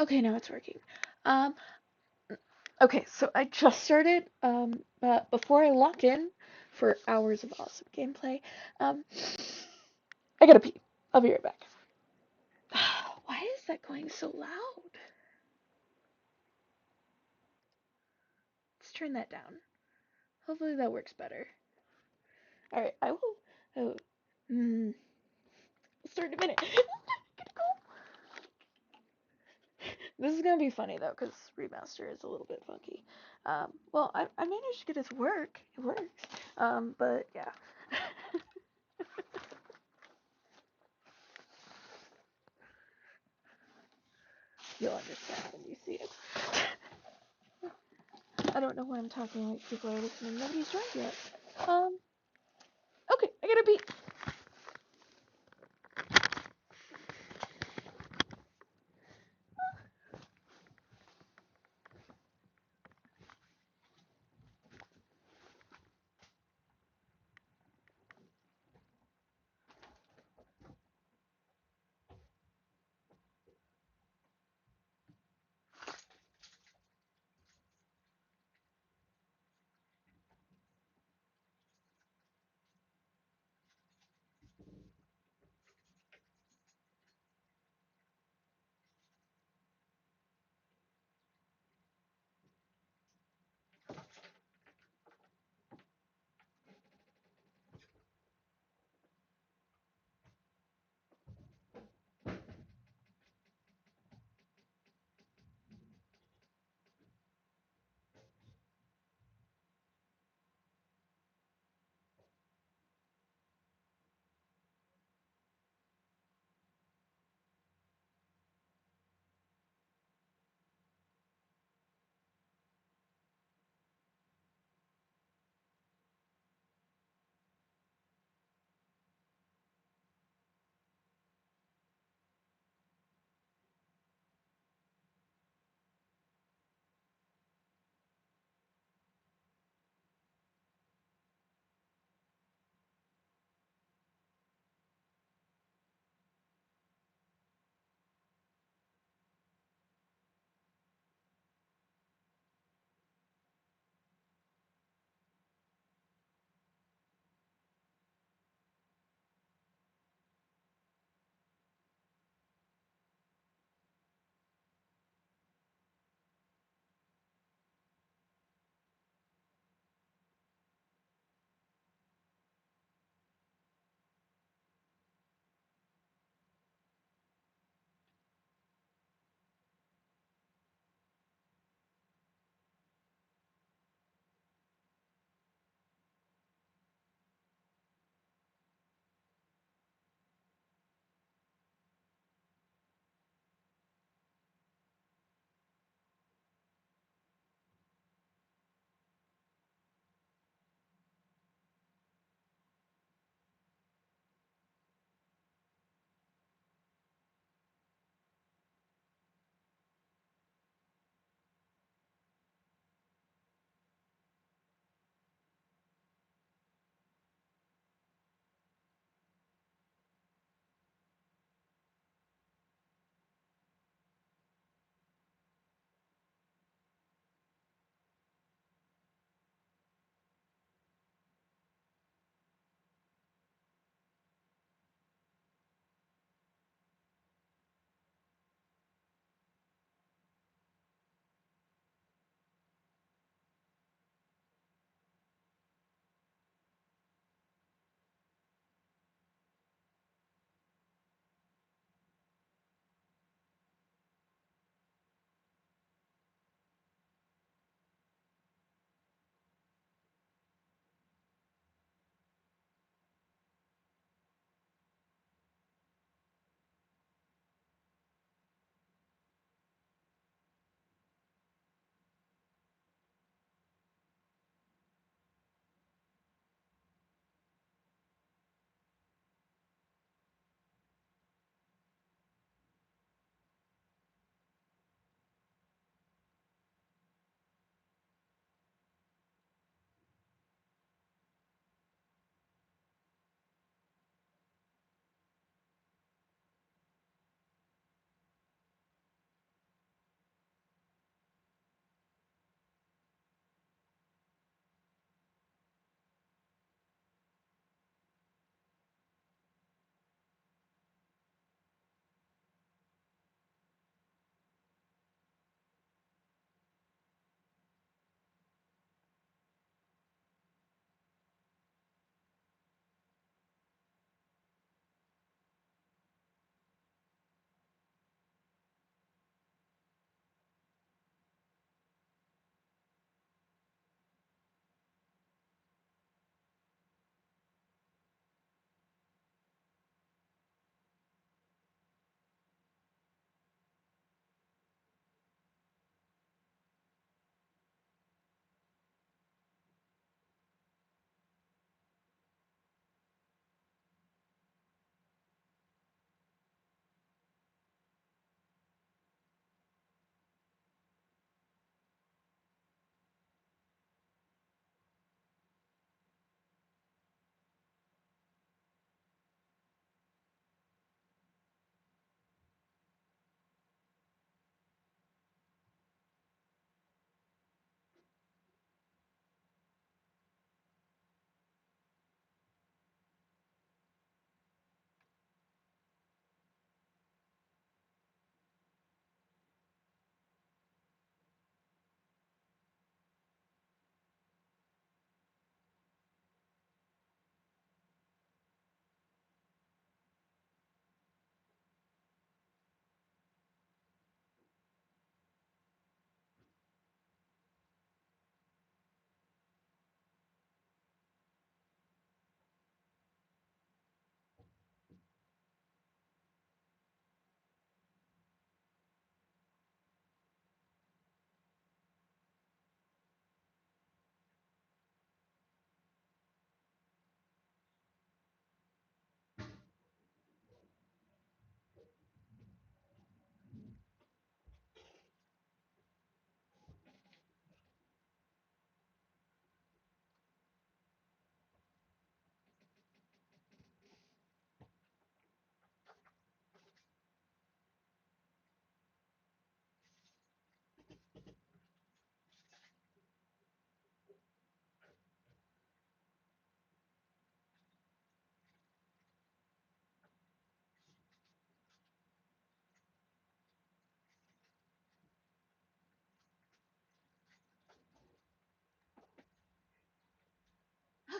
Okay, now it's working. Um, okay, so I just started, but before I lock in for hours of awesome gameplay, um, I gotta pee. I'll be right back. Why is that going so loud? Let's turn that down. Hopefully that works better. Alright, I will. Oh, mm, we'll start in a minute. This is gonna be funny though, because remaster is a little bit funky. Well, I managed to get it to work. It works. But yeah. You'll understand when you see it. I don't know why I'm talking like people are listening. Nobody's joined yet. Um, okay, I gotta be.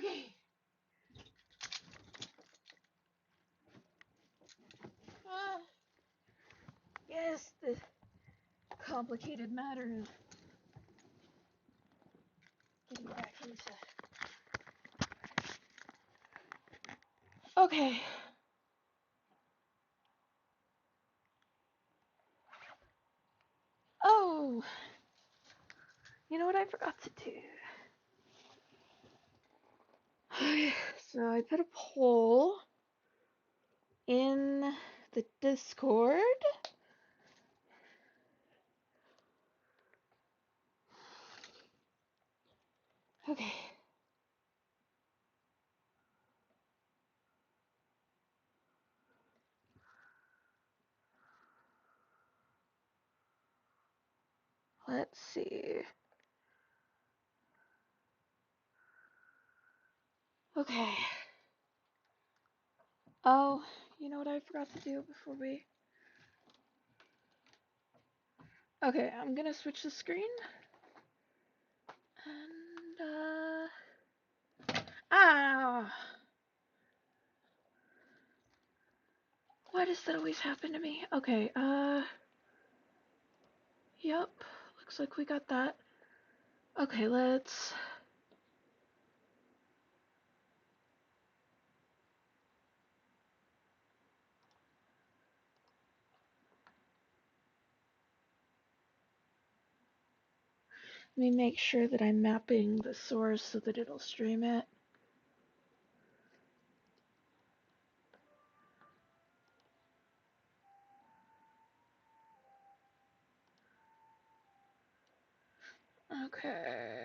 Okay. Yes, the complicated matter of getting back into. Okay. Oh, you know what I forgot to do? Okay, so I put a poll in the Discord. Okay. Let's see. Okay. Oh, you know what I forgot to do before we... Okay, I'm gonna switch the screen. And, ah! Why does that always happen to me? Okay, yep. Looks like we got that. Okay, let's... Let me make sure that I'm mapping the source so that it'll stream it. Okay.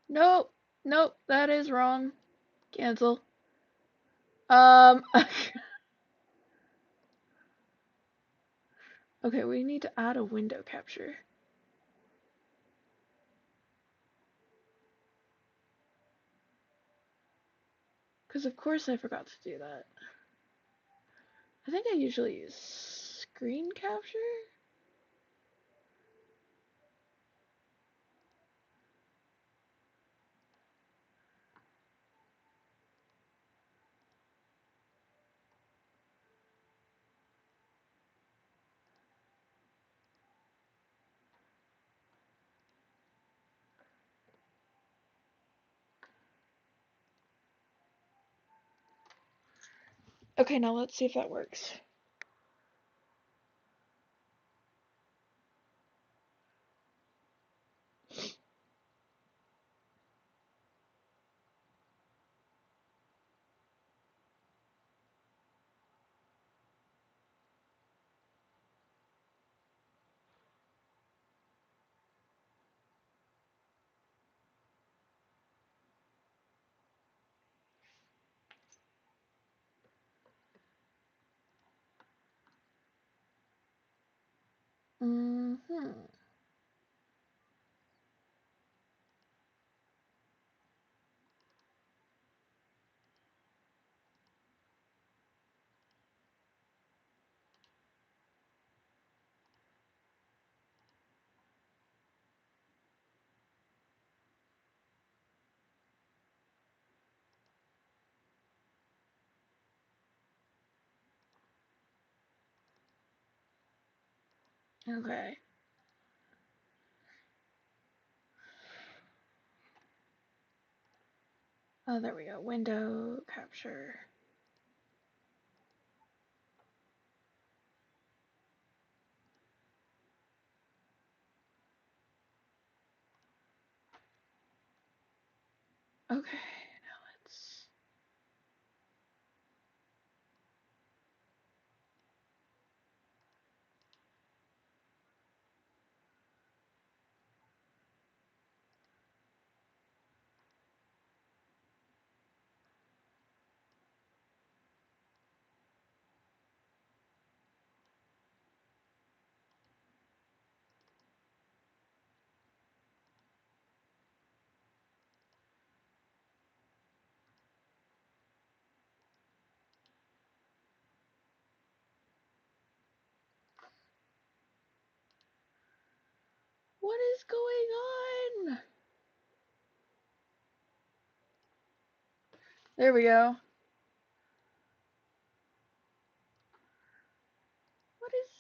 Nope. Nope, that is wrong. Cancel. Okay, we need to add a window capture. Because of course I forgot to do that. I think I usually use screen capture. Okay, now let's see if that works. Mm-hmm. Okay. Oh, there we go. Window capture. Okay, now let's... There we go. What is...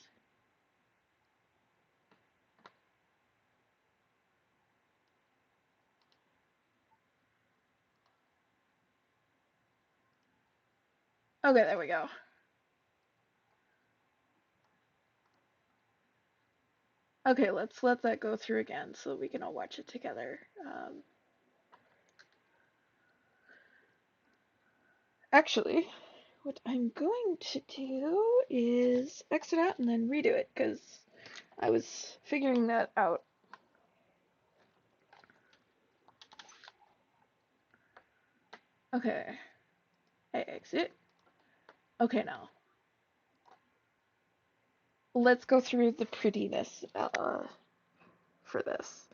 Okay, there we go. Okay, let's let that go through again so we can all watch it together. Actually, what I'm going to do is exit out and then redo it because I was figuring that out. Okay, I exit. Okay, now let's go through the prettiness for this.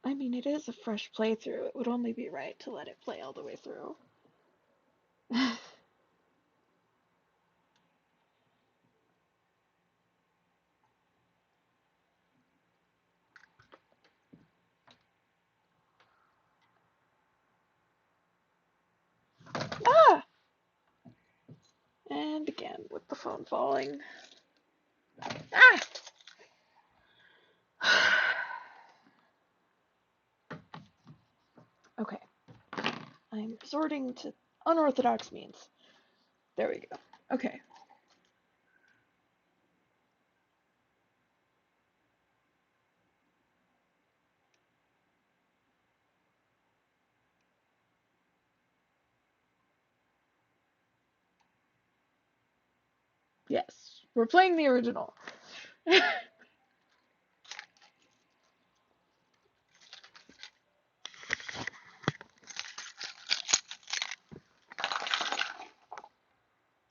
I mean, it is a fresh playthrough. It would only be right to let it play all the way through. Ah! And again, with the phone falling. Ah! Okay. I'm resorting to unorthodox means. There we go. Okay. Yes. We're playing the original.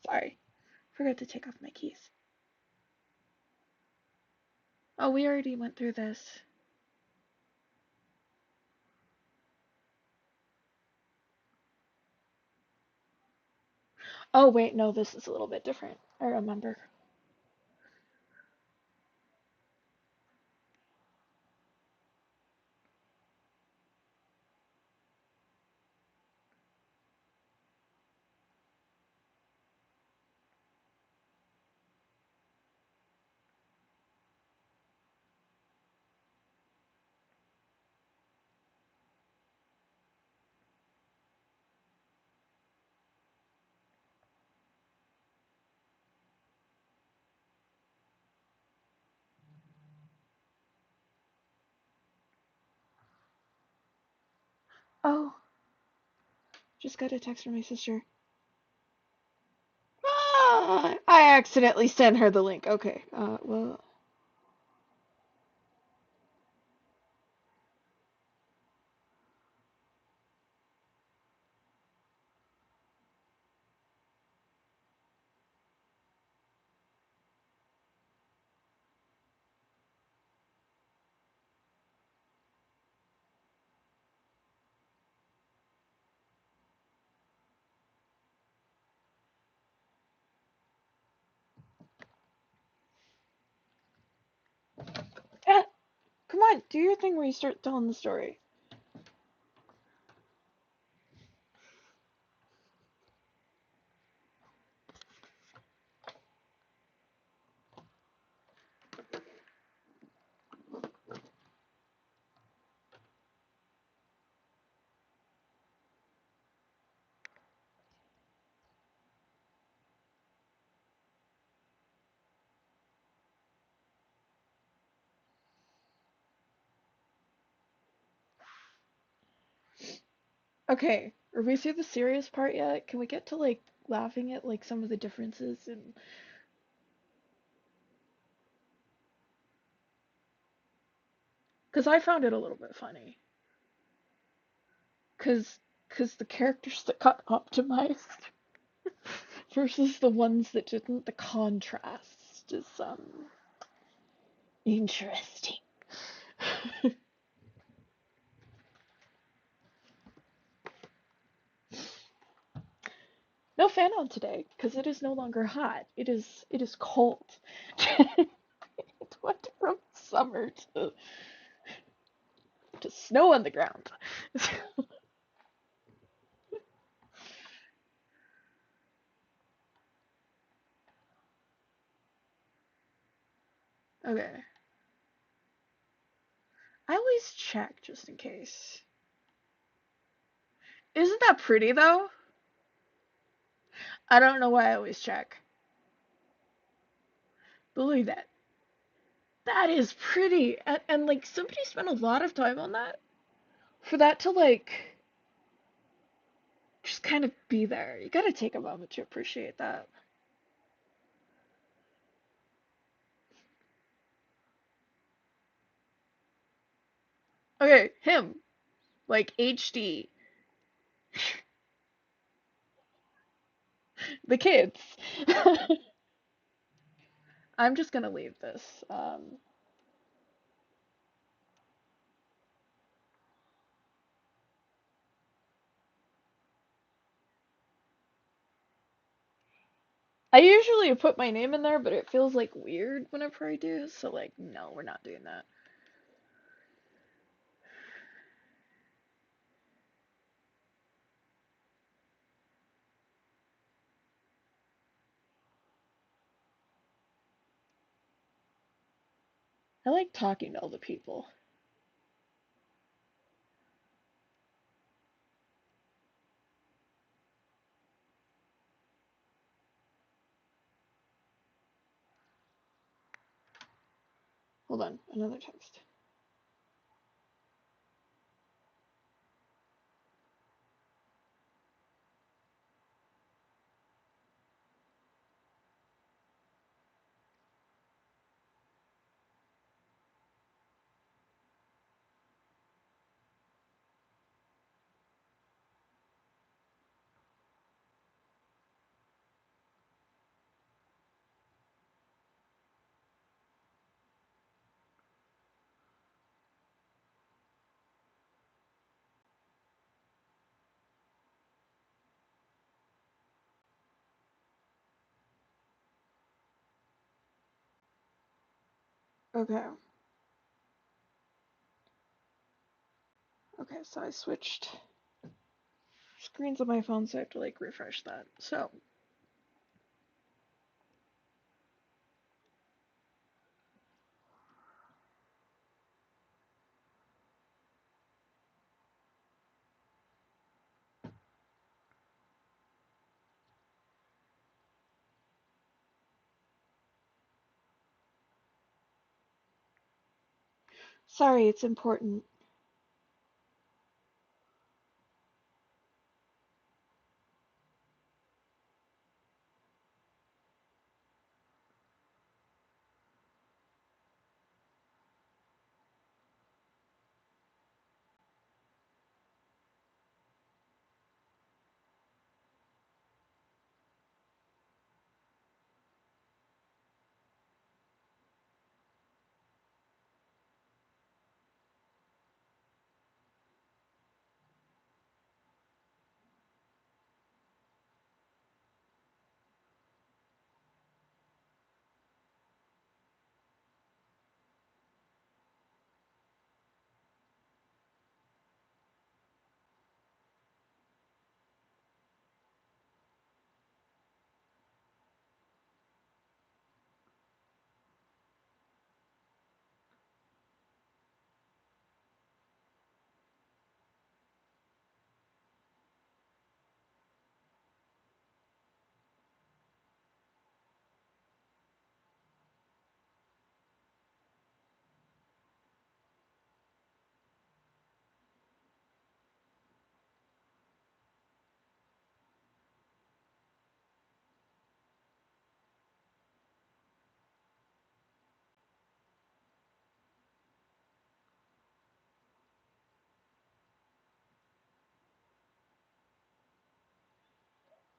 Sorry. Forgot to take off my keys. Oh, we already went through this. Oh, wait, no, this is a little bit different. I remember. Oh, Just got a text from my sister. Ah, I accidentally sent her the link. Okay. Well. Ah, come on, do your thing where you start telling the story. Okay, are we through the serious part yet? Can we get to like laughing at like some of the differences in? Because I found it a little bit funny. Because the characters that got optimized versus the ones that didn't, the contrast is interesting. No fan on today because it is no longer hot. It is cold. It went from summer to snow on the ground. Okay. I always check just in case. Isn't that pretty though? I don't know why I always check. Believe that. That is pretty. And like somebody spent a lot of time on that for that to like just kind of be there. You gotta take a moment to appreciate that. Okay, him. Like HD. The kids. I'm just gonna leave this. I usually put my name in there, but it feels like weird whenever I do, so like, no, we're not doing that. I like talking to all the people. Hold on, another text. Okay. Okay, so I switched screens on my phone, so I have to like refresh that. So, sorry, it's important.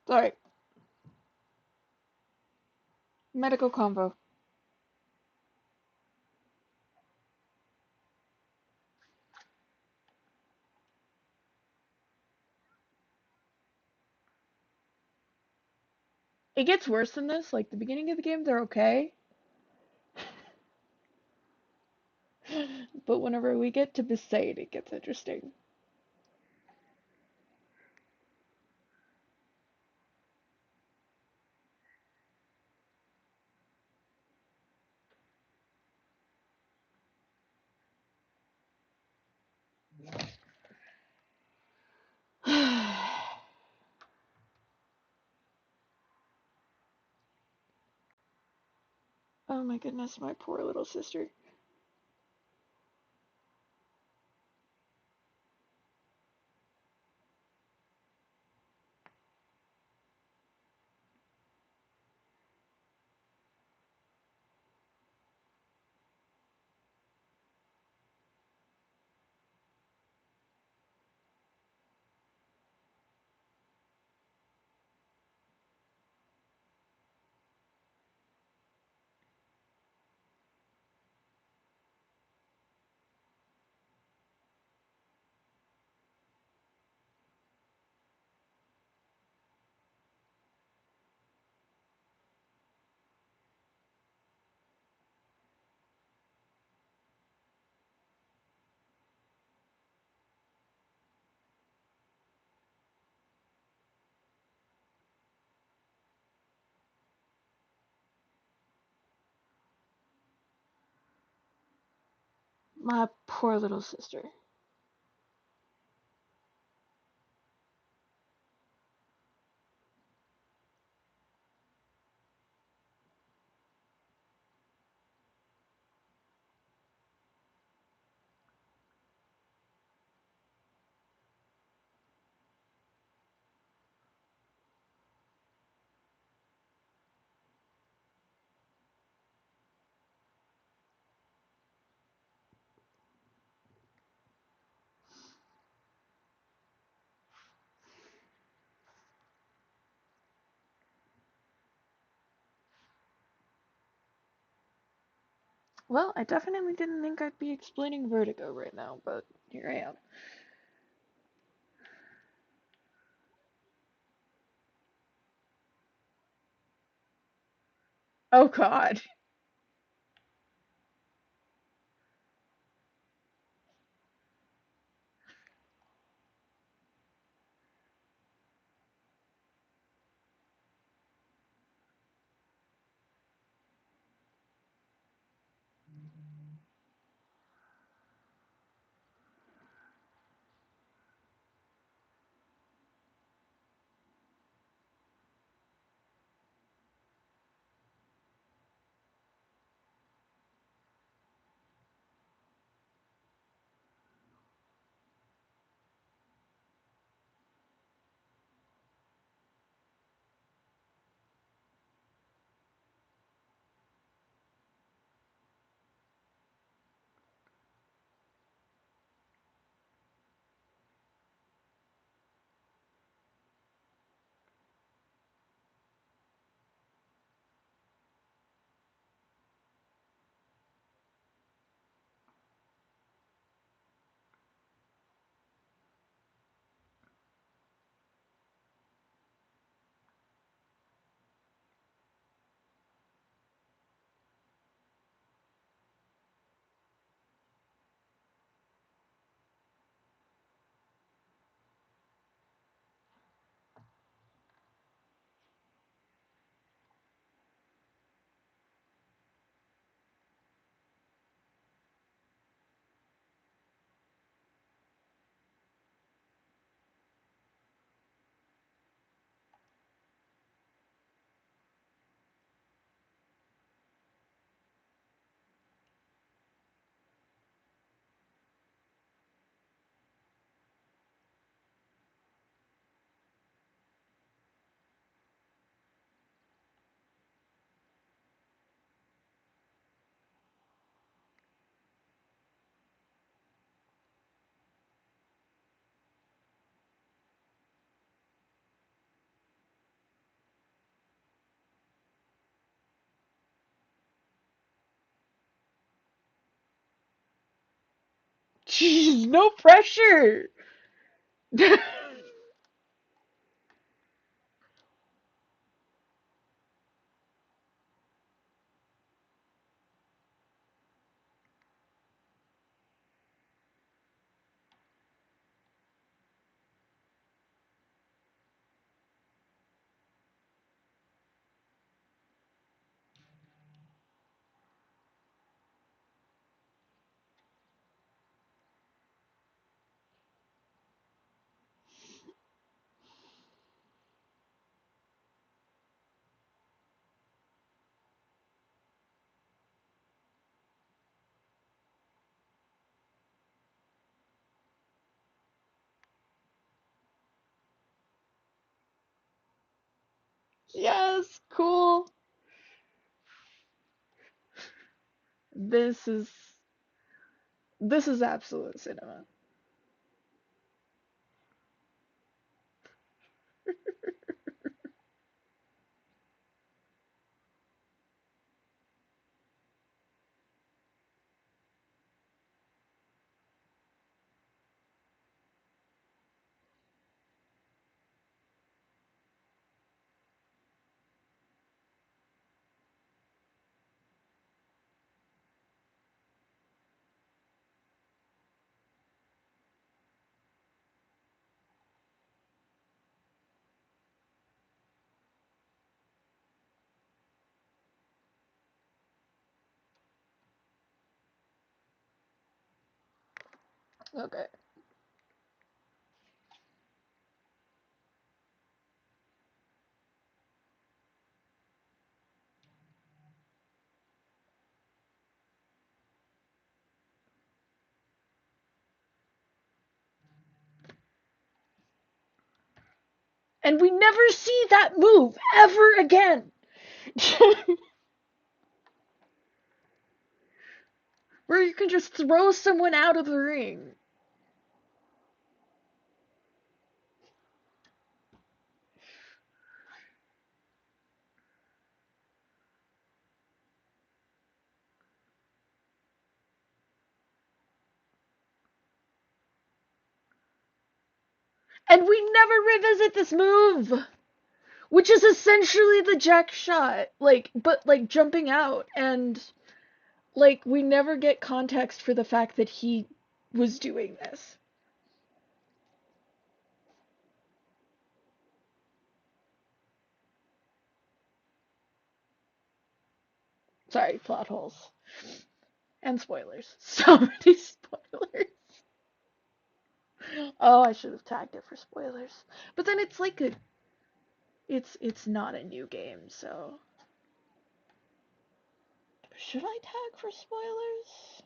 Sorry. Medical convo. It gets worse than this. Like, the beginning of the game, they're okay. But whenever we get to Besaid, it gets interesting. Oh my goodness, my poor little sister. My poor little sister. Well, I definitely didn't think I'd be explaining vertigo right now, but here I am. Oh god. Jeez, no pressure. Yes, cool. This is this is absolute cinema. Okay. And we never see that move ever again. Where you can just throw someone out of the ring. And we never revisit this move, which is essentially the jack shot, like, but like jumping out, and like we never get context for the fact that he was doing this. Sorry, plot holes and spoilers. So many spoilers. Oh, I should have tagged it for spoilers. But then it's like it's not a new game, so should I tag for spoilers?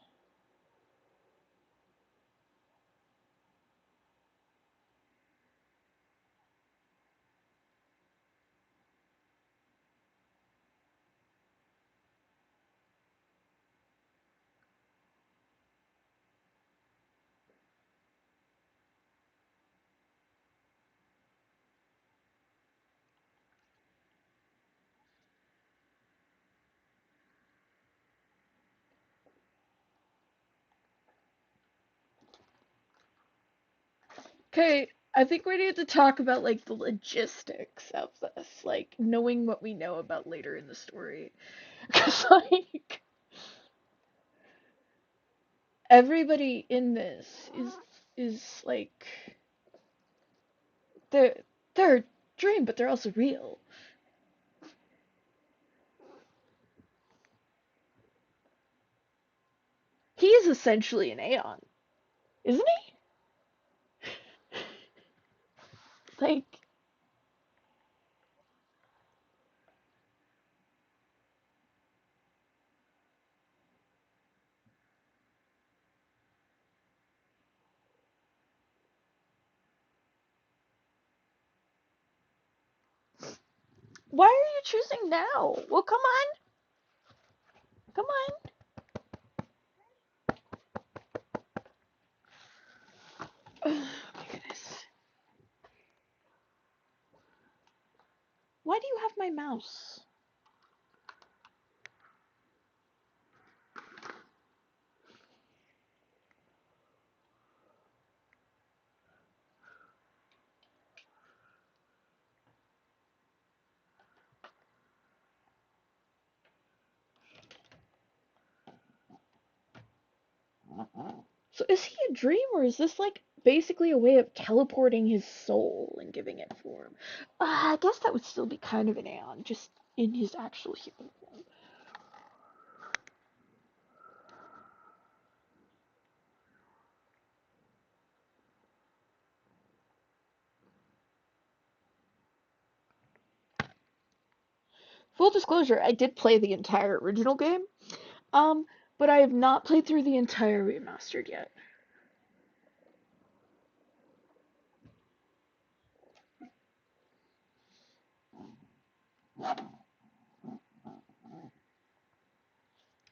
Okay, I think we need to talk about like the logistics of this, like knowing what we know about later in the story. Cause like everybody in this is like they're a dream, but they're also real. He is essentially an Aeon, isn't he? Like, why are you choosing now? Well, come on, come on. Oh my goodness. Why do you have my mouse? So is he a dream, or is this like basically a way of teleporting his soul and giving it form? I guess that would still be kind of an Aeon, just in his actual human form. Full disclosure, I did play the entire original game, um, but I have not played through the entire remastered yet.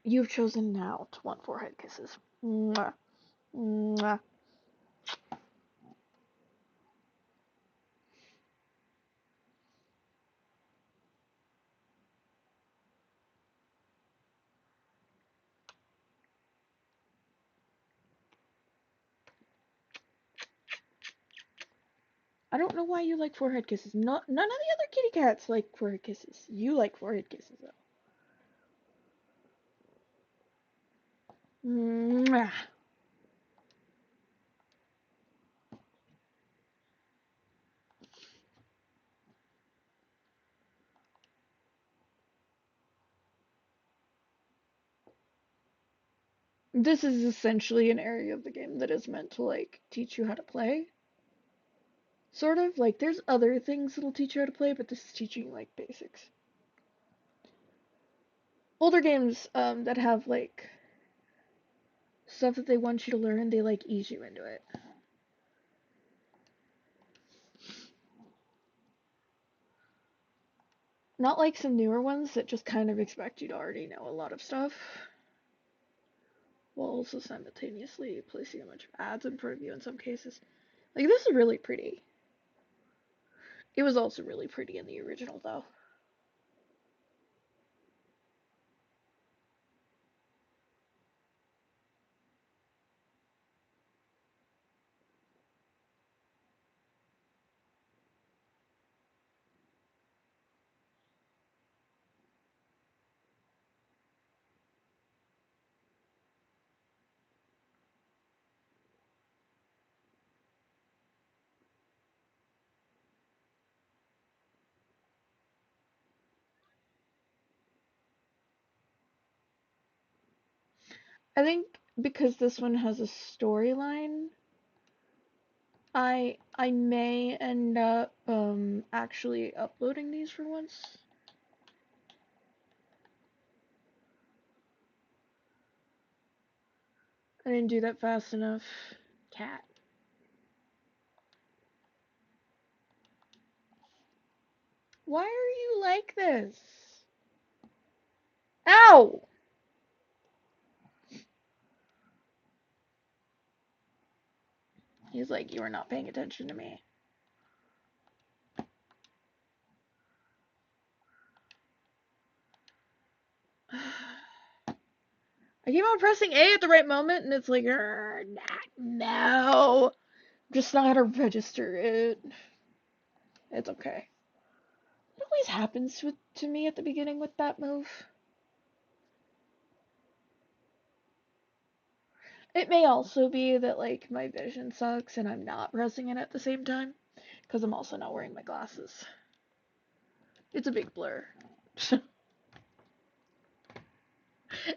You've chosen now to want forehead kisses. Mwah. Mwah. I don't know why you like forehead kisses. None of the other kitty cats like forehead kisses. You like forehead kisses, though. Mwah. This is essentially an area of the game that is meant to, like, teach you how to play. Sort of. Like, there's other things that'll teach you how to play, but this is teaching you, like, basics. Older games, that have, like, stuff that they want you to learn, they, like, ease you into it. Not like some newer ones that just kind of expect you to already know a lot of stuff, while also simultaneously placing a bunch of ads in front of you in some cases. Like, this is really pretty. It was also really pretty in the original, though. I think because this one has a storyline, I may end up actually uploading these for once. I didn't do that fast enough. Cat. Why are you like this? Ow! He's like, you are not paying attention to me. I keep on pressing A at the right moment, and it's like, no. I'm just not gonna register it. It's okay. It always happens to me at the beginning with that move. It may also be that, like, my vision sucks and I'm not pressing it at the same time, because I'm also not wearing my glasses. It's a big blur.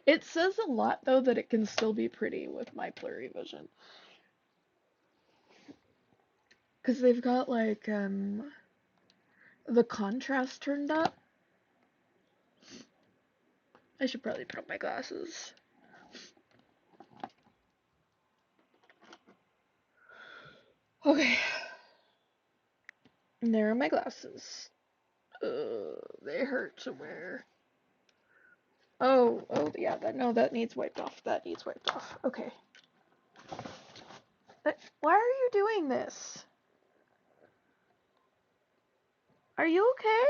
It says a lot, though, that it can still be pretty with my blurry vision. Because they've got, like, the contrast turned up. I should probably put on my glasses. Okay. And there are my glasses. They hurt to wear. Oh, yeah, that needs wiped off. That needs wiped off. Okay. Why are you doing this? Are you okay?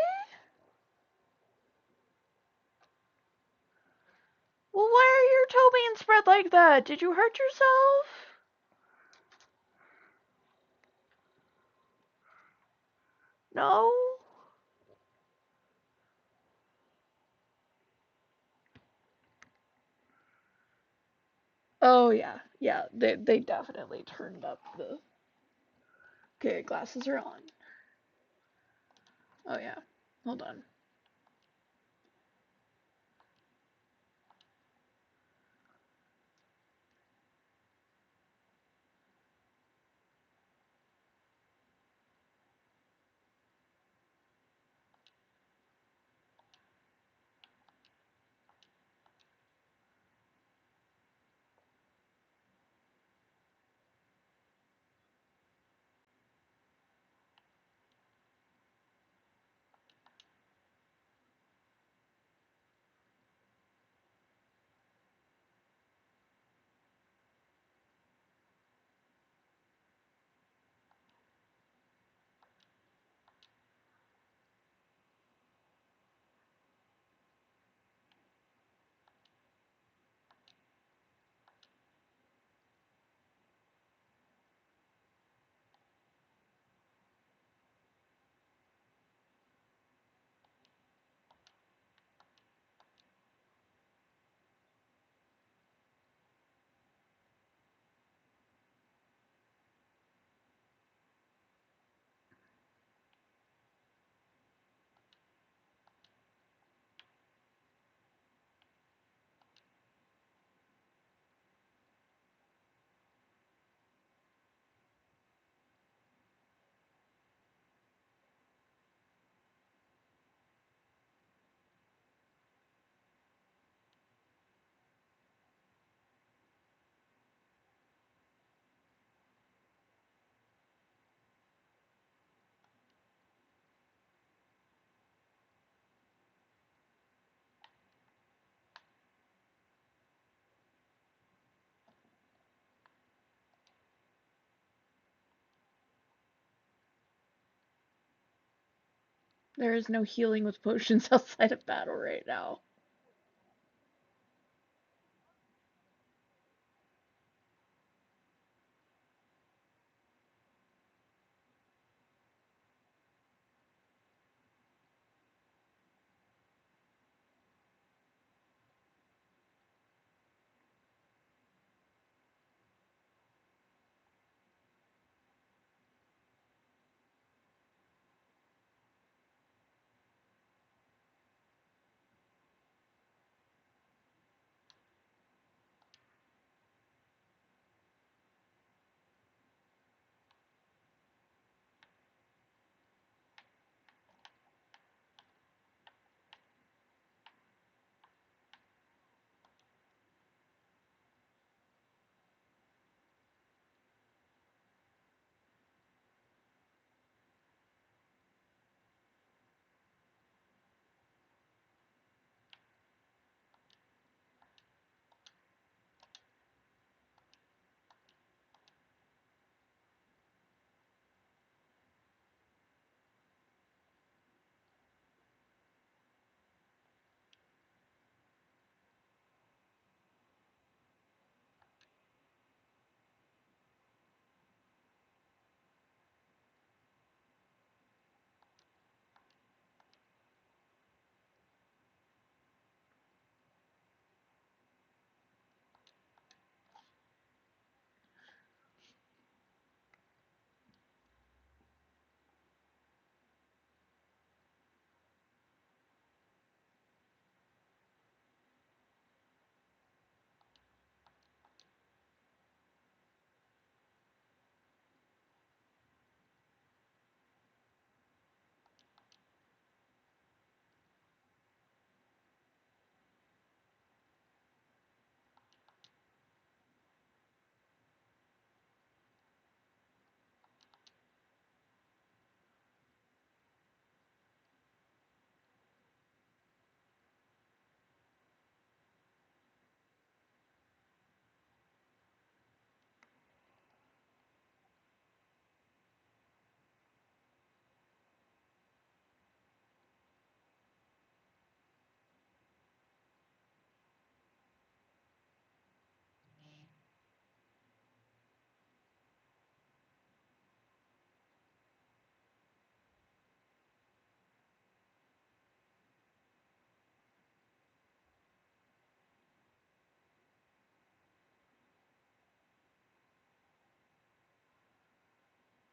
Well, why are your toe being spread like that? Did you hurt yourself? No? Oh yeah, yeah. They definitely turned up the. Okay, glasses are on. Oh yeah. Hold on. There is no healing with potions outside of battle right now.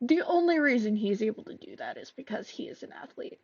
The only reason he's able to do that is because he is an athlete.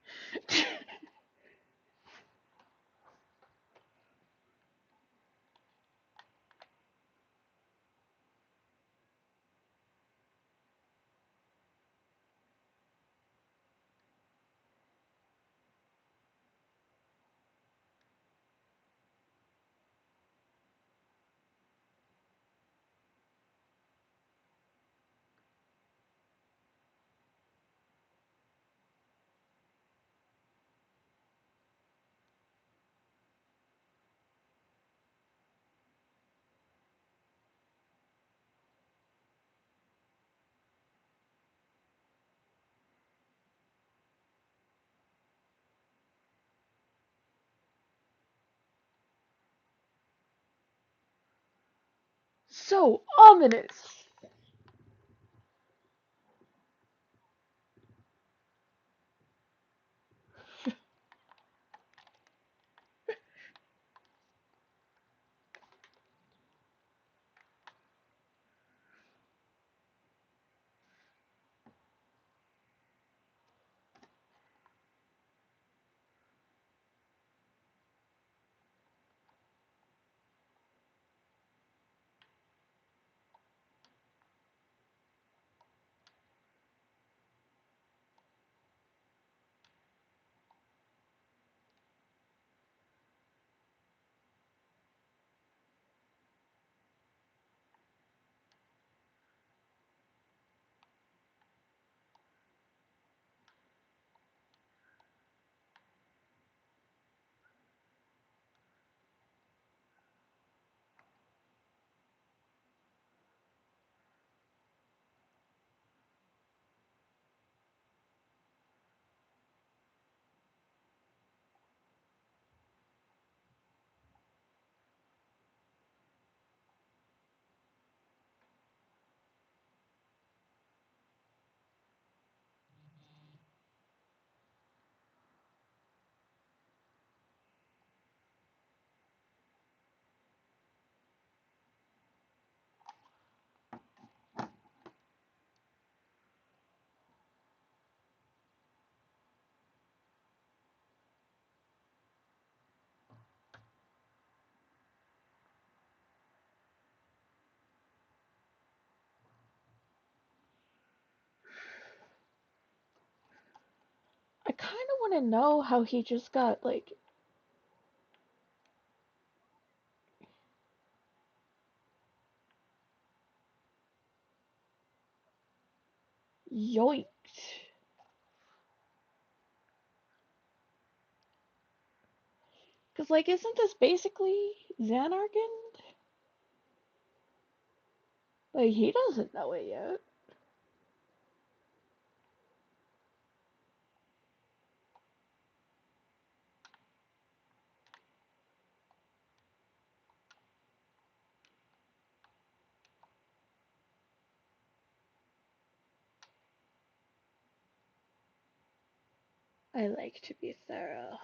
So ominous. I kind of want to know how he just got, like, yoinked. Because, like, isn't this basically Xanarkand? Like, he doesn't know it yet. I like to be thorough.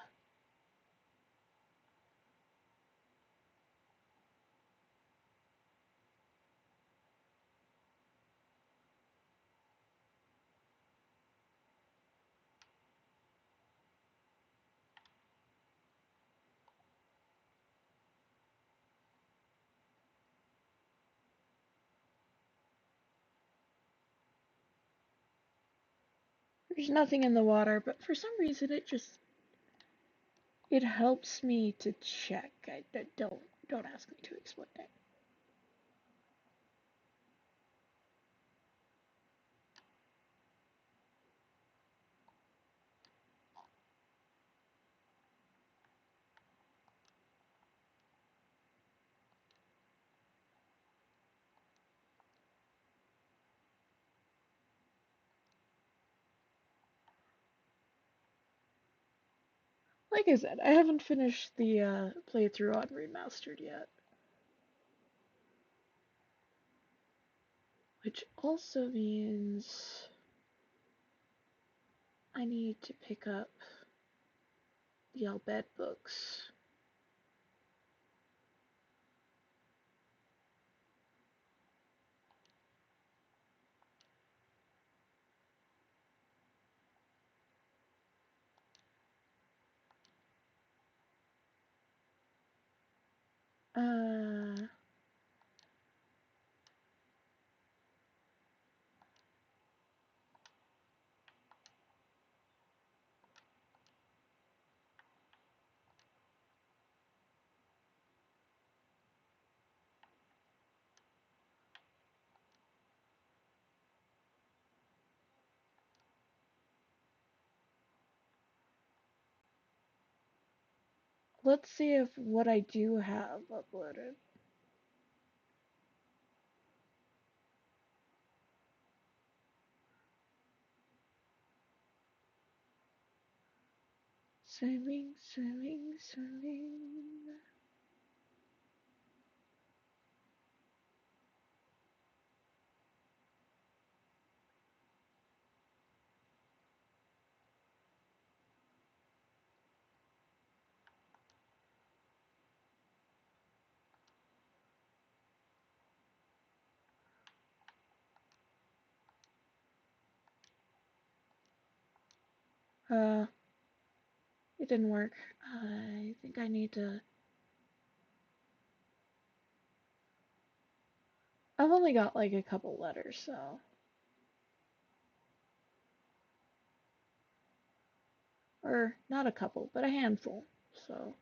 There's nothing in the water, but for some reason it helps me to check. Don't ask me to explain it. Like I said, I haven't finished the playthrough on Remastered yet. Which also means I need to pick up the Albed books. Uh, let's see if what I do have uploaded. Swimming, swimming, swimming. Uh, it didn't work. I think I need to. I've only got like a couple letters, so. Or not a couple, but a handful, so.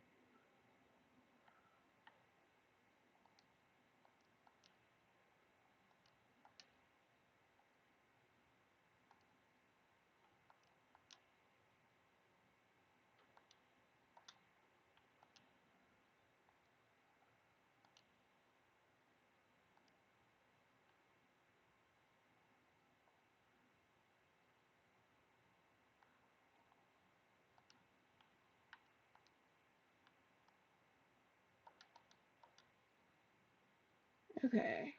Okay.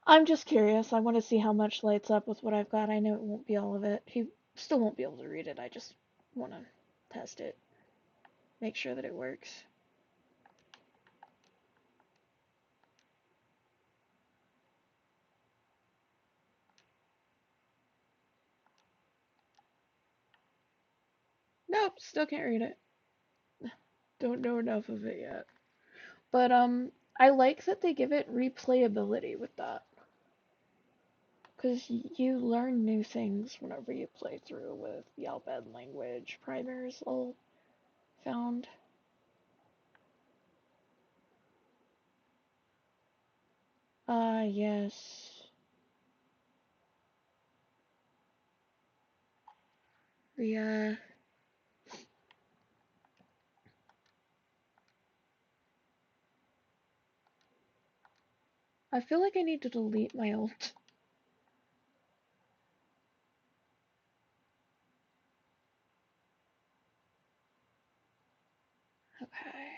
I'm just curious. I want to see how much lights up with what I've got. I know it won't be all of it. He still won't be able to read it. I just want to test it, make sure that it works. Nope, still can't read it. Don't know enough of it yet. But I like that they give it replayability with that. Because you learn new things whenever you play through with the Albed language primers all found. Yes. Yeah. I feel like I need to delete my old. Okay.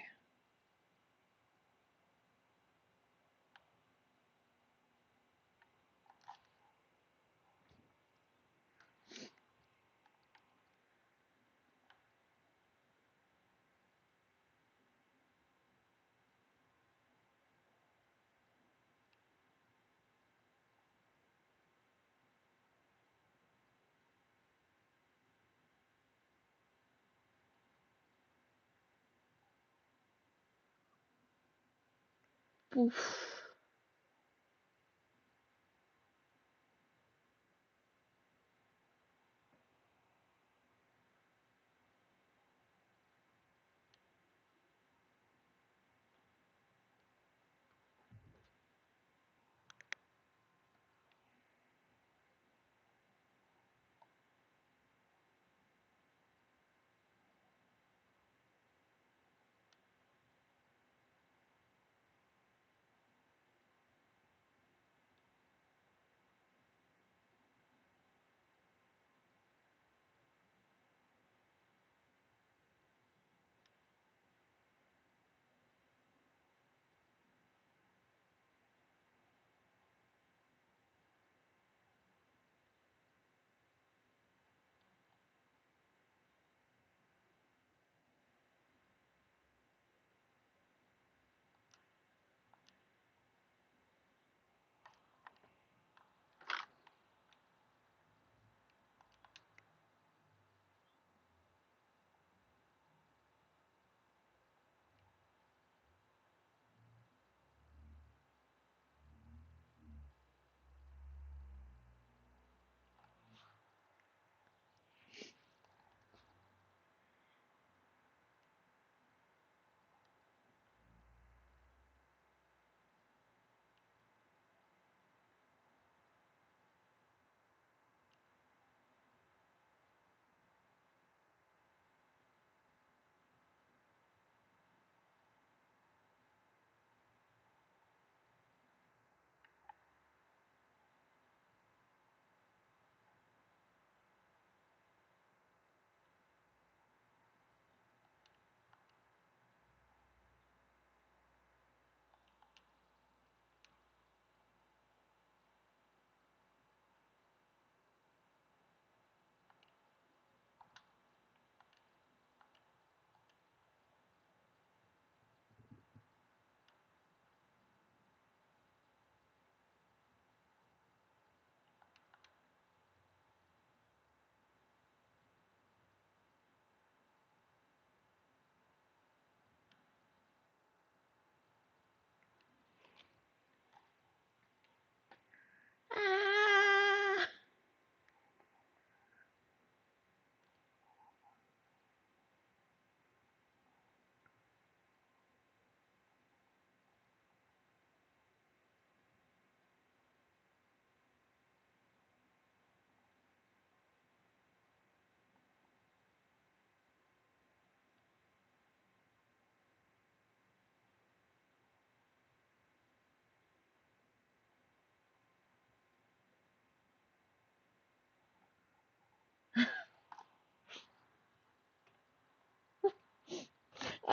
Oof.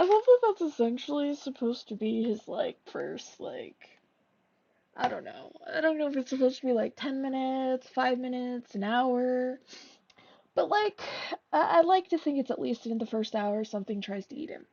love that that's essentially supposed to be his, like, first, like, I don't know. I don't know if it's supposed to be, like, 10 minutes, 5 minutes, an hour. But, like, I like to think it's at least in the first hour something tries to eat him.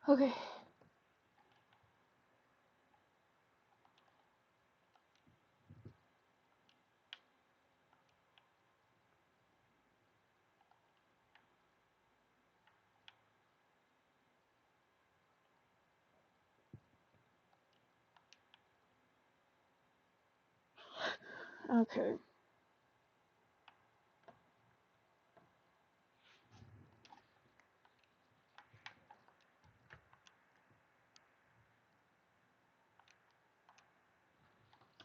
Okay. Okay.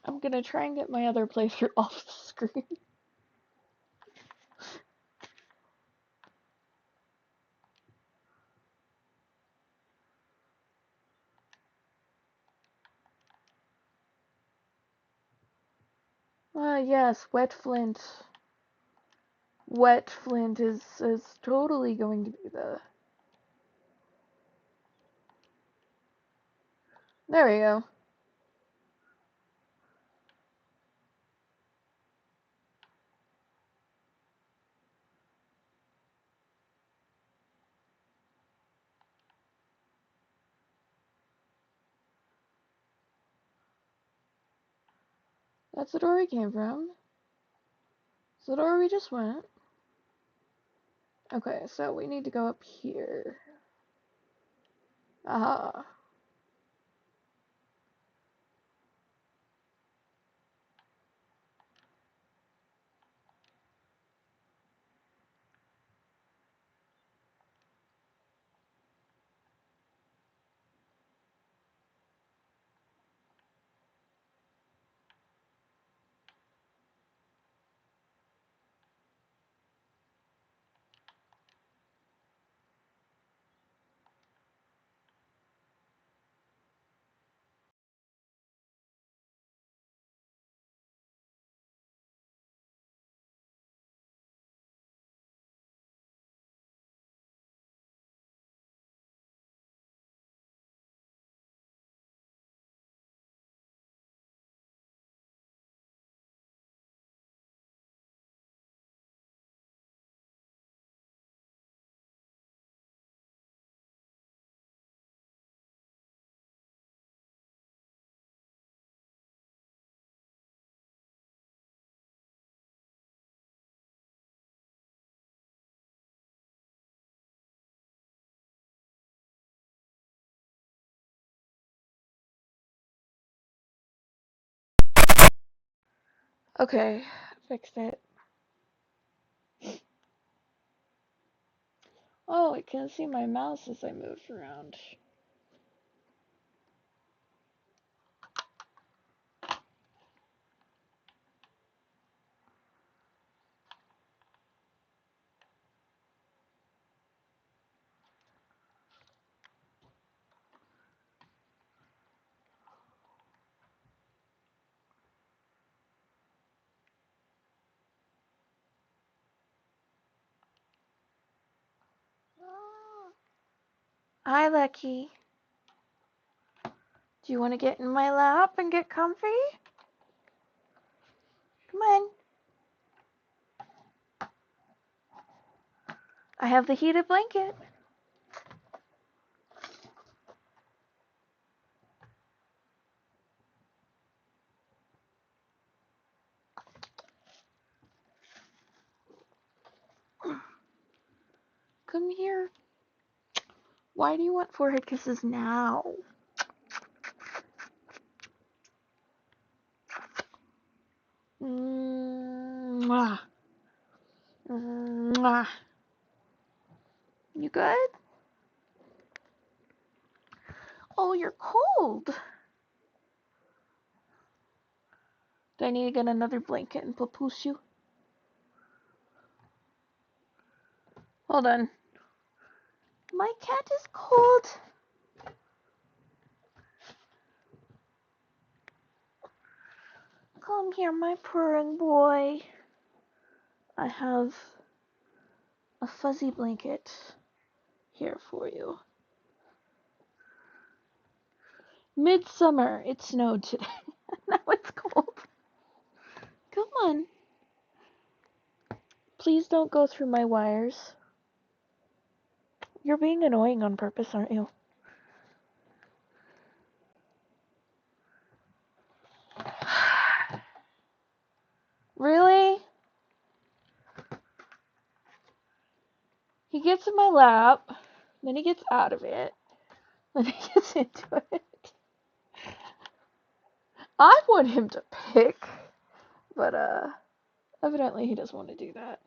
I'm gonna try and get my other playthrough off the screen. Yes, wet flint. Wet flint is totally going to be the. There we go. That's the door we came from. It's the door we just went. Okay, so we need to go up here. Aha. Okay, fixed it. Oh, I can see my mouse as I move around. Hi, Lucky. Do you want to get in my lap and get comfy? Come on. I have the heated blanket. Come here. Why do you want forehead kisses now? Mwah. Mwah. You good? Oh, you're cold. Do I need to get another blanket and papoose you? Hold on. My cat is cold. Come here, my purring boy. I have a fuzzy blanket here for you. Midsummer. It snowed today. Now it's cold. Come on. Please don't go through my wires. You're being annoying on purpose, aren't you? Really? He gets in my lap, then he gets out of it, then he gets into it. I want him to pick, but evidently he doesn't want to do that.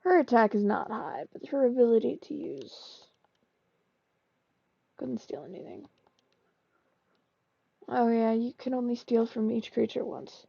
Her attack is not high, but her ability to use... Couldn't steal anything. Oh yeah, you can only steal from each creature once.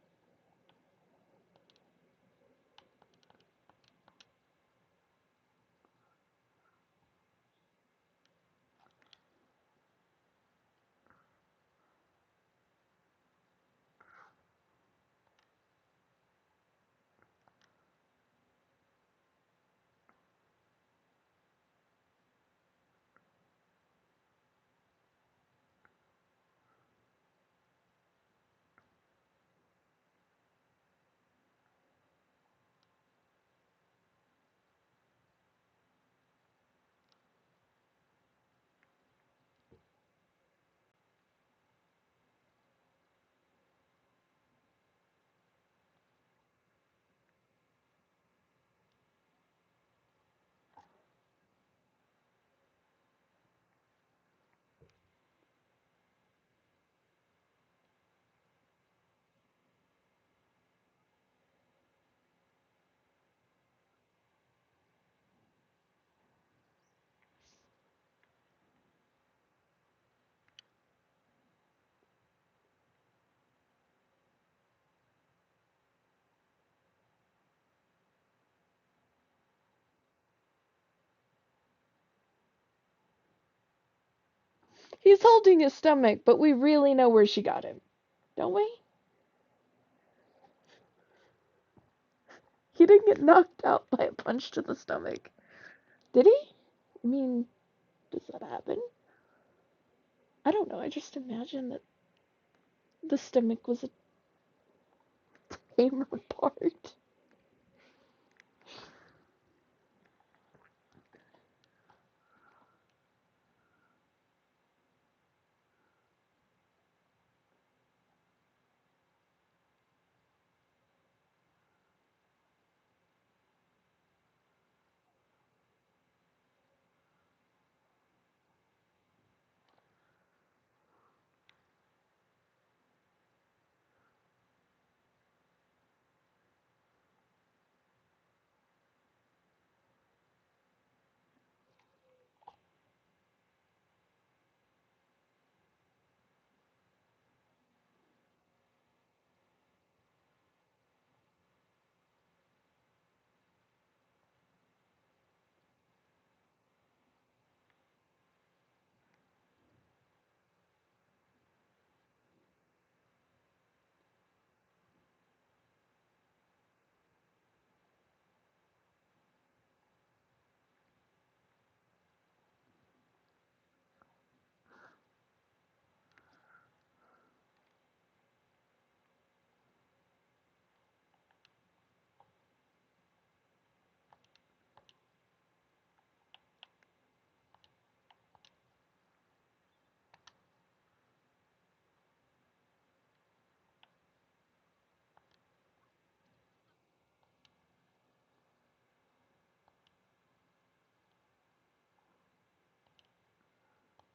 He's holding his stomach, but we really know where she got him. Don't we? He didn't get knocked out by a punch to the stomach. Did he? I mean, does that happen? I don't know. I just imagine that the stomach was a tamer part.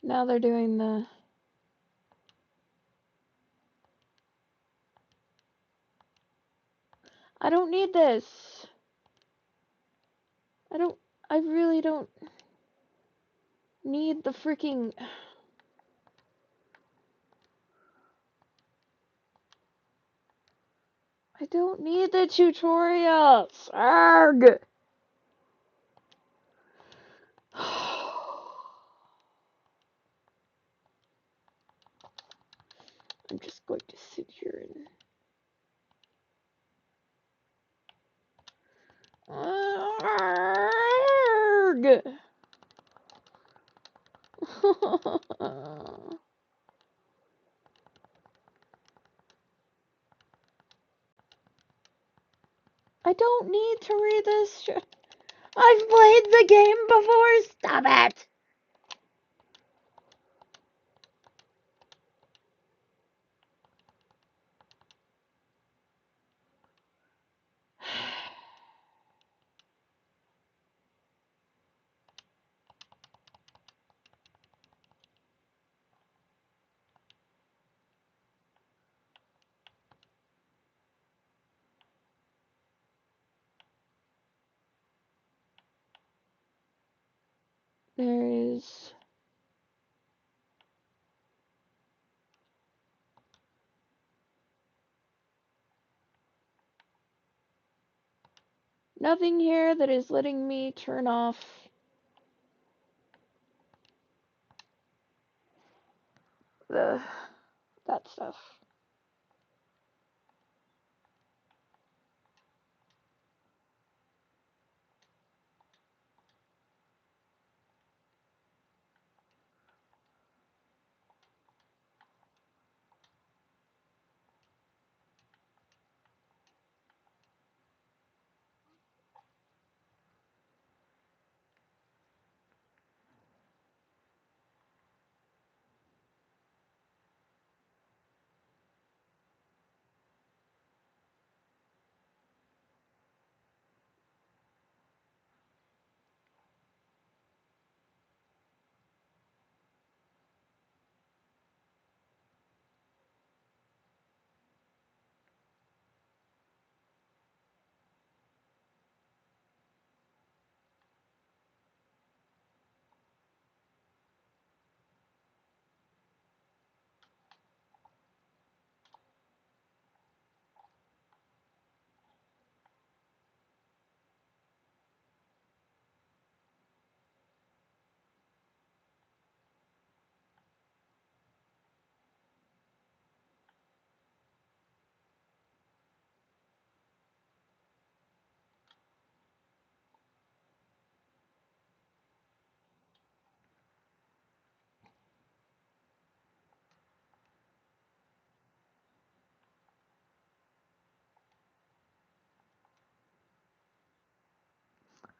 Now they're doing the... I don't need this. I really don't need the freaking... I don't need the tutorials. Arg! I'm just going to sit here and... Arg! I don't need to read this. I've played the game before. Stop it. There is nothing here that is letting me turn off that stuff.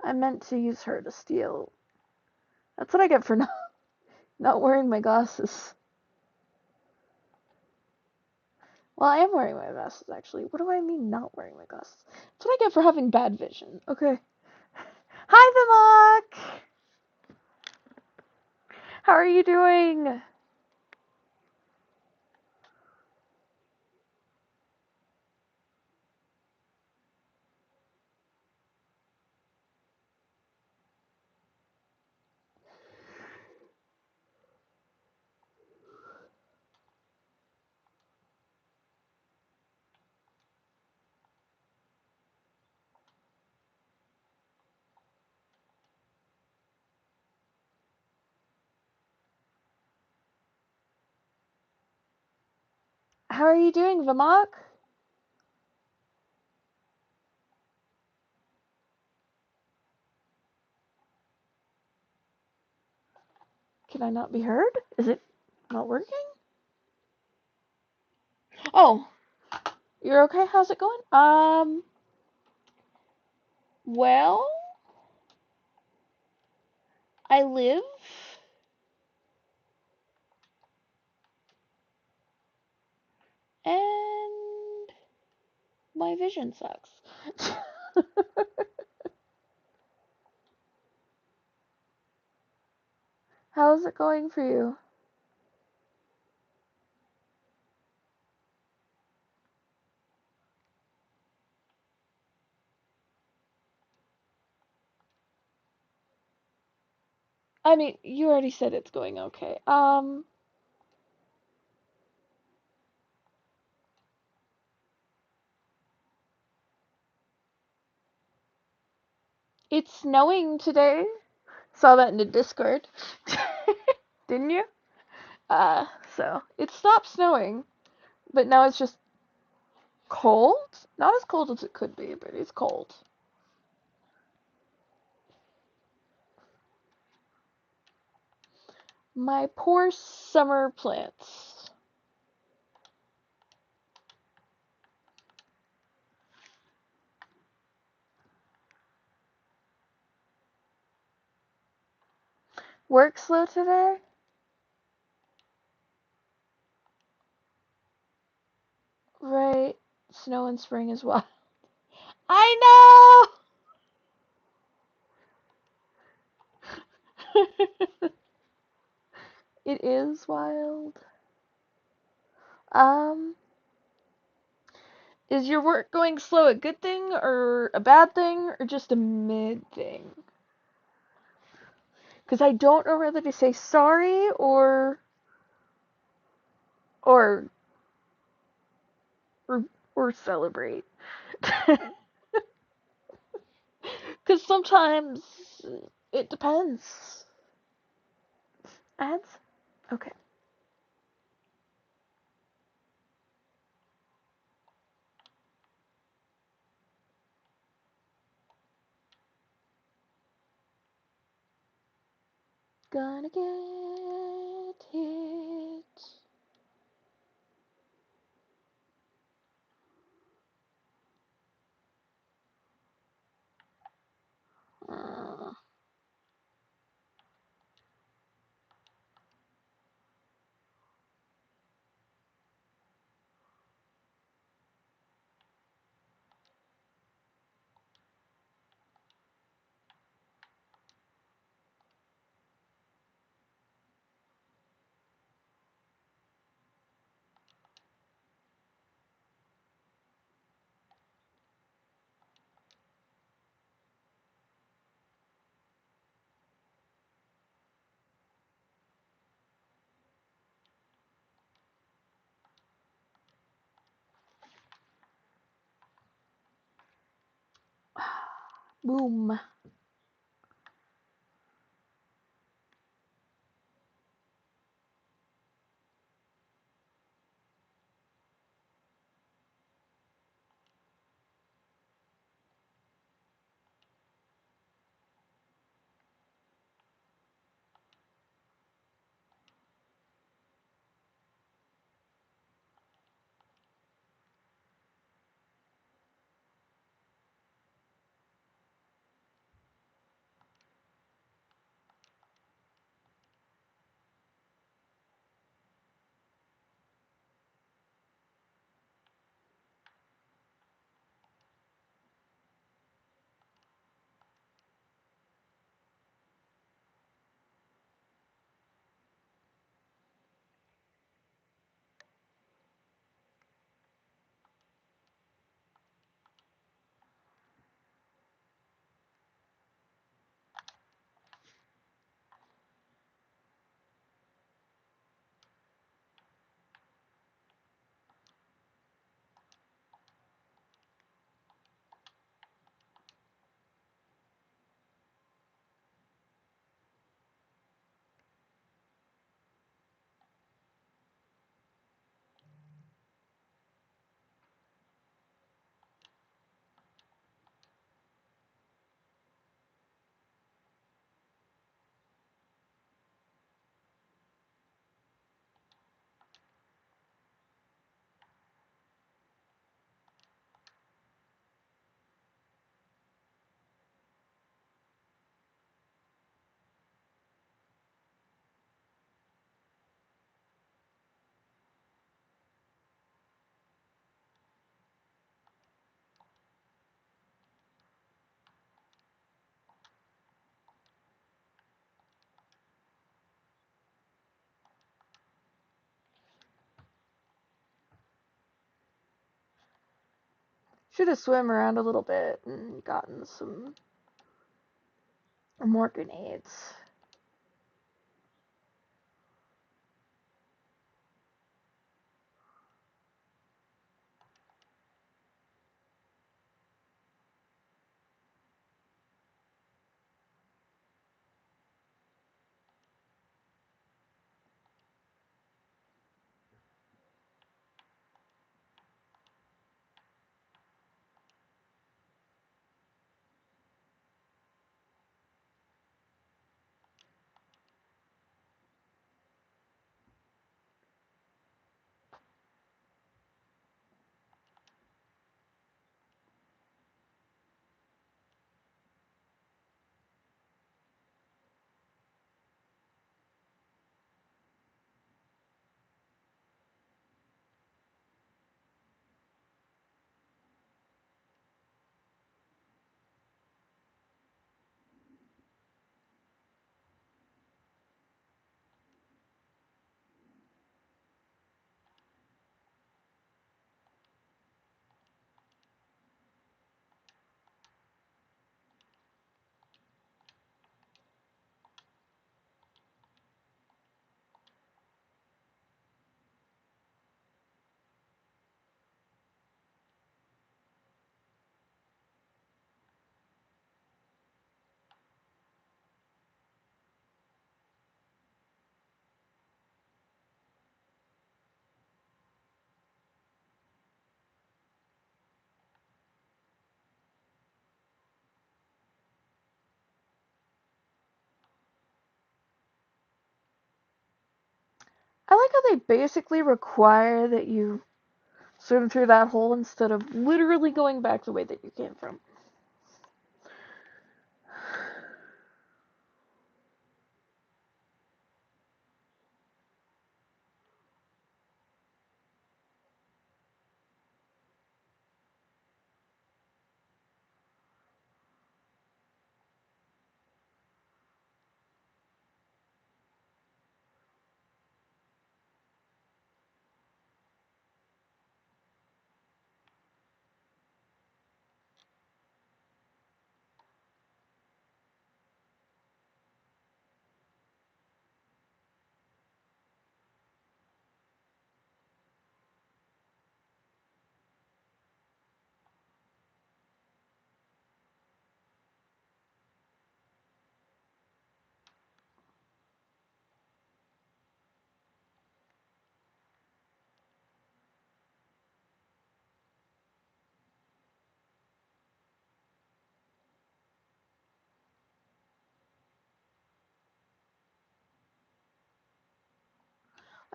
I meant to use her to steal. That's what I get for not wearing my glasses. Well, I am wearing my glasses, actually. What do I mean not wearing my glasses? That's what I get for having bad vision. Okay. Hi, Vimok! How are you doing? How are you doing, Vimok? Can I not be heard? Is it not working? Oh, you're okay? How's it going? Well, I live and my vision sucks. How's it going for you? I mean, you already said it's going okay. It's snowing today. Saw that in the Discord. Didn't you? Uh, so it stopped snowing, but now it's just cold. Not as cold as it could be, but it's cold. My poor summer plants. Work slow today? Right. Snow and spring as well. I know! It is wild. Um, is your work going slow a good thing or a bad thing or just a mid thing? Because I don't know whether to say sorry or or, or celebrate. Because sometimes it depends. Ads? Okay. Gonna get it. Uh, Boom. Should have swam around a little bit and gotten some more grenades. I like how they basically require that you swim through that hole instead of literally going back the way that you came from.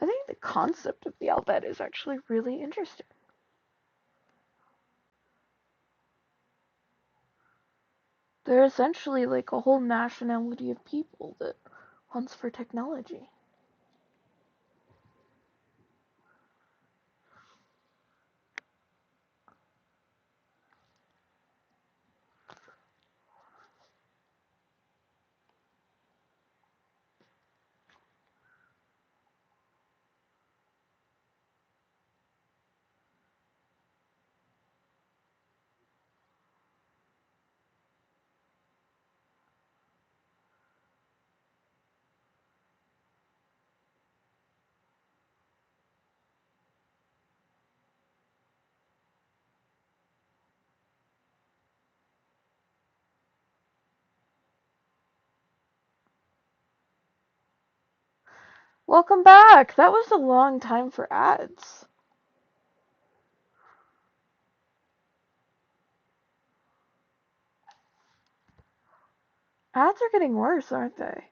I think the concept of the alphabet is actually really interesting. They're essentially like a whole nationality of people that hunts for technology. Welcome back! That was a long time for ads. Ads are getting worse, aren't they?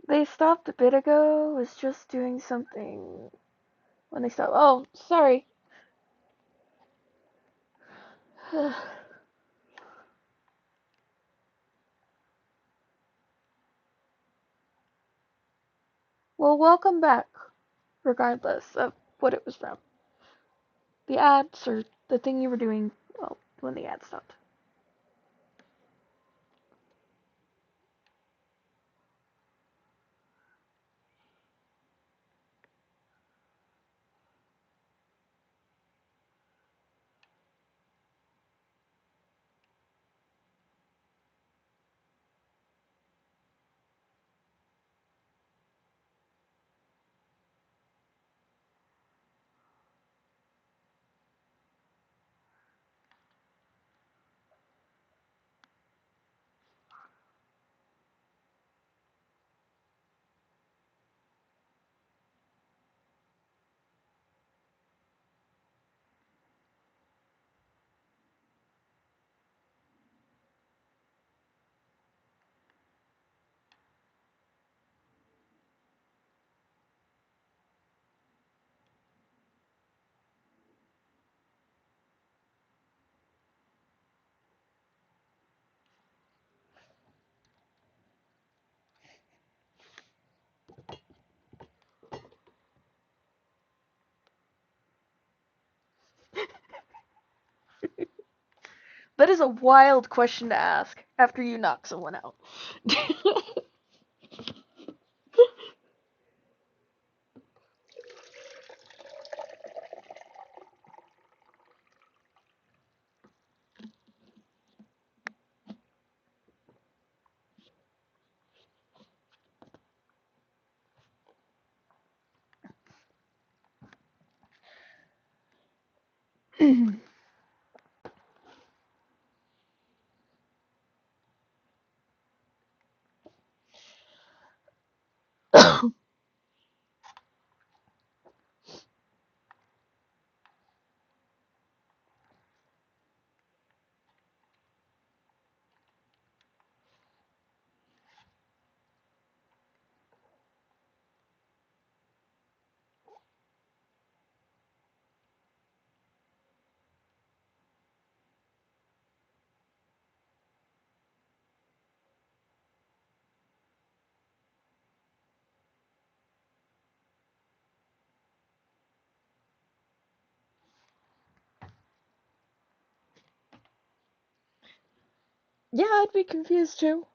They stopped a bit ago, was just doing something when they stopped. Oh, sorry. Well, welcome back, regardless of what it was from. The ads or the thing you were doing, well, when the ad stopped. That is a wild question to ask after you knock someone out. Yeah, I'd be confused too.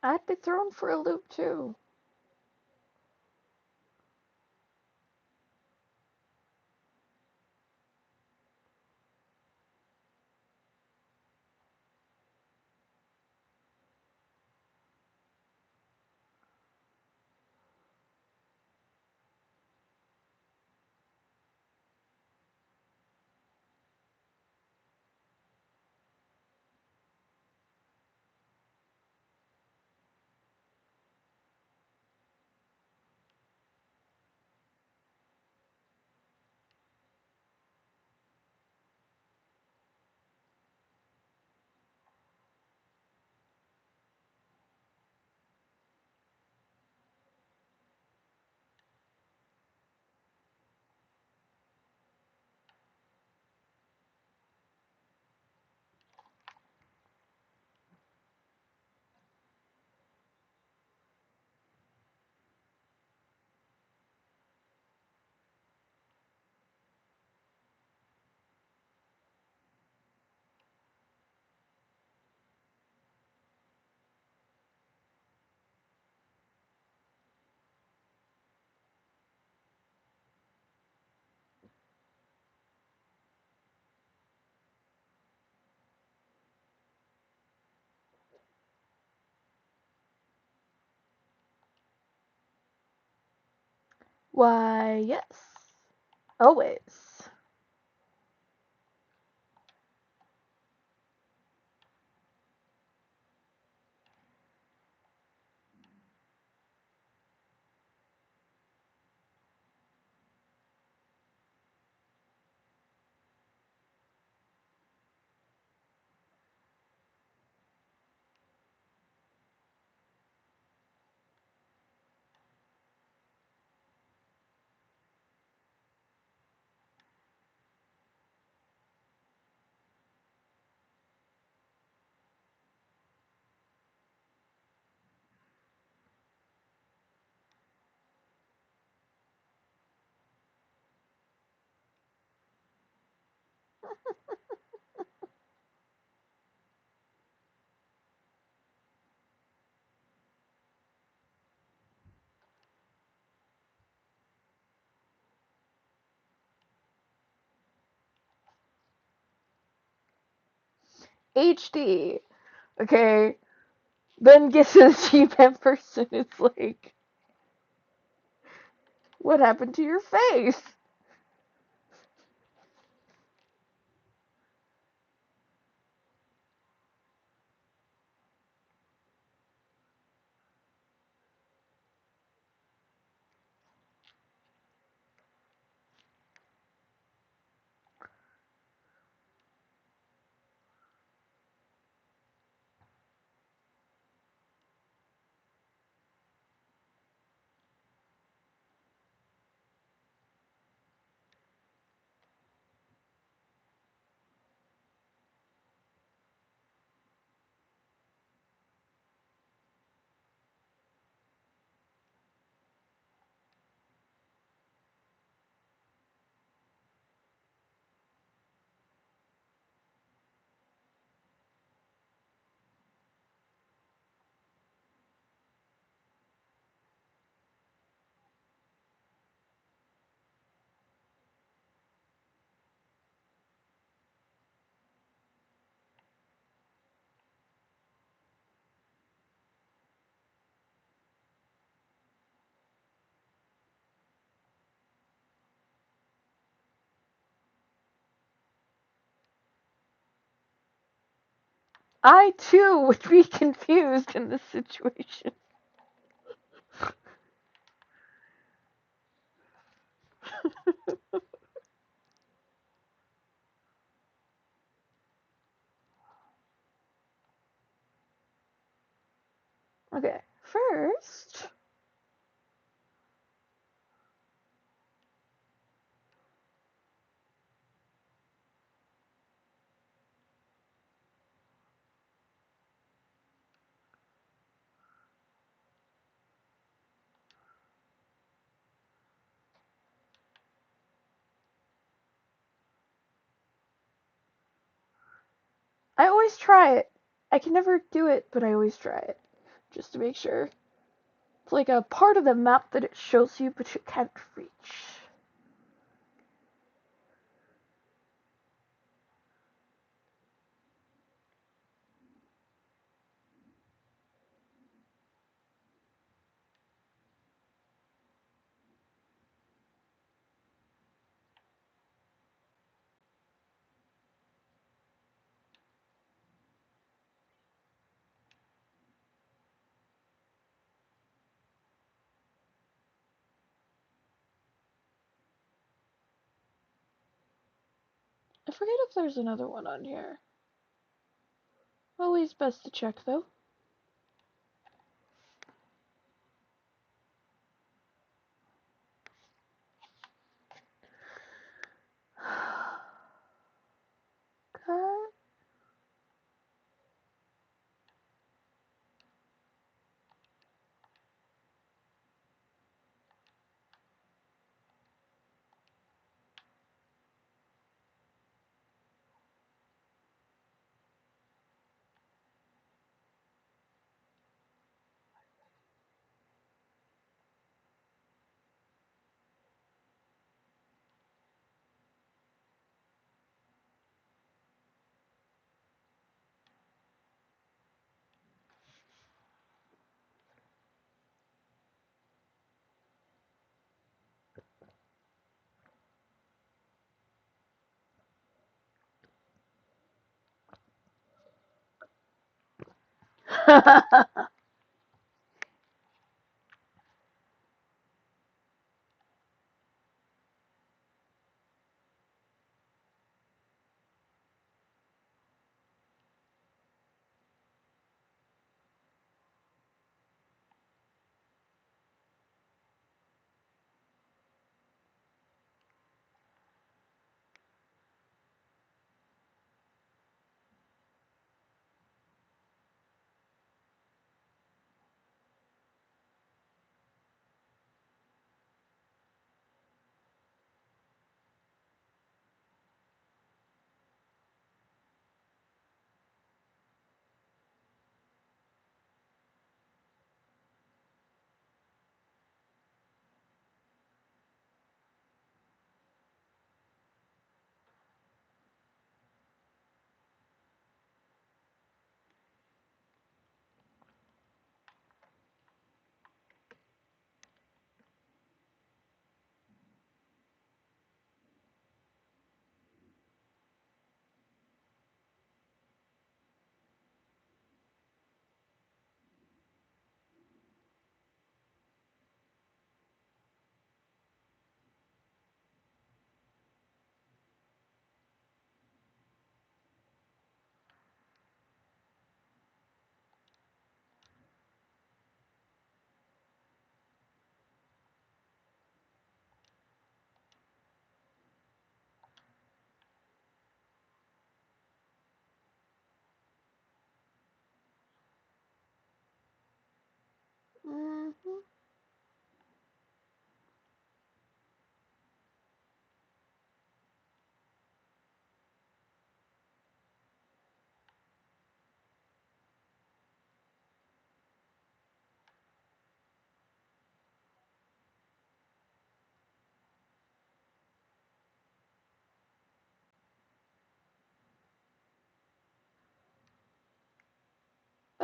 I'd be thrown for a loop too. Why, yes. Always. HD. Okay? Then get to the G-Man person. It's like, what happened to your face? I too would be confused in this situation. Okay, first, I always try it. I can never do it, but I always try it. Just to make sure. It's like a part of the map that it shows you, but you can't reach. I forget if there's another one on here. Always best to check, though. Cut.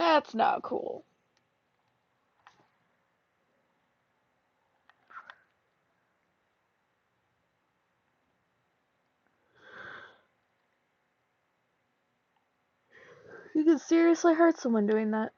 That's not cool. You could seriously hurt someone doing that.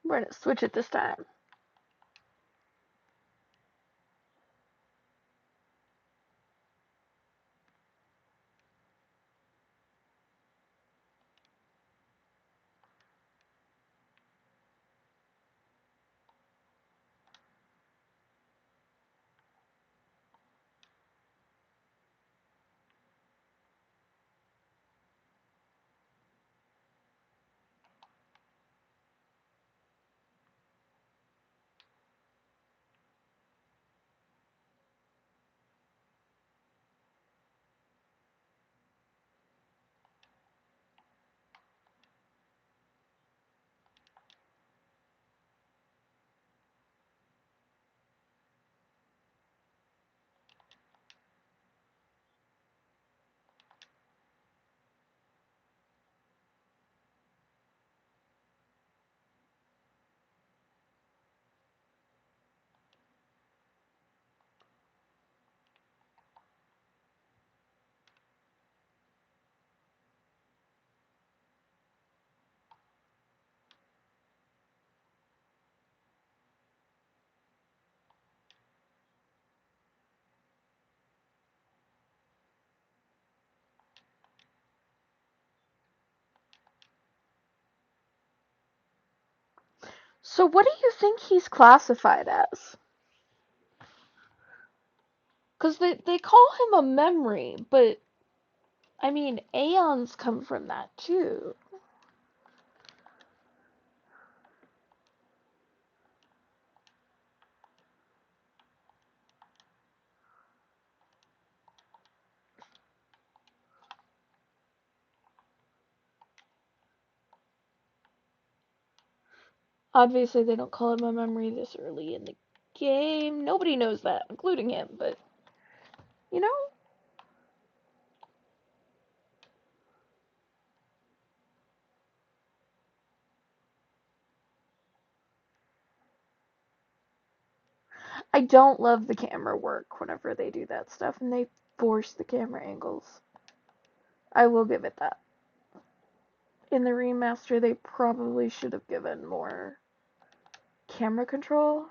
We're gonna switch it this time. So what do you think he's classified as? Because they call him a memory, but I mean, aeons come from that too. Obviously, they don't call him a memory this early in the game. Nobody knows that, including him, but you know, I don't love the camera work whenever they do that stuff and they force the camera angles. I will give it that. In the remaster, they probably should have given more camera control.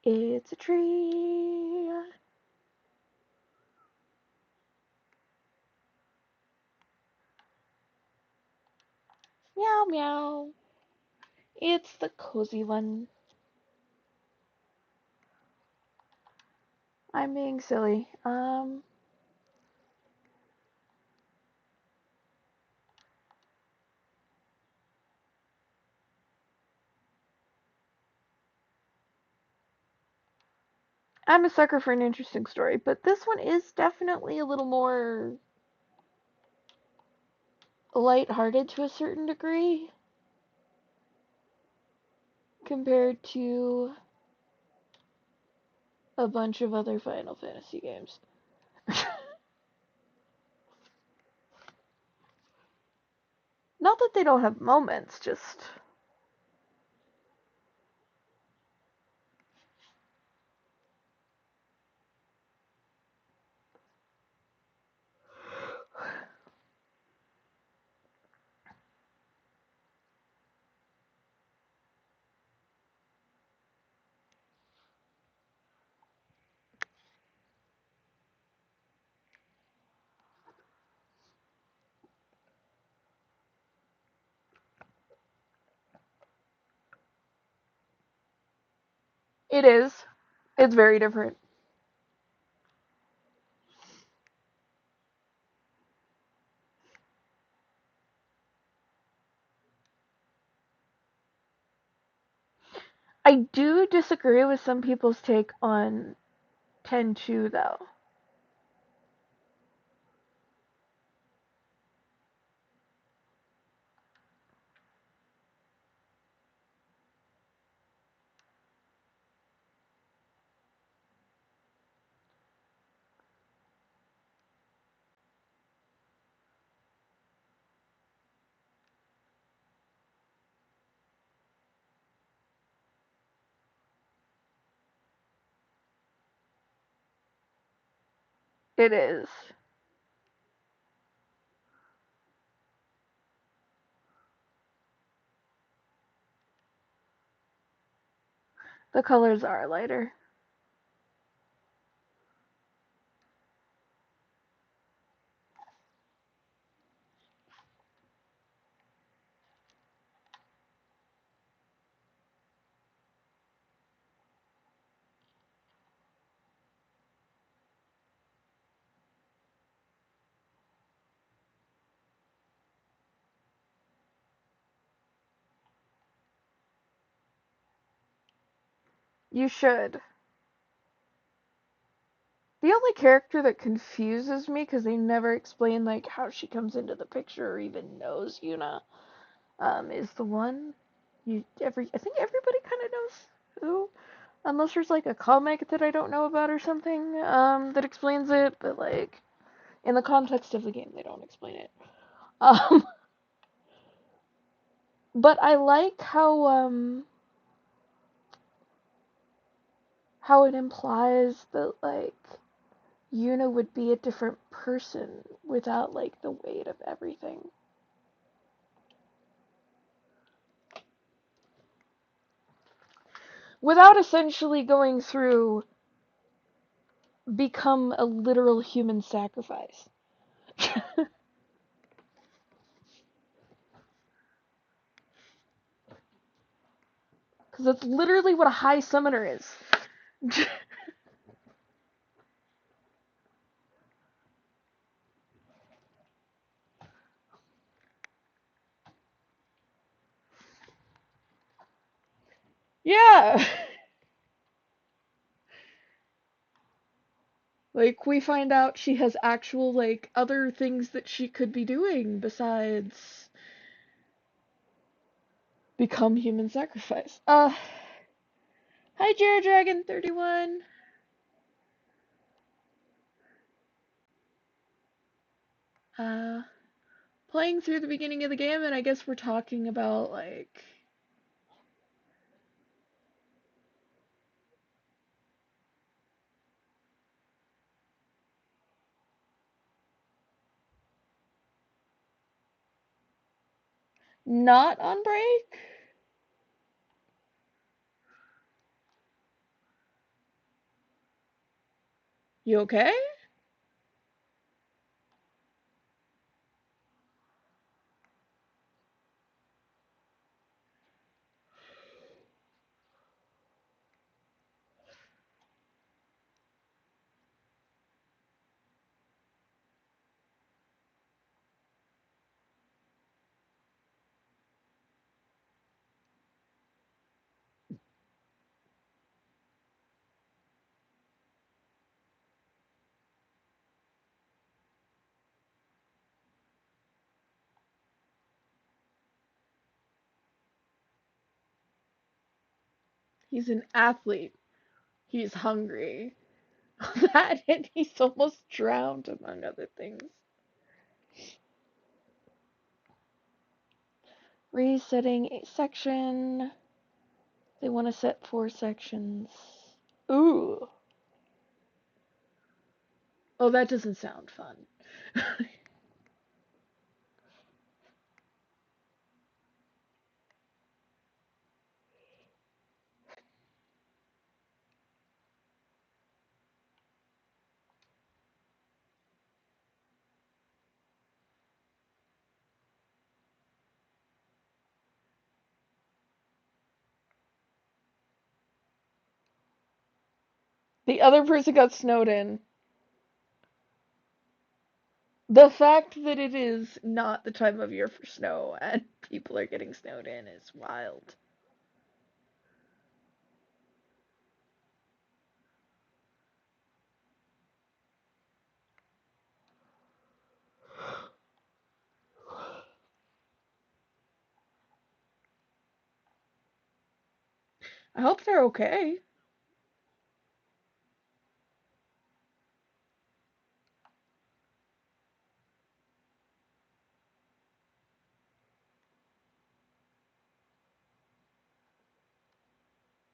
It's a tree. Meow meow. It's the cozy one. I'm being silly. I'm a sucker for an interesting story, but this one is definitely a little more lighthearted to a certain degree compared to a bunch of other Final Fantasy games. Not that they don't have moments, just it is. It's very different. I do disagree with some people's take on Tenchu, though. It is. The colors are lighter. You should. The only character that confuses me, because they never explain like how she comes into the picture or even knows Yuna, is the one I think everybody kind of knows who, unless there's like a comic that I don't know about or something, that explains it. But like in the context of the game, they don't explain it. Um, but I like how it implies that like Yuna would be a different person without like the weight of everything. Without essentially going through become a literal human sacrifice. Because that's literally what a high summoner is. Yeah. Like, we find out she has actual, like, other things that she could be doing besides become human sacrifice. Hi, Jared Dragon 31. Uh, Playing through the beginning of the game, and I guess we're talking about, like, not on break? You okay? He's an athlete. He's hungry. That and he's almost drowned, among other things. Resetting a section. They want to set 4 sections. Ooh. Oh, that doesn't sound fun. The other person got snowed in. The fact that it is not the time of year for snow and people are getting snowed in is wild. I hope they're okay.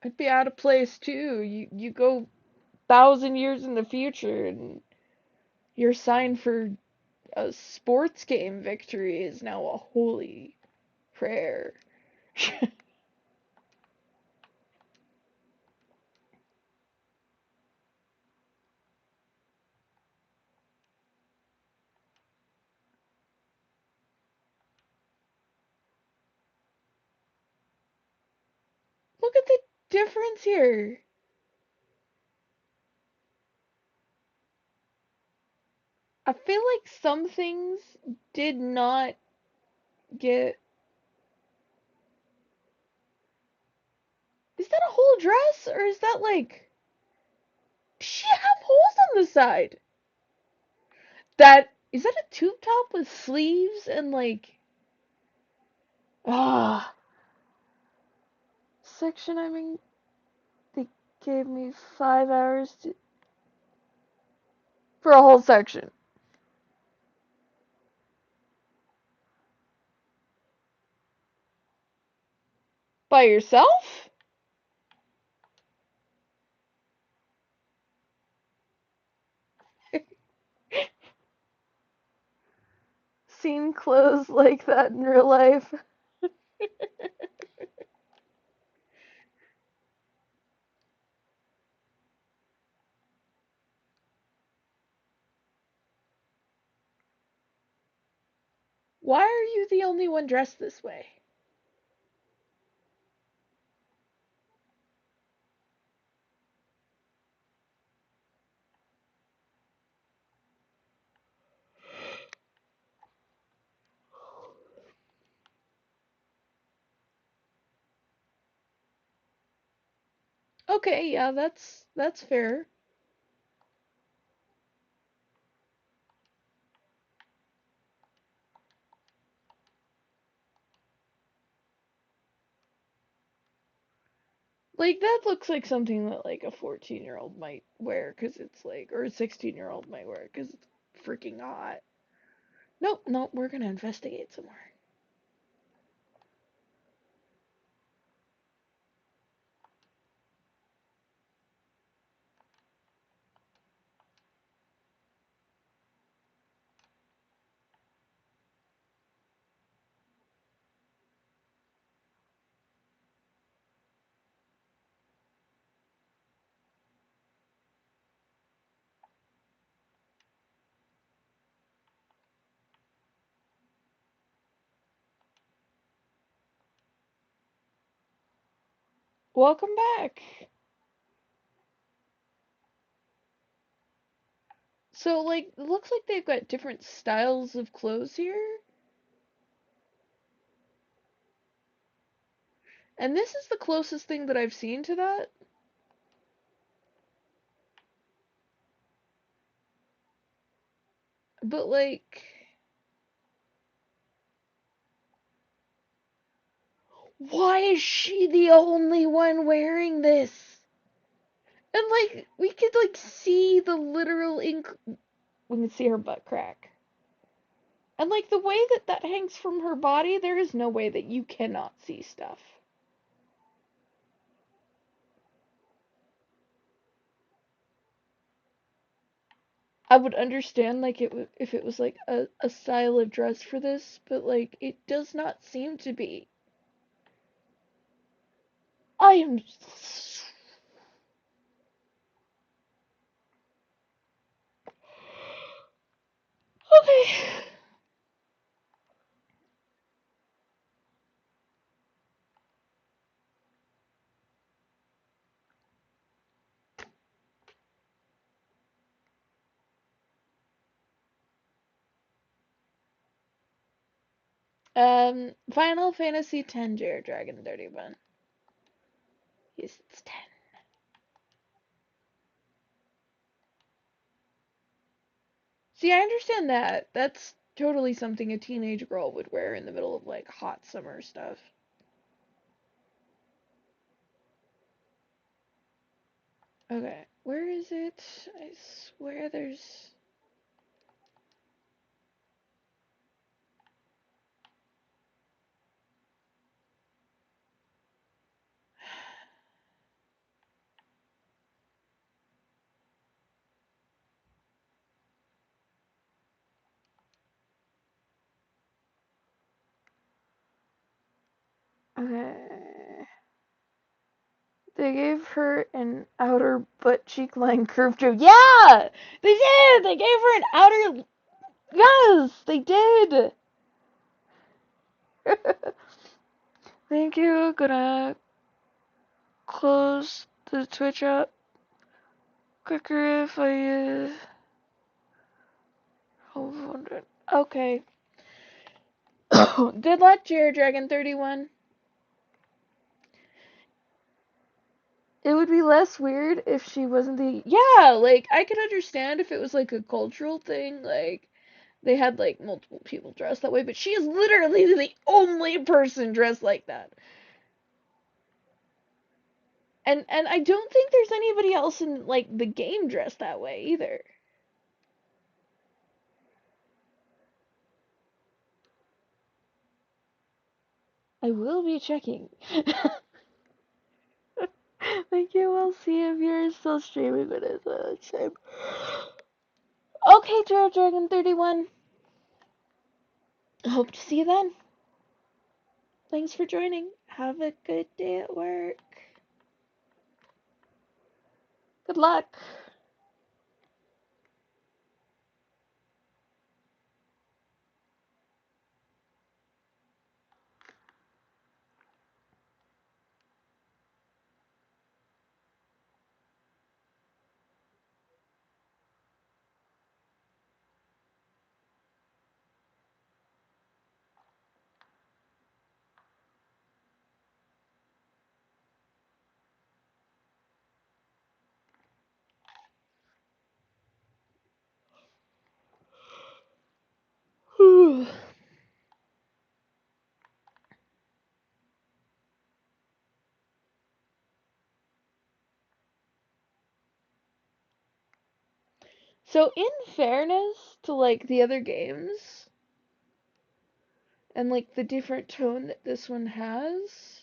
I'd be out of place too. You go 1,000 years in the future and your sign for a sports game victory is now a holy prayer. Look at the difference here. I feel like some things did not get. Is that a whole dress or is that like. Does she have holes on the side? That. Is that a tube top with sleeves and like. Ah. Section, I mean. They gave me 5 hours for a whole section. By yourself? Seen clothes like that in real life. Why are you the only one dressed this way? Okay, yeah, that's fair. Like that looks like something that like a 14-year-old might wear cuz it's like or a 16-year-old might wear cuz it's freaking hot. Nope, nope, we're going to investigate some more. Welcome back. So, like, it looks like they've got different styles of clothes here. And this is the closest thing that I've seen to that. But, like, why is she the only one wearing this? And, like, we could, like, see the literal ink. We can see her butt crack. And, like, the way that that hangs from her body, there is no way that you cannot see stuff. I would understand, like, if it was, like, a style of dress for this, but, like, it does not seem to be. I am. Okay. Final Fantasy X Jared Dragon 31. Yes, it's 10. See, I understand that. That's totally something a teenage girl would wear in the middle of, like, hot summer stuff. Okay, where is it? I swear there's. Okay. They gave her an outer butt cheek line curve too. Yeah! They did! They gave her an outer. Yes! They did! Thank you. Gonna close the Twitch up quicker if I. Hold on. Okay. Good luck, Jared Dragon 31. It would be less weird if she wasn't the. Yeah, like, I could understand if it was, like, a cultural thing, like, they had, like, multiple people dressed that way, but she is literally the only person dressed like that. And I don't think there's anybody else in, like, the game dressed that way either. I will be checking. Thank you. We'll see if you're still streaming, but it's a shame. Okay, Jared Dragon 31. Hope to see you then. Thanks for joining. Have a good day at work. Good luck. So, in fairness to, like, the other games, and, like, the different tone that this one has,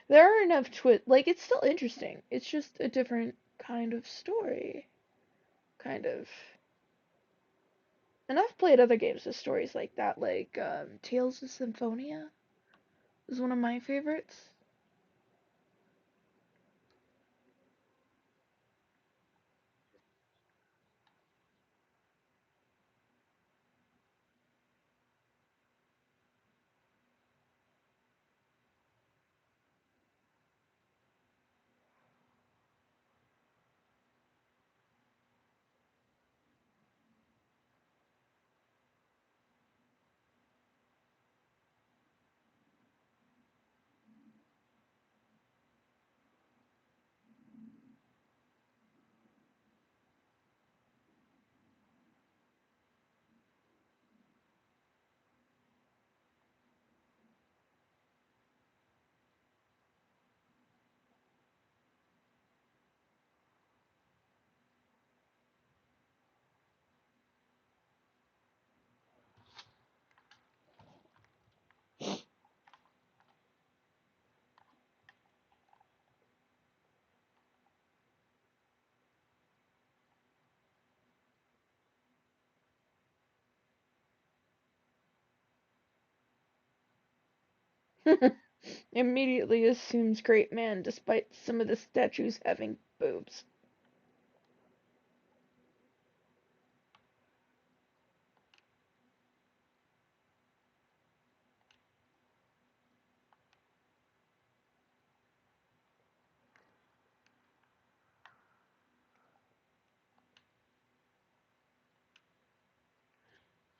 there are enough like, it's still interesting. It's just a different kind of story. Kind of. And I've played other games with stories like that, like, Tales of Symphonia is one of my favorites. Immediately assumes great man despite some of the statues having boobs.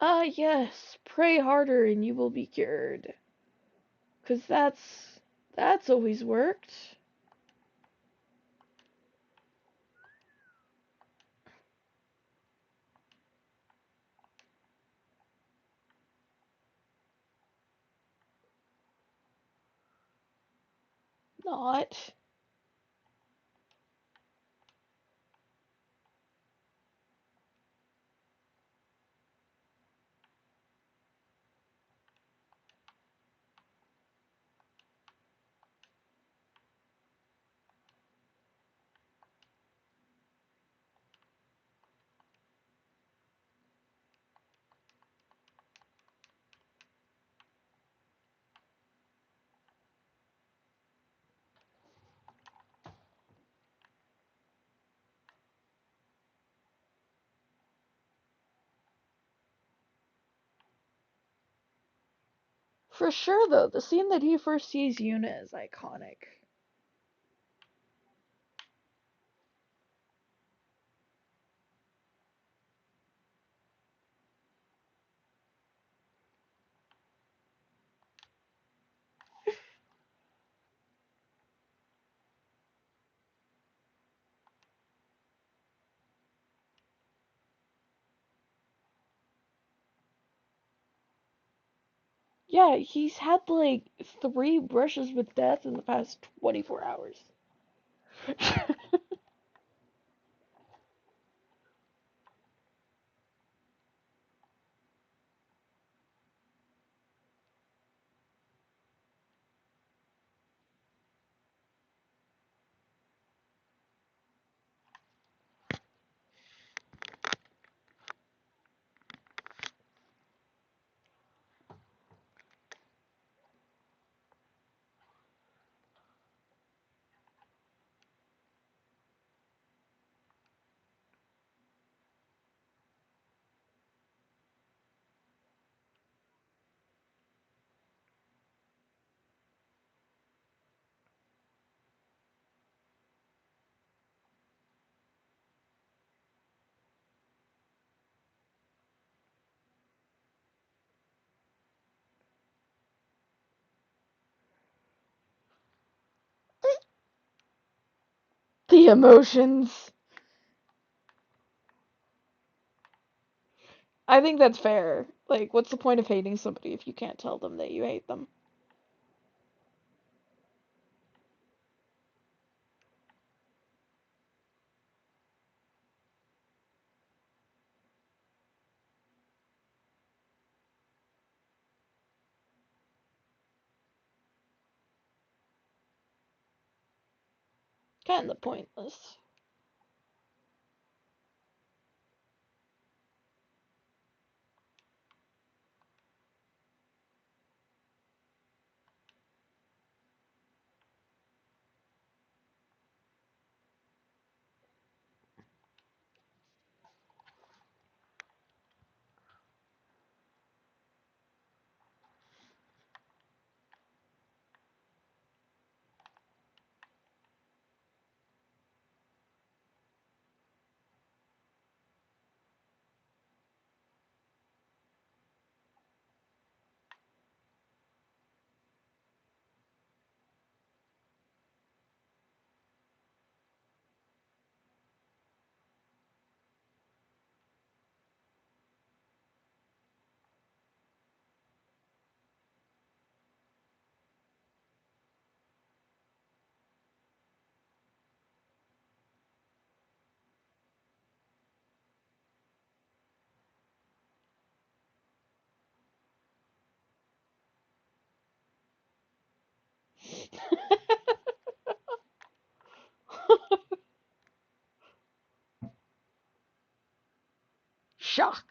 Ah, yes, pray harder and you will be cured. 'Cause that's always worked. Not. For sure, though, the scene that he first sees Yuna is iconic. Yeah, he's had like 3 brushes with death in the past 24 hours. The emotions. I think that's fair. Like, what's the point of hating somebody if you can't tell them that you hate them? Kinda pointless. Shock.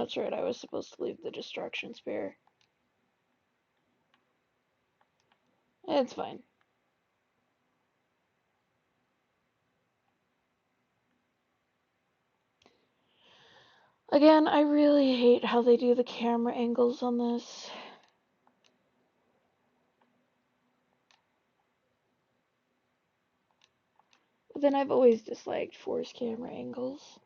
that's right. I was supposed to leave the destruction spear. It's fine. Again, I really hate how they do the camera angles on this. But then I've always disliked forced camera angles.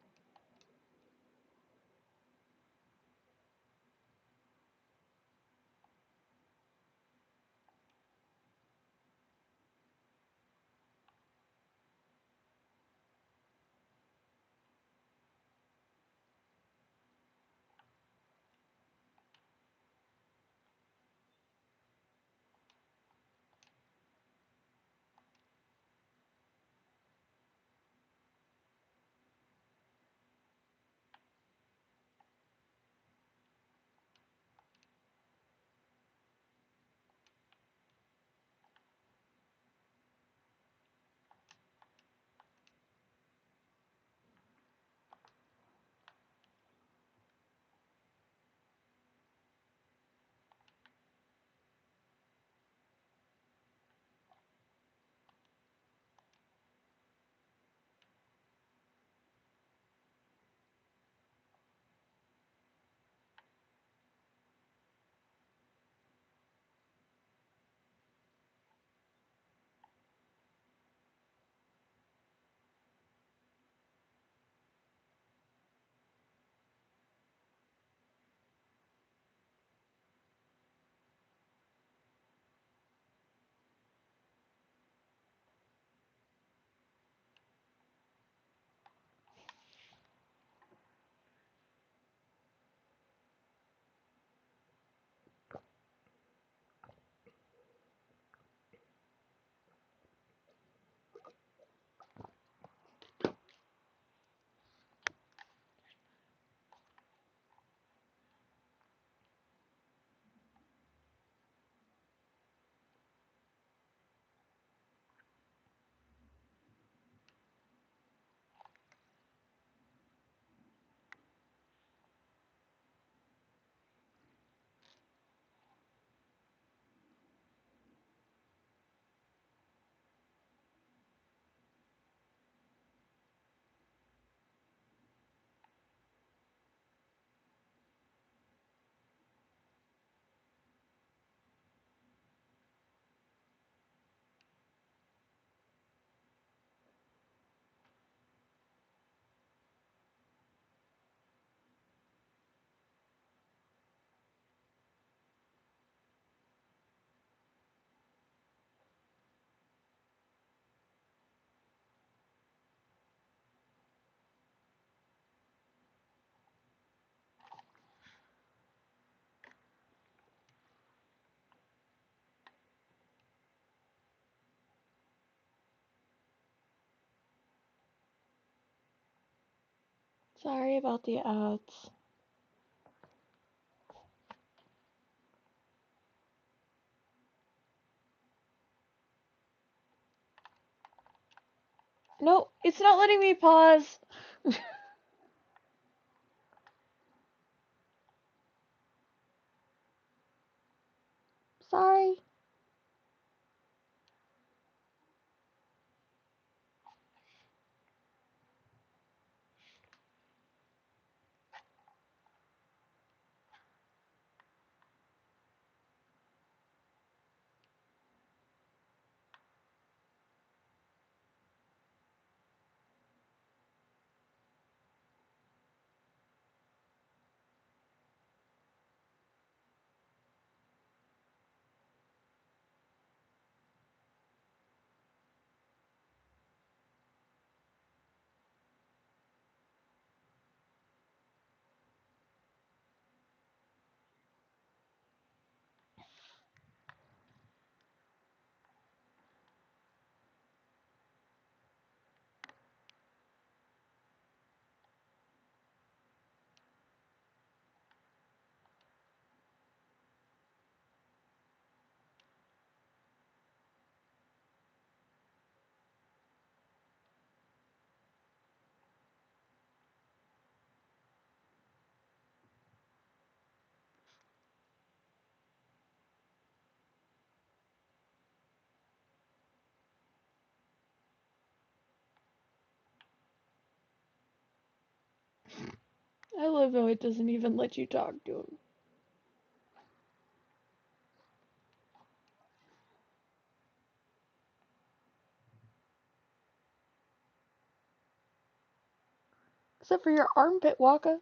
Sorry about the ads. No, it's not letting me pause. Sorry. I love how it doesn't even let you talk to him. Except for your armpit, Waka.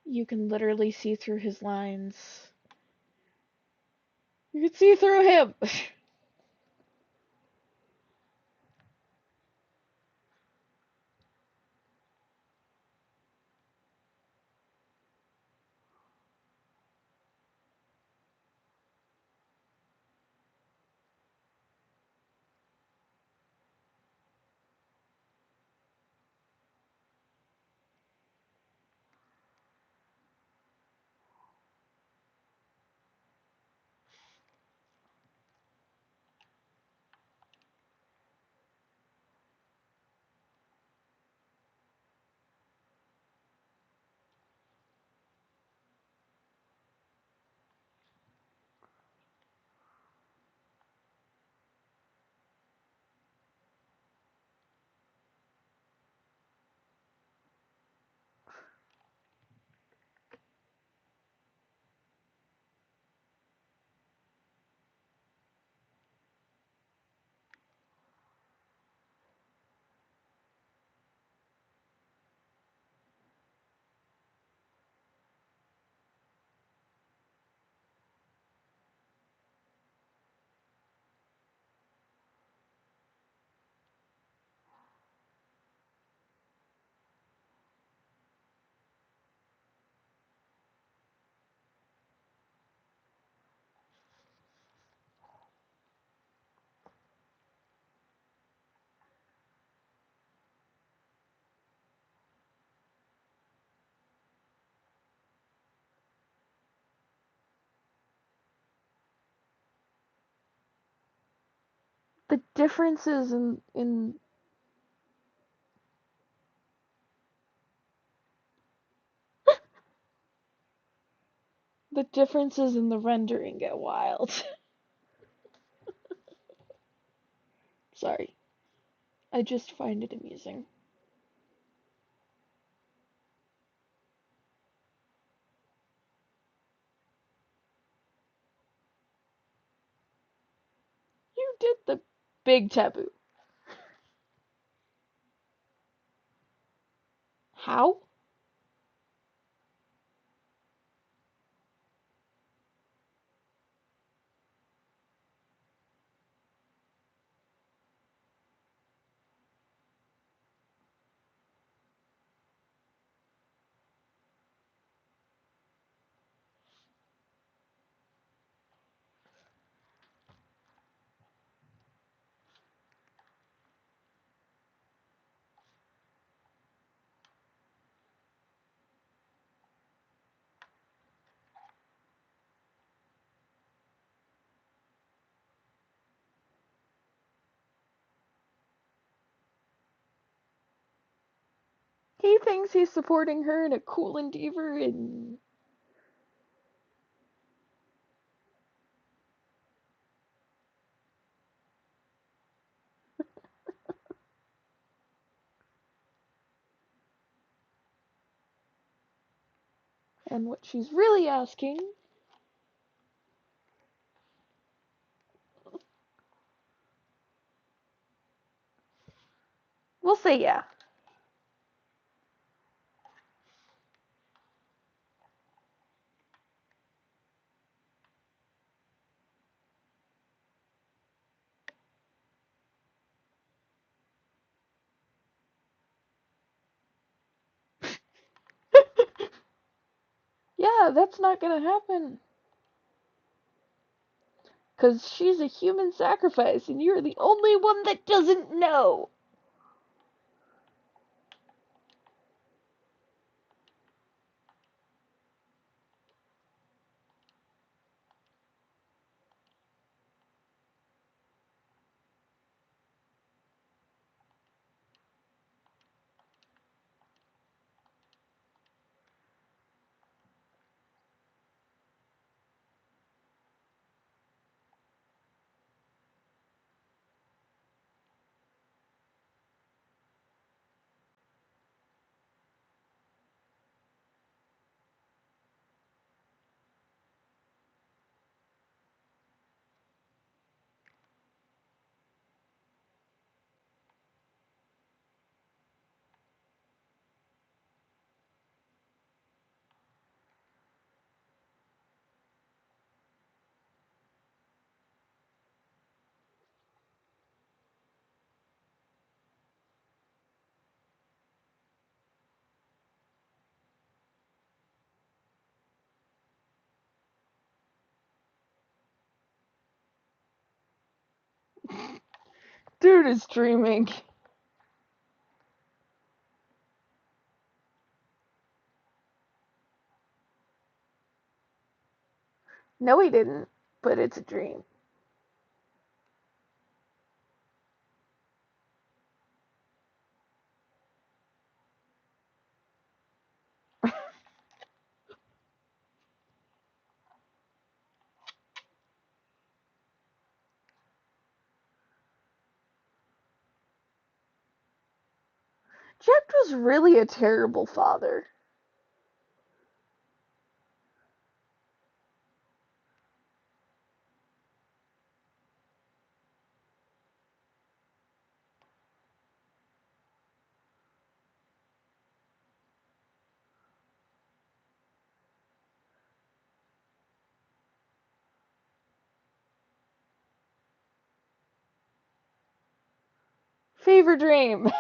You can literally see through his lines. You can see through him! The differences in the differences in the rendering get wild. Sorry. I just find it amusing. You did the big taboo. How? He thinks he's supporting her in a cool endeavor and what she's really asking. We'll say yeah. Yeah, that's not gonna happen. Because she's a human sacrifice, and you're the only one that doesn't know. Dude is dreaming. No, he didn't, but it's a dream. Jack was really a terrible father. Fever dream.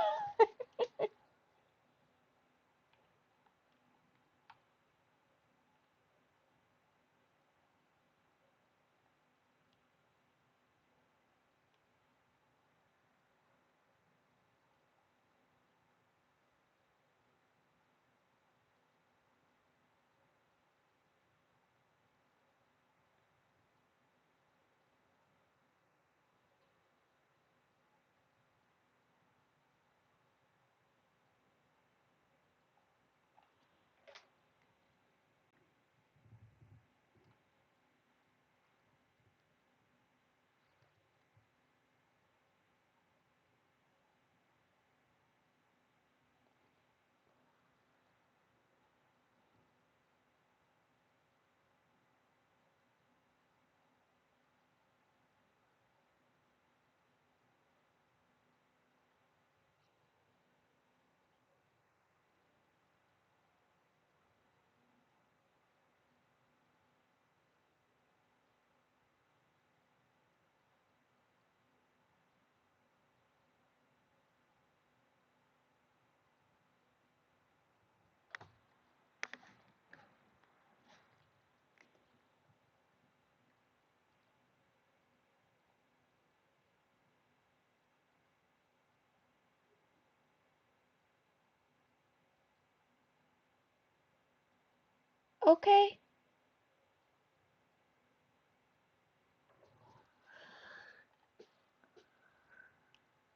Okay.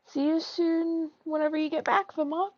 See you soon whenever you get back, Vamok.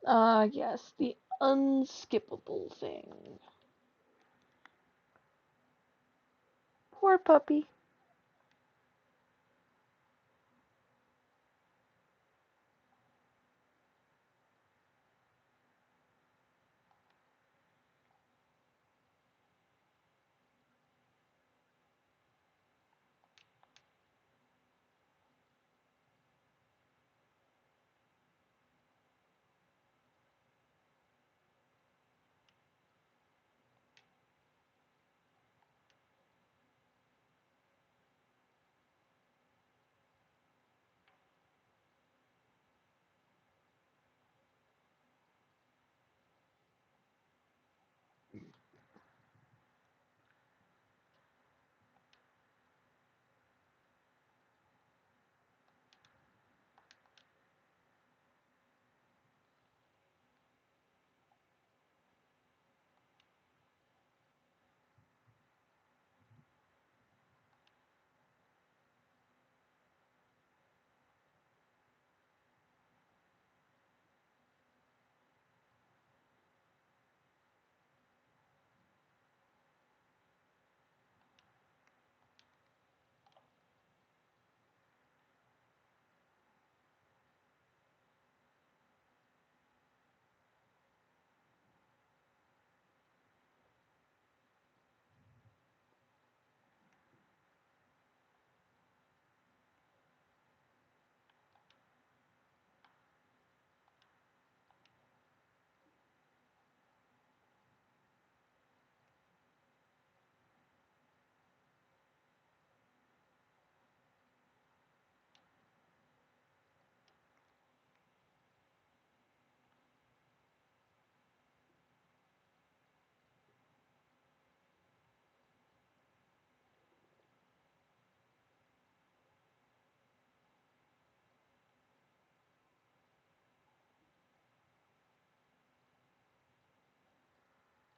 Ah, yes, the unskippable thing. Poor puppy.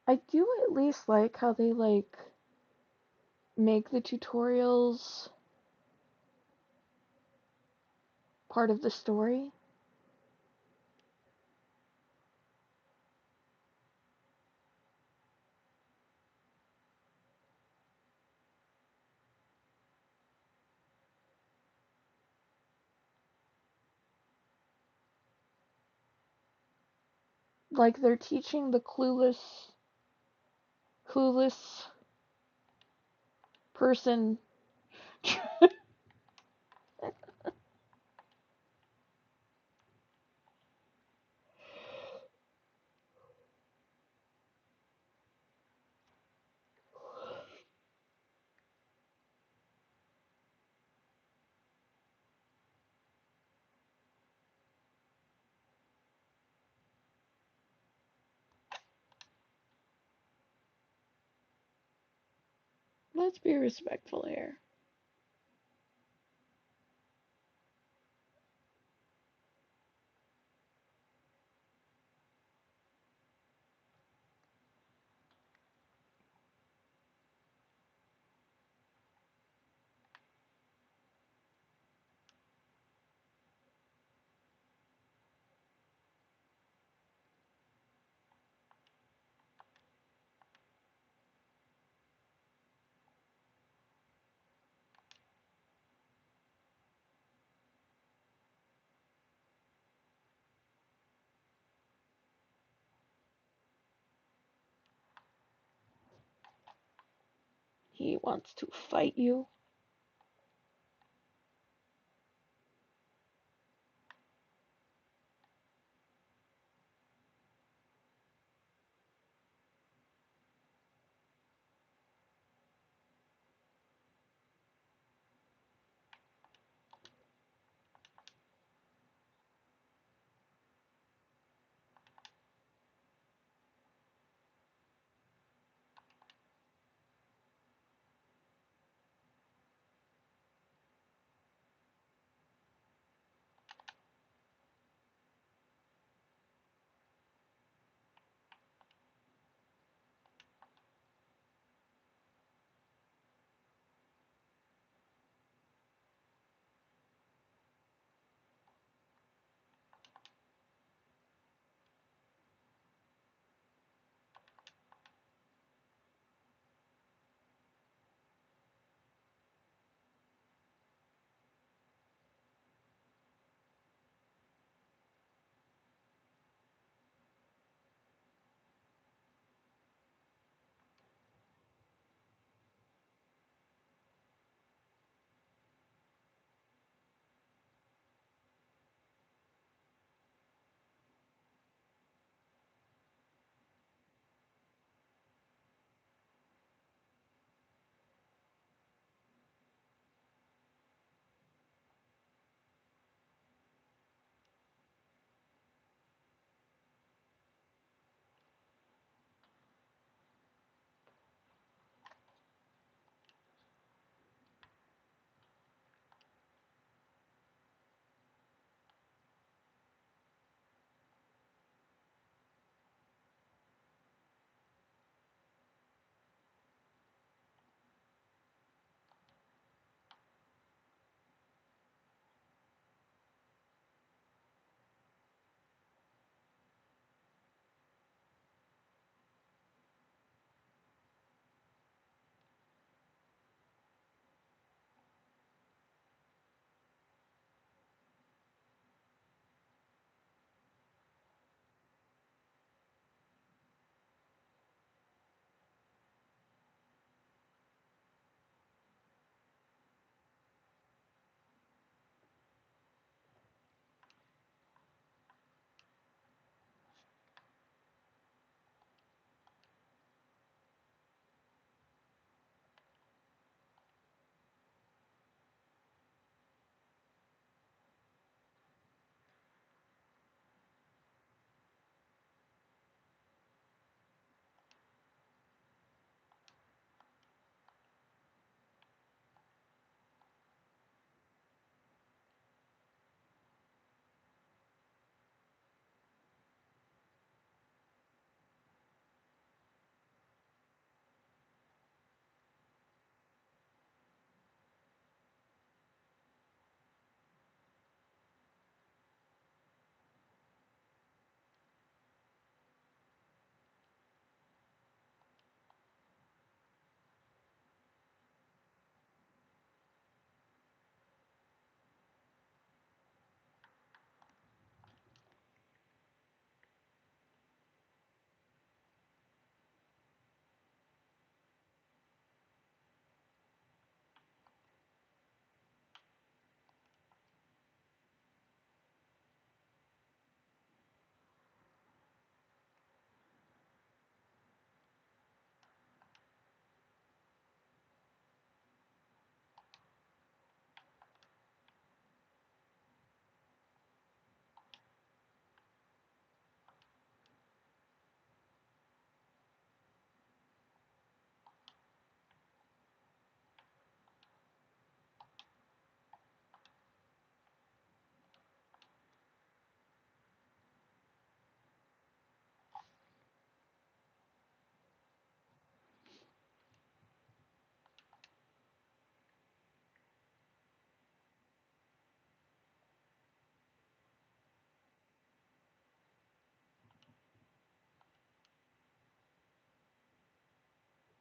I do at least like how they make the tutorials part of the story. Like they're teaching the clueless person. Let's be respectful here. He wants to fight you.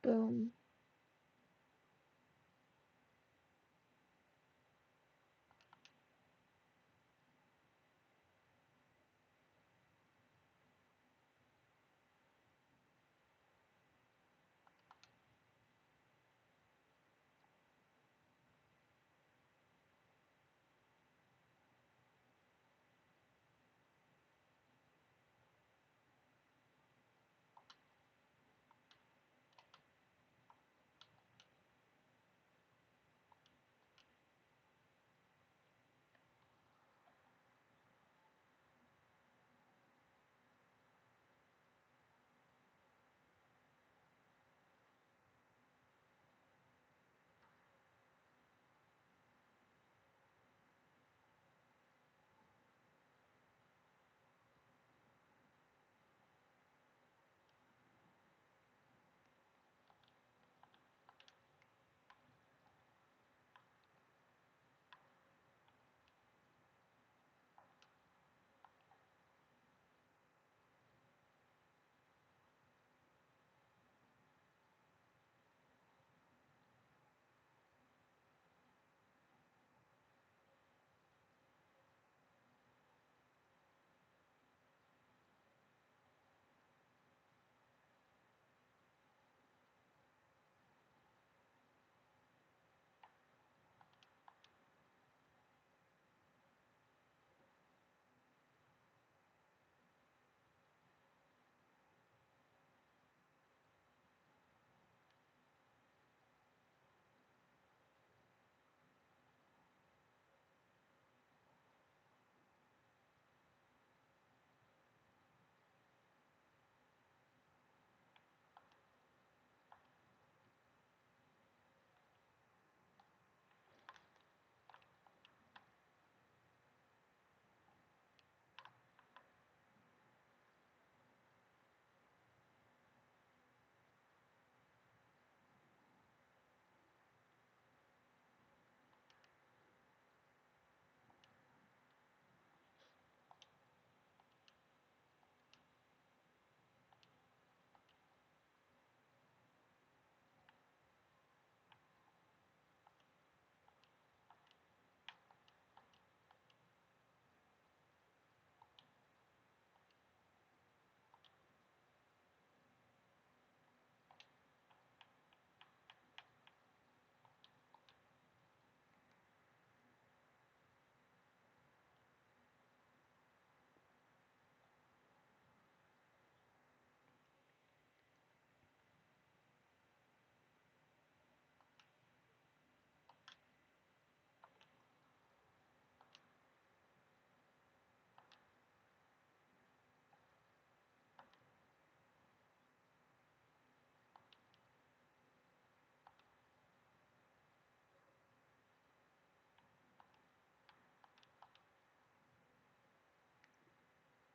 Boom.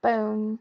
Boom.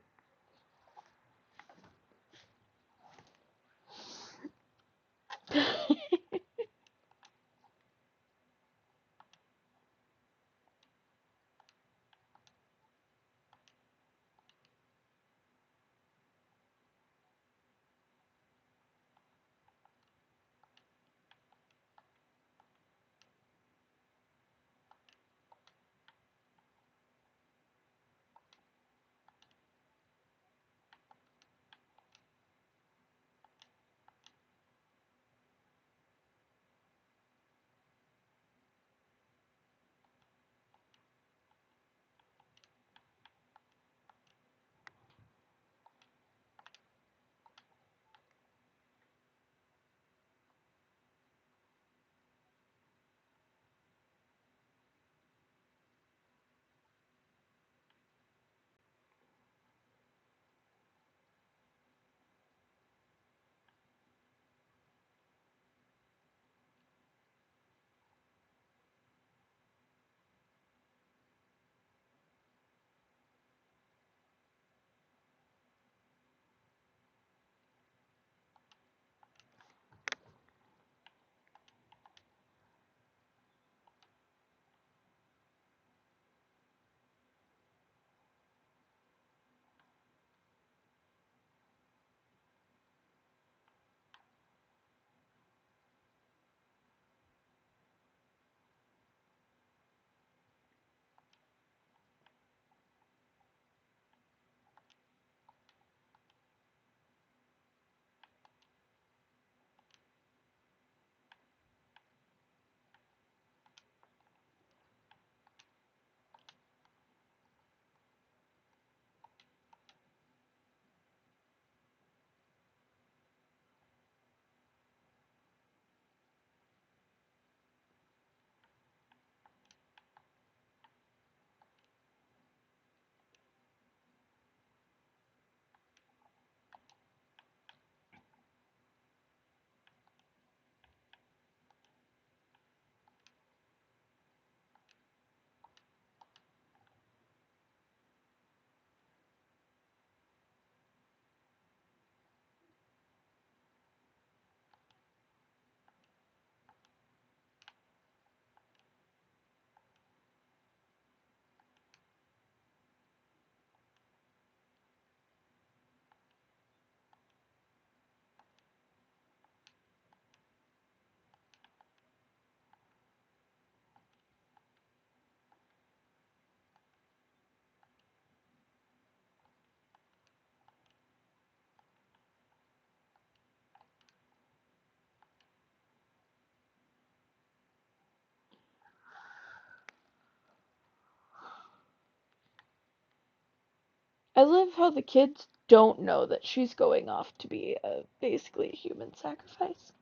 I love how the kids don't know that she's going off to be basically a human sacrifice.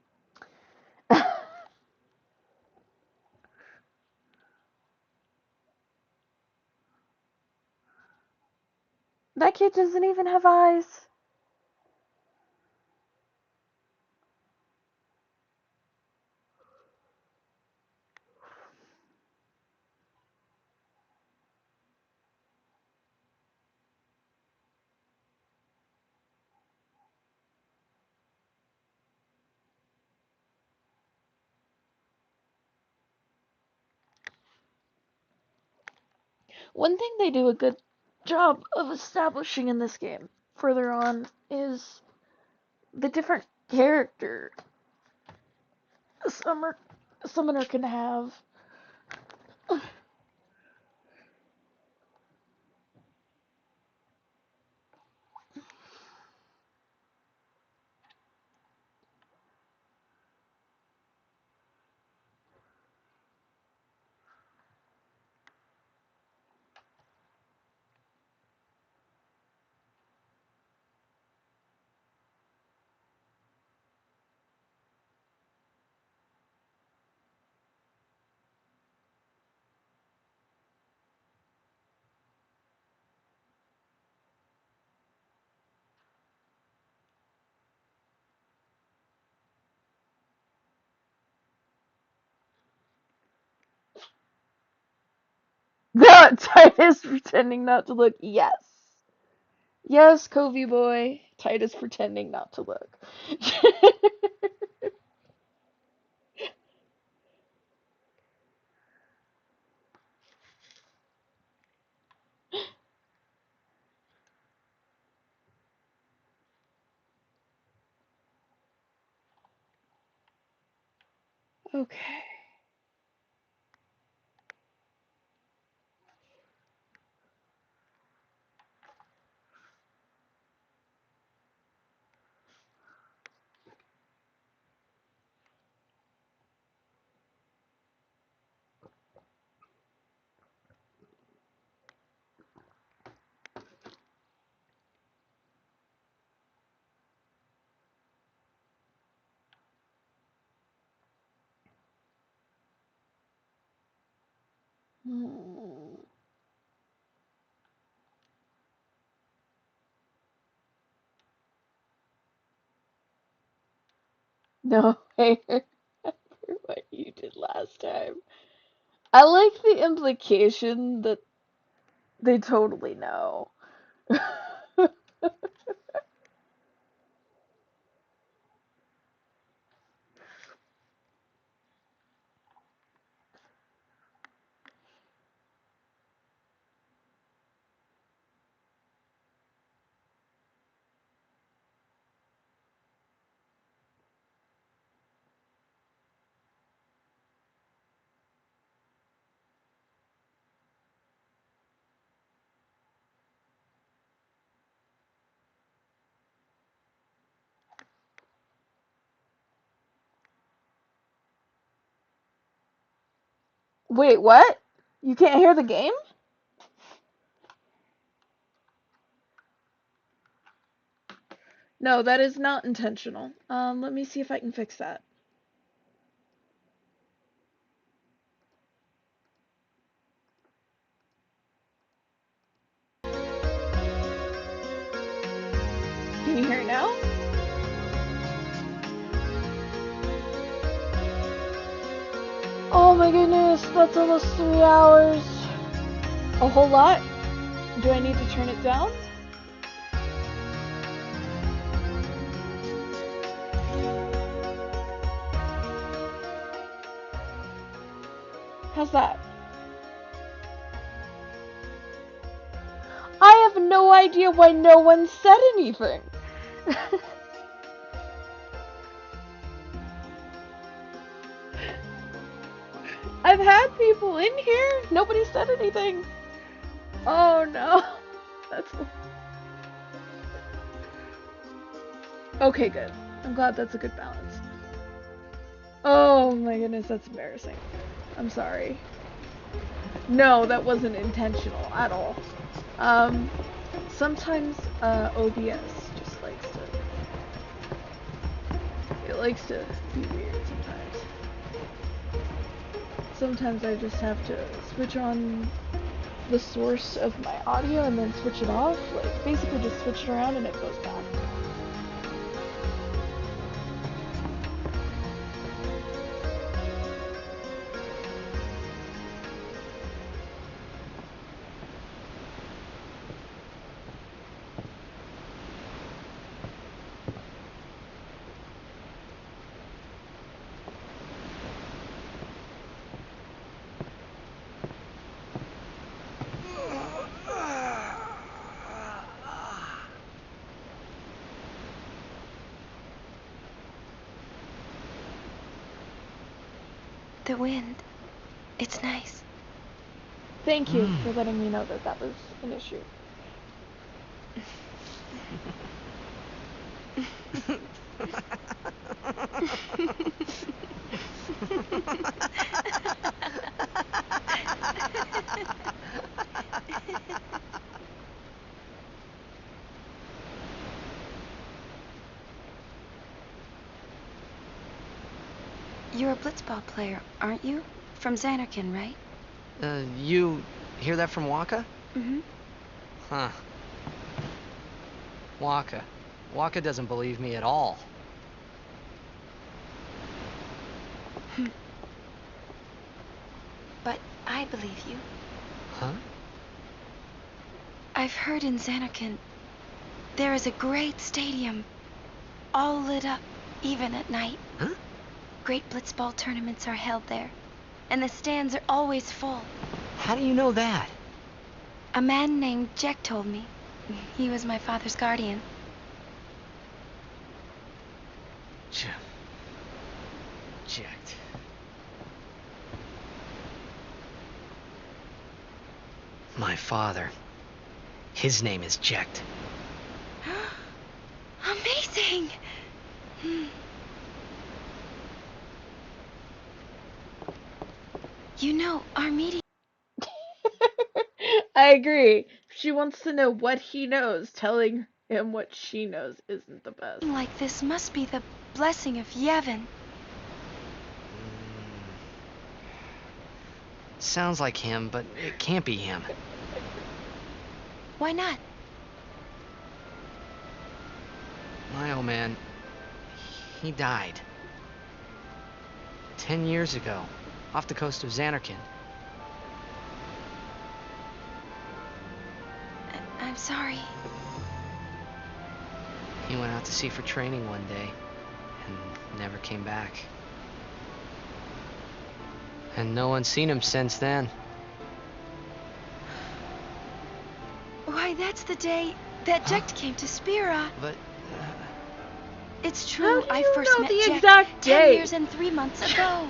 That kid doesn't even have eyes. One thing they do a good job of establishing in this game further on is the different character a summoner can have. That Titus pretending not to look. Yes. Yes, Covey boy. Titus pretending not to look. Okay. Hmm. No, I heard what you did last time. I like the implication that they totally know. Wait, what? You can't hear the game? No, that is not intentional. Let me see if I can fix that. Can you hear it now? Oh my goodness, that's almost 3 hours. A whole lot? Do I need to turn it down? How's that? I have no idea why no one said anything. I've had people in here. Nobody said anything. Oh no. That's okay, good. I'm glad that's a good balance. Oh my goodness, that's embarrassing. I'm sorry. No, that wasn't intentional at all. sometimes OBS just likes to be weird sometimes. Sometimes I just have to switch on the source of my audio and then switch it off. Like, basically just switch it around and it goes back. The wind. It's nice. Thank you for letting me know that that was an issue. You're a blitzball player, aren't you? From Xanarkin, right? You hear that from Waka? Mm-hmm. Huh. Waka. Waka doesn't believe me at all. But I believe you. Huh? I've heard in Xanarkin there is a great stadium, all lit up, even at night. Huh? Great blitzball tournaments are held there, and the stands are always full. How do you know that? A man named Jack told me. He was my father's guardian. Jacked. My father. His name is Jacked. Amazing! You know, our meeting... I agree. She wants to know what he knows. Telling him what she knows isn't the best. like this must be the blessing of Yevon. Sounds like him, but it can't be him. Why not? My old man, he died. 10 years ago, off the coast of Xanarkin. I'm sorry. He went out to sea for training one day, and never came back. And no one's seen him since then. Why, that's the day that Jack came to Spira. But... It's true, How do I you first know met the Jack exact 10 date? years and 3 months ago.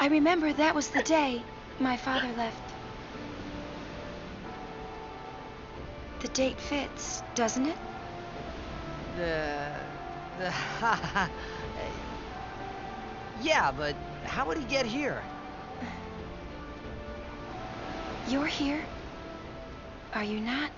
I remember that was the day my father left. The date fits, doesn't it? Yeah, but how would he get here? You're here, are you not?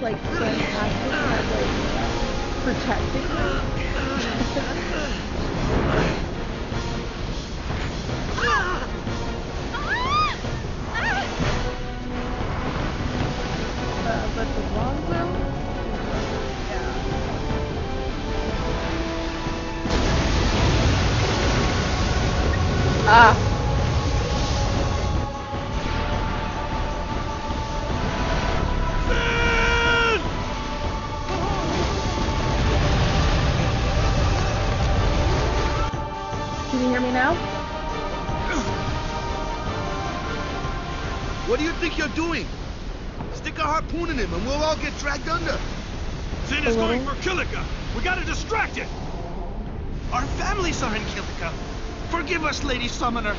Like fantastic at like protecting her. But the longbow? Yeah. Ah. Can you hear me now? What do you think you're doing? Stick a harpoon in him and we'll all get dragged under. Zin is going for Kilika. We gotta distract it. Our families are in Kilika. Forgive us, Lady Summoner.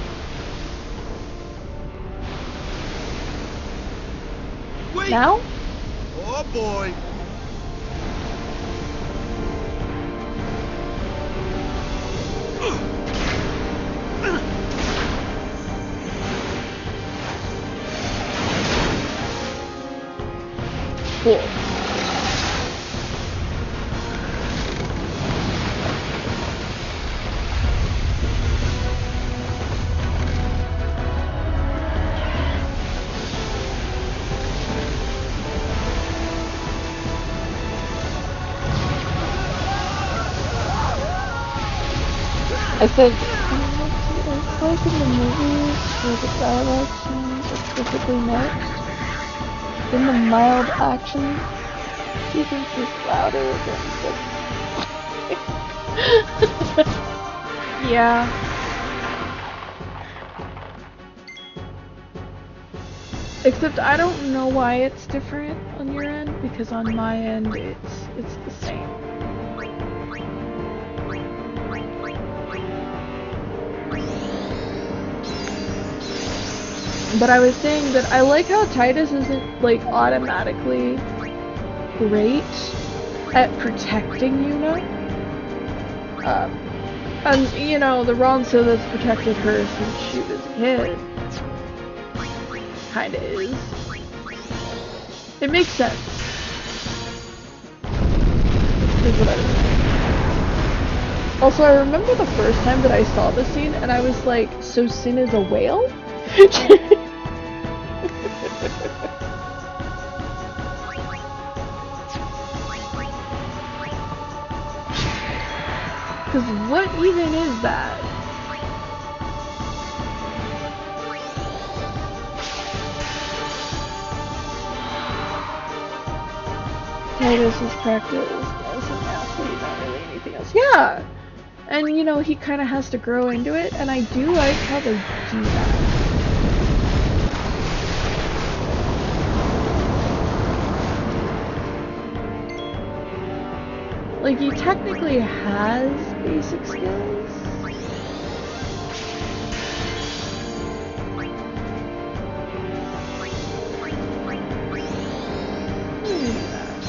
Wait! Now? Oh boy! Cool. I said, it's like in the movies where the dialogue scenes are perfectly mixed. In the mild action sequence is louder than the... Yeah. Except I don't know why it's different on your end, because on my end it's the same. But I was saying that I like how Titus isn't, like, automatically great at protecting Yuna. And, you know, the Ronso that's protected her since she was a kid kinda is. It makes sense. Is what I was saying. Also, I remember the first time that I saw the scene, and I was like, so Sin is a whale? Because what even is that? Titus is practiced as an athlete, not really anything else. Yeah! And, you know, he kind of has to grow into it, and I do like how they do that. Like, he technically has basic skills.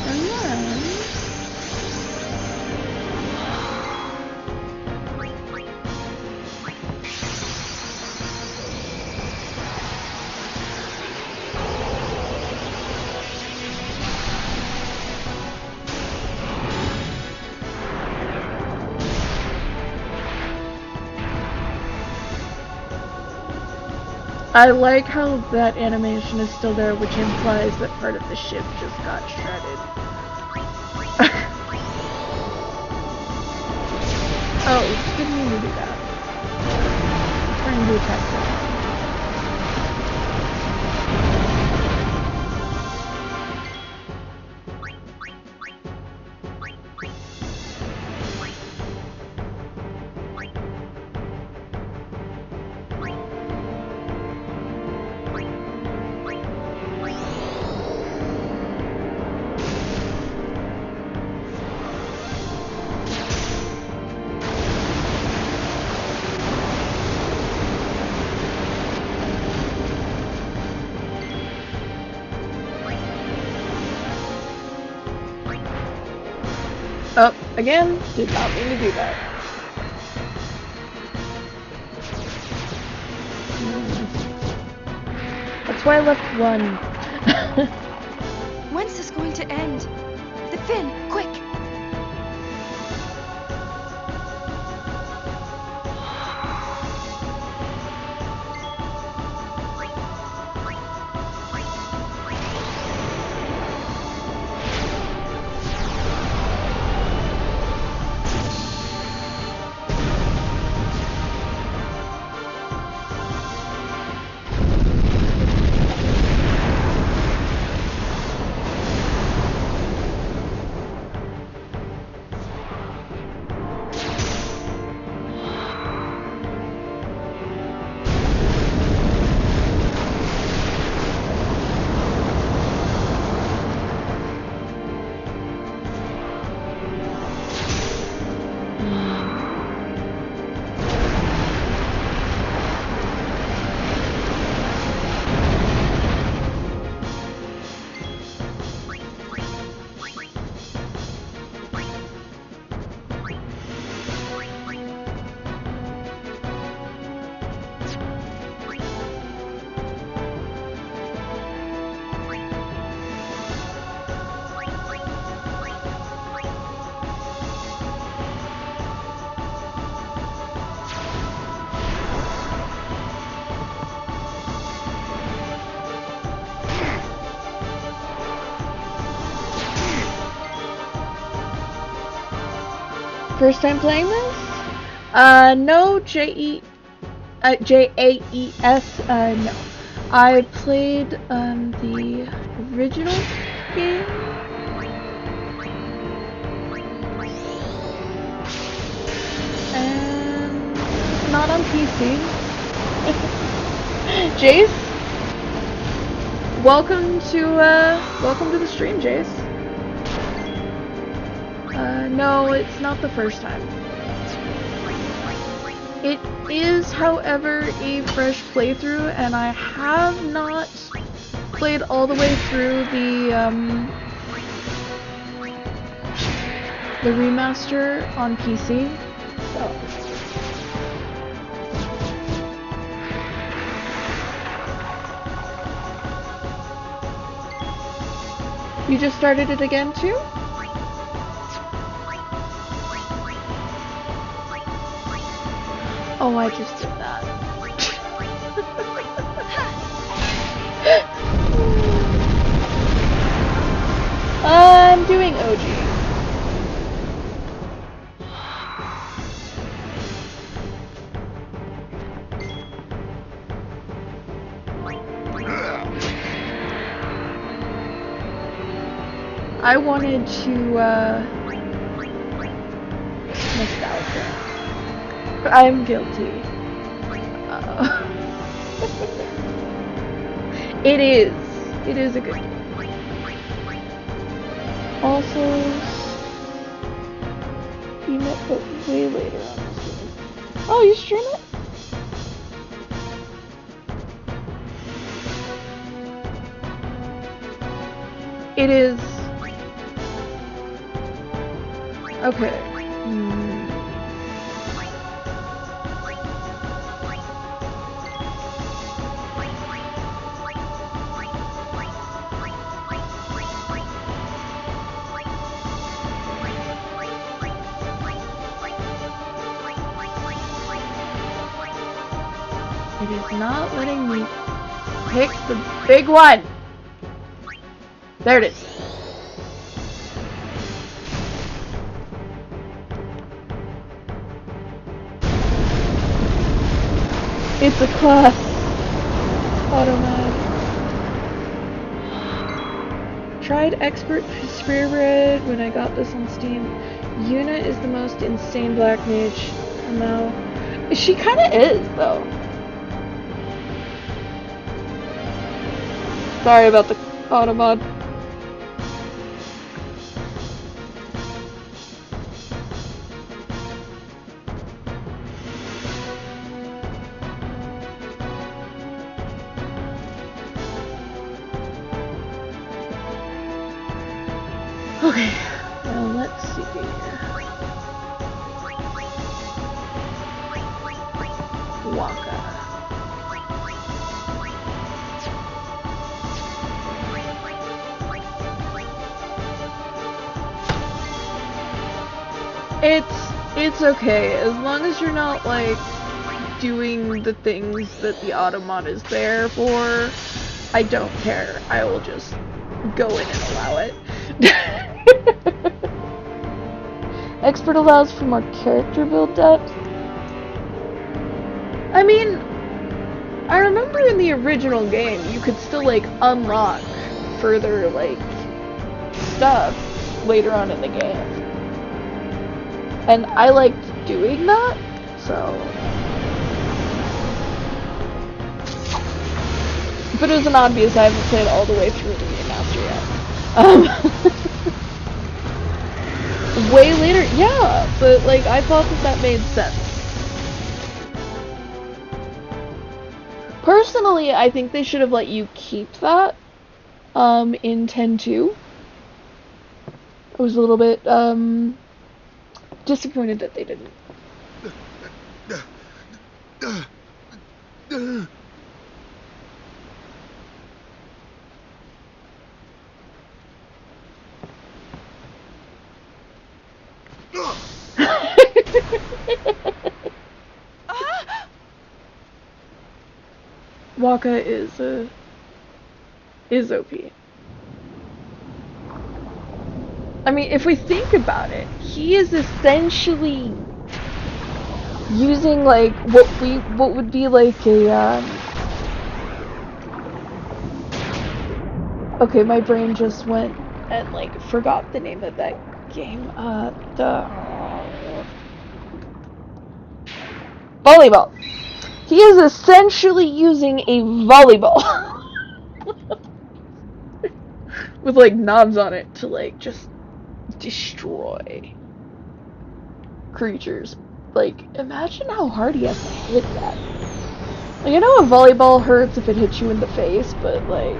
And then... I like how that animation is still there, which implies that part of the ship just got shredded. Oh, didn't mean to do that. Trying to attack that. Oh, again, did not mean to do that. That's why I left one. When's this going to end? The fin, quick! First time playing this? No, J-A-E-S, no. I played, the original game. And not on PC. Jace? Welcome to the stream, Jace. No, it's not the first time. It is, however, a fresh playthrough, and I have not played all the way through the remaster on PC. So. You just started it again too? Oh, I just did that. I'm doing OG. I wanted to, nostalgia. I'm guilty. It is. It is a good game. Also, you met but way later on the stream. Oh, you stream it? It is. Okay. It is not letting me pick the big one. There it is. It's a class. Automod. Tried Expert Spearbread when I got this on Steam. Yuna is the most insane black mage. No. She kinda is, though. Sorry about the Automod. Okay, now let's see here. Waka. It's okay, as long as you're not, like, doing the things that the Automod is there for, I don't care. I will just go in and allow it. Expert allows for more character build depth. I mean, I remember in the original game, you could still, like, unlock further, like, stuff later on in the game. And I liked doing that, so... But it was an obvious I haven't played all the way through the remaster yet. Way later? Yeah, but, like, I thought that made sense. Personally, I think they should have let you keep that, in 10.2. I was a little bit, disappointed that they didn't. Waka is OP. I mean, if we think about it, he is essentially using like what would be like a okay, my brain just went and like forgot the name of that game. The volleyball. He is essentially using a volleyball with like knobs on it to like just destroy creatures. Like, imagine how hard he has to hit that. Like, I know a volleyball hurts if it hits you in the face, but like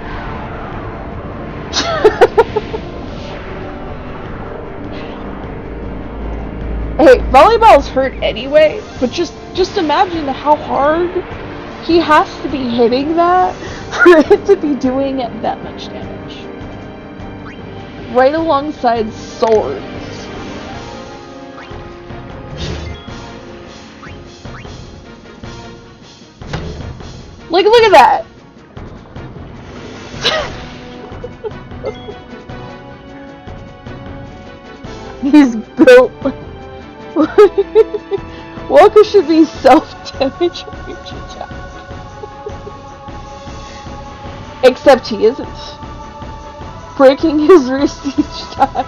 hey, volleyballs hurt anyway, but just imagine how hard he has to be hitting that for it to be doing that much damage. Right alongside swords. Like, look at that! He's built Walker should be self-damage each attack. Except he isn't. Breaking his wrist each time.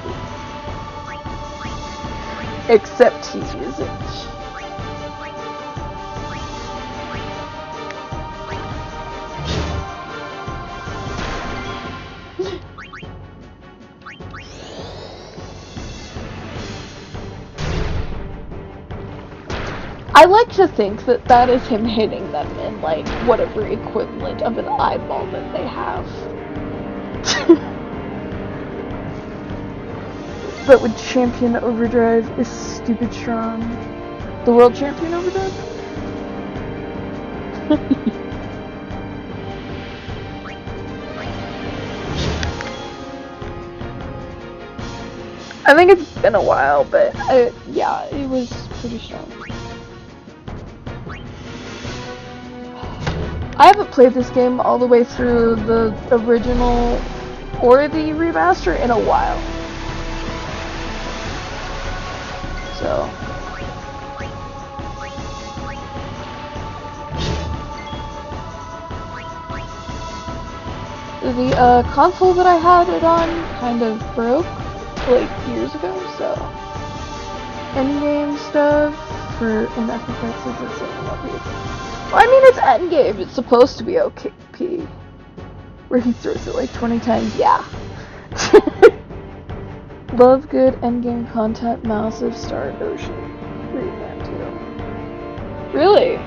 Except he isn't. I like to think that that is him hitting them in, like, whatever equivalent of an eyeball that they have. But with Champion Overdrive is stupid strong. The World Champion Overdrive? I think it's been a while, but yeah, it was pretty strong. I haven't played this game all the way through the original or the remaster in a while. So the console that I had it on kind of broke like years ago, so endgame stuff for an FFX is insane. Well, I mean, it's endgame. It's supposed to be OP. Where he throws it like 20 times. Yeah. Love good endgame content. Massive Star Ocean. Great fan too. Really?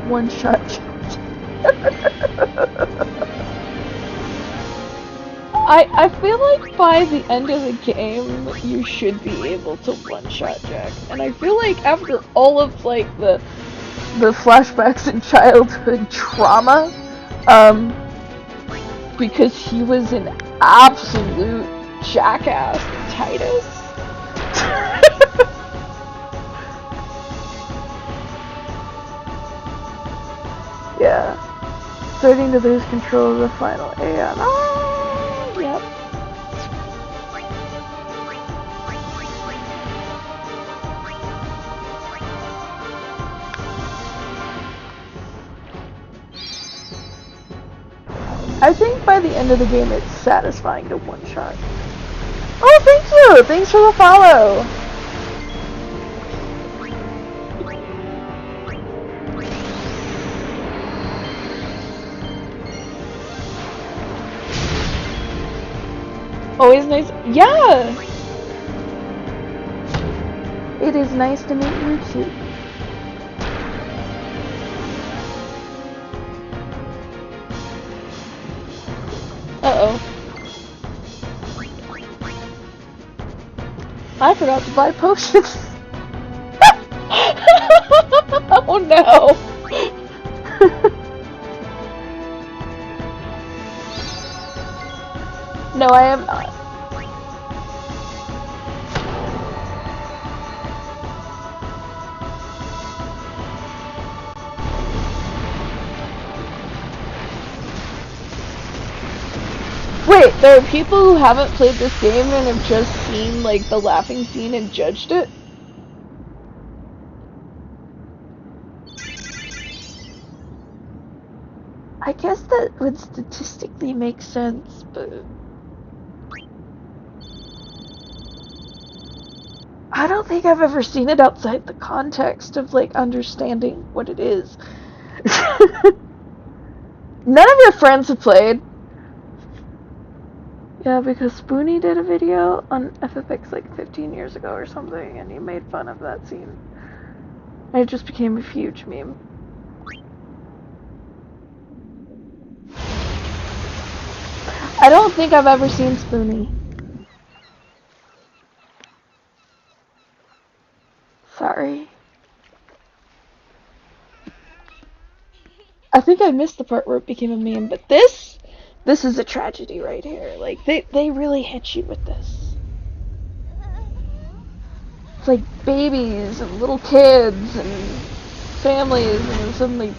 One shot. I feel like by the end of the game you should be able to one-shot Jack, and I feel like after all of like the flashbacks and childhood trauma, because he was an absolute jackass to Titus. Yeah. Starting to lose control of the final Aeon. Yep. I think by the end of the game it's satisfying to one-shot. Oh, thank you! Thanks for the follow! Always nice. Yeah! It is nice to meet you too. Uh-oh. I forgot to buy potions. Oh no! No, I am not. Wait, there are people who haven't played this game and have just seen, like, the laughing scene and judged it? I guess that would statistically make sense, but... I don't think I've ever seen it outside the context of, like, understanding what it is. None of your friends have played. Yeah, because Spoonie did a video on FFX like 15 years ago or something, and he made fun of that scene. And it just became a huge meme. I don't think I've ever seen Spoonie. Sorry. I think I missed the part where it became a meme, but this is a tragedy right here. Like, they really hit you with this. It's like babies and little kids and families, and then suddenly...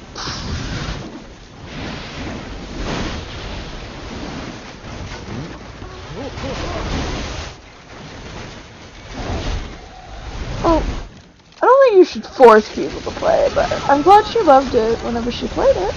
Oh, I don't think you should force people to play, but I'm glad she loved it whenever she played it.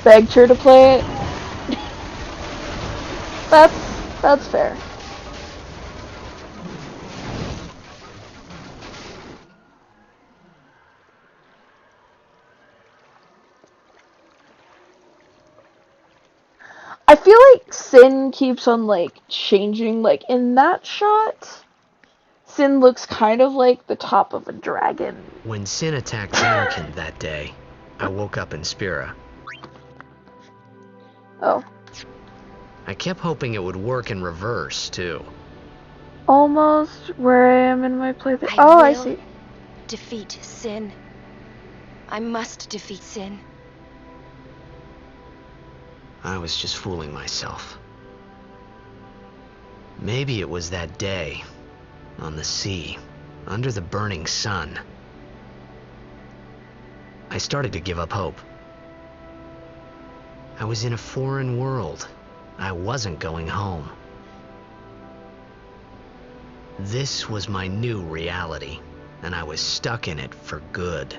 Begged her to play it. That's fair. I feel like Sin keeps on, like, changing. Like, in that shot, Sin looks kind of like the top of a dragon. When Sin attacked Anakin that day, I woke up in Spira. Oh. I kept hoping it would work in reverse, too. Almost where I am in my playthrough. Oh, I see. Defeat Sin. I must defeat Sin. I was just fooling myself. Maybe it was that day, on the sea, under the burning sun. I started to give up hope. I was in a foreign world. I wasn't going home. This was my new reality, and I was stuck in it for good.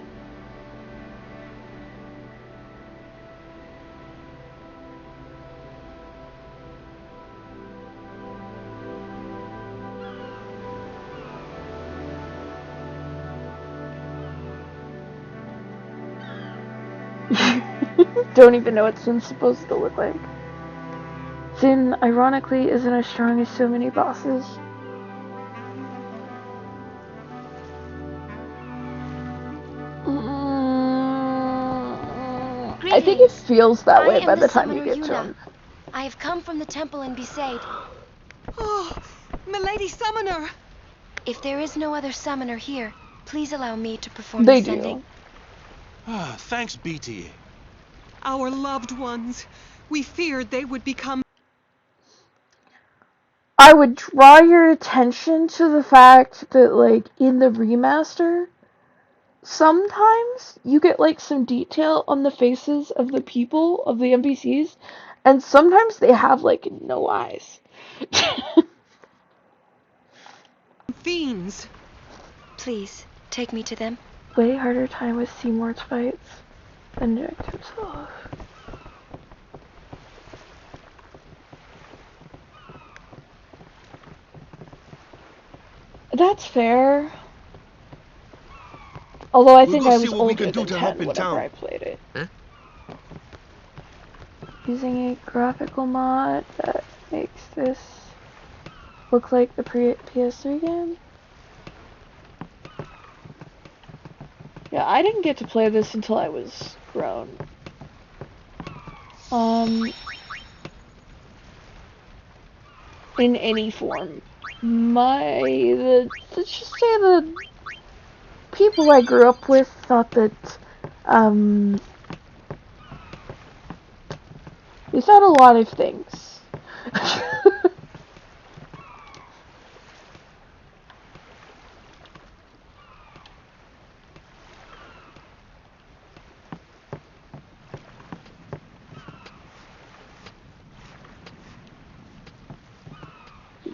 Don't even know what Sin's supposed to look like. Sin, ironically, isn't as strong as so many bosses. I think it feels that way by the time you get to him. I have come from the temple in Besaid. Oh, Milady Summoner! If there is no other summoner here, please allow me to perform They the sending. do. Ah, thanks, BT. Our loved ones. We feared they would become... I would draw your attention to the fact that, like, in the remaster, sometimes you get, like, some detail on the faces of the people, of the NPCs, and sometimes they have, like, no eyes. fiends. Please, take me to them. Way harder time with Seymour's fights than Jack himself. That's fair. Although I think I was older than 10 whenever I played it. Huh? Using a graphical mod that makes this look like the PS3 game. Yeah, I didn't get to play this until I was grown. In any form. Let's just say the people I grew up with thought that, Is that a lot of things?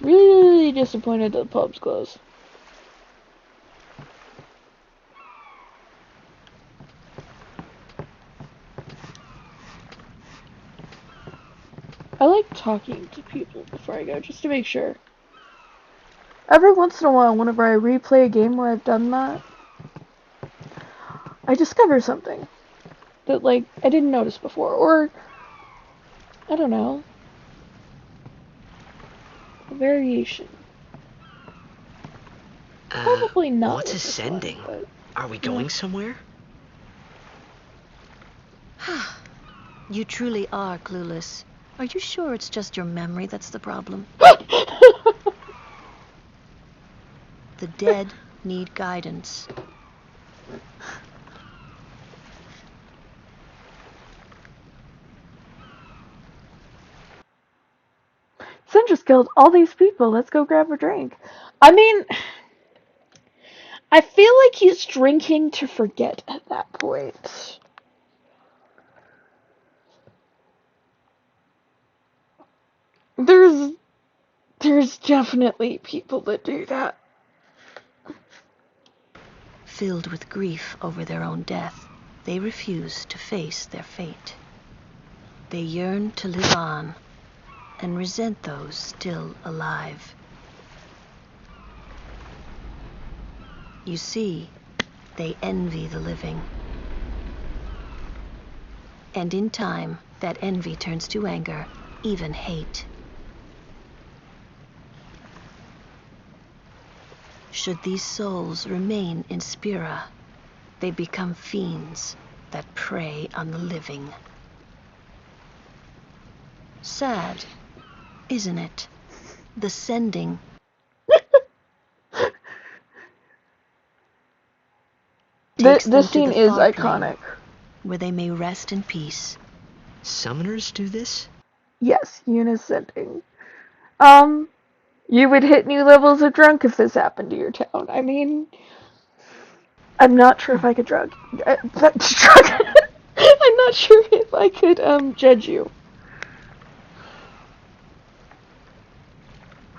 Really disappointed that the pub's closed. I like talking to people before I go, just to make sure. Every once in a while, whenever I replay a game where I've done that, I discover something that, like, I didn't notice before, or, I don't know, a variation. Probably not What's with this one, ascending? but, Are we yeah. going somewhere? You truly are clueless. Are you sure it's just your memory that's the problem? The dead need guidance. Sin just killed all these people. Let's go grab a drink. I mean, I feel like he's drinking to forget at that point. There's definitely people that do that. Filled with grief over their own death, they refuse to face their fate. They yearn to live on and resent those still alive. You see, they envy the living. And in time, that envy turns to anger, even hate. Should these souls remain in Spira, they become fiends that prey on the living. Sad, isn't it? The sending. Takes them This to scene the is far plane, iconic. where they may rest in peace. Summoners do this? Yes, unisending. You would hit new levels of drunk if this happened to your town. I mean, I'm not sure if I could drug. I'm not sure if I could judge you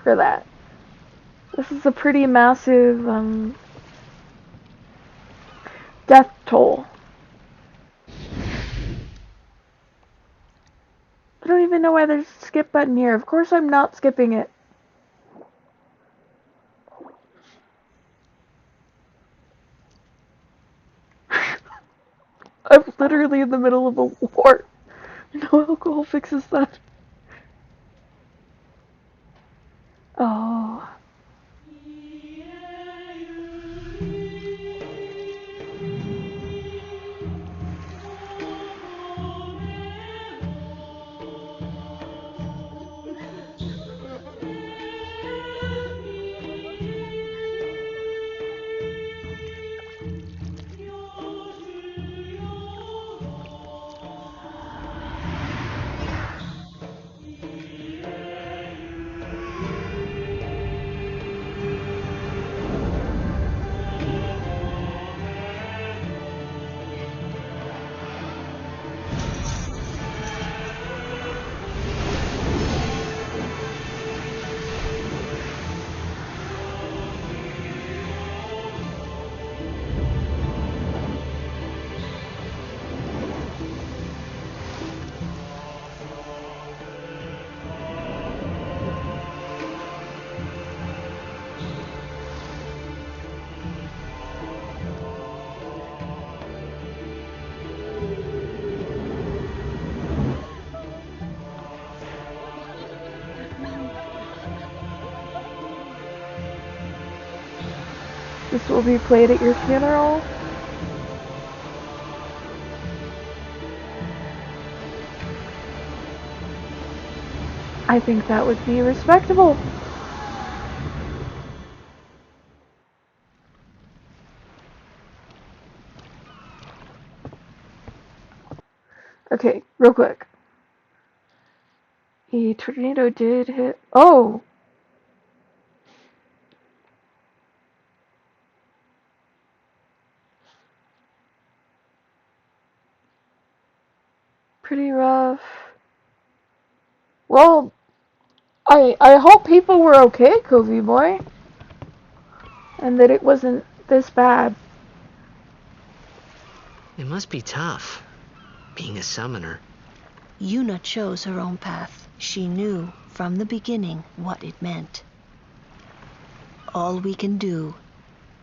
for that. This is a pretty massive death toll. I don't even know why there's a skip button here. Of course I'm not skipping it. I'm literally in the middle of a war. No alcohol fixes that. Oh. This will be played at your funeral. I think that would be respectable. Okay, real quick. A tornado did hit. Oh! Pretty rough. Well, I hope people were okay, Covey boy. And that it wasn't this bad. It must be tough, being a summoner. Yuna chose her own path. She knew from the beginning what it meant. All we can do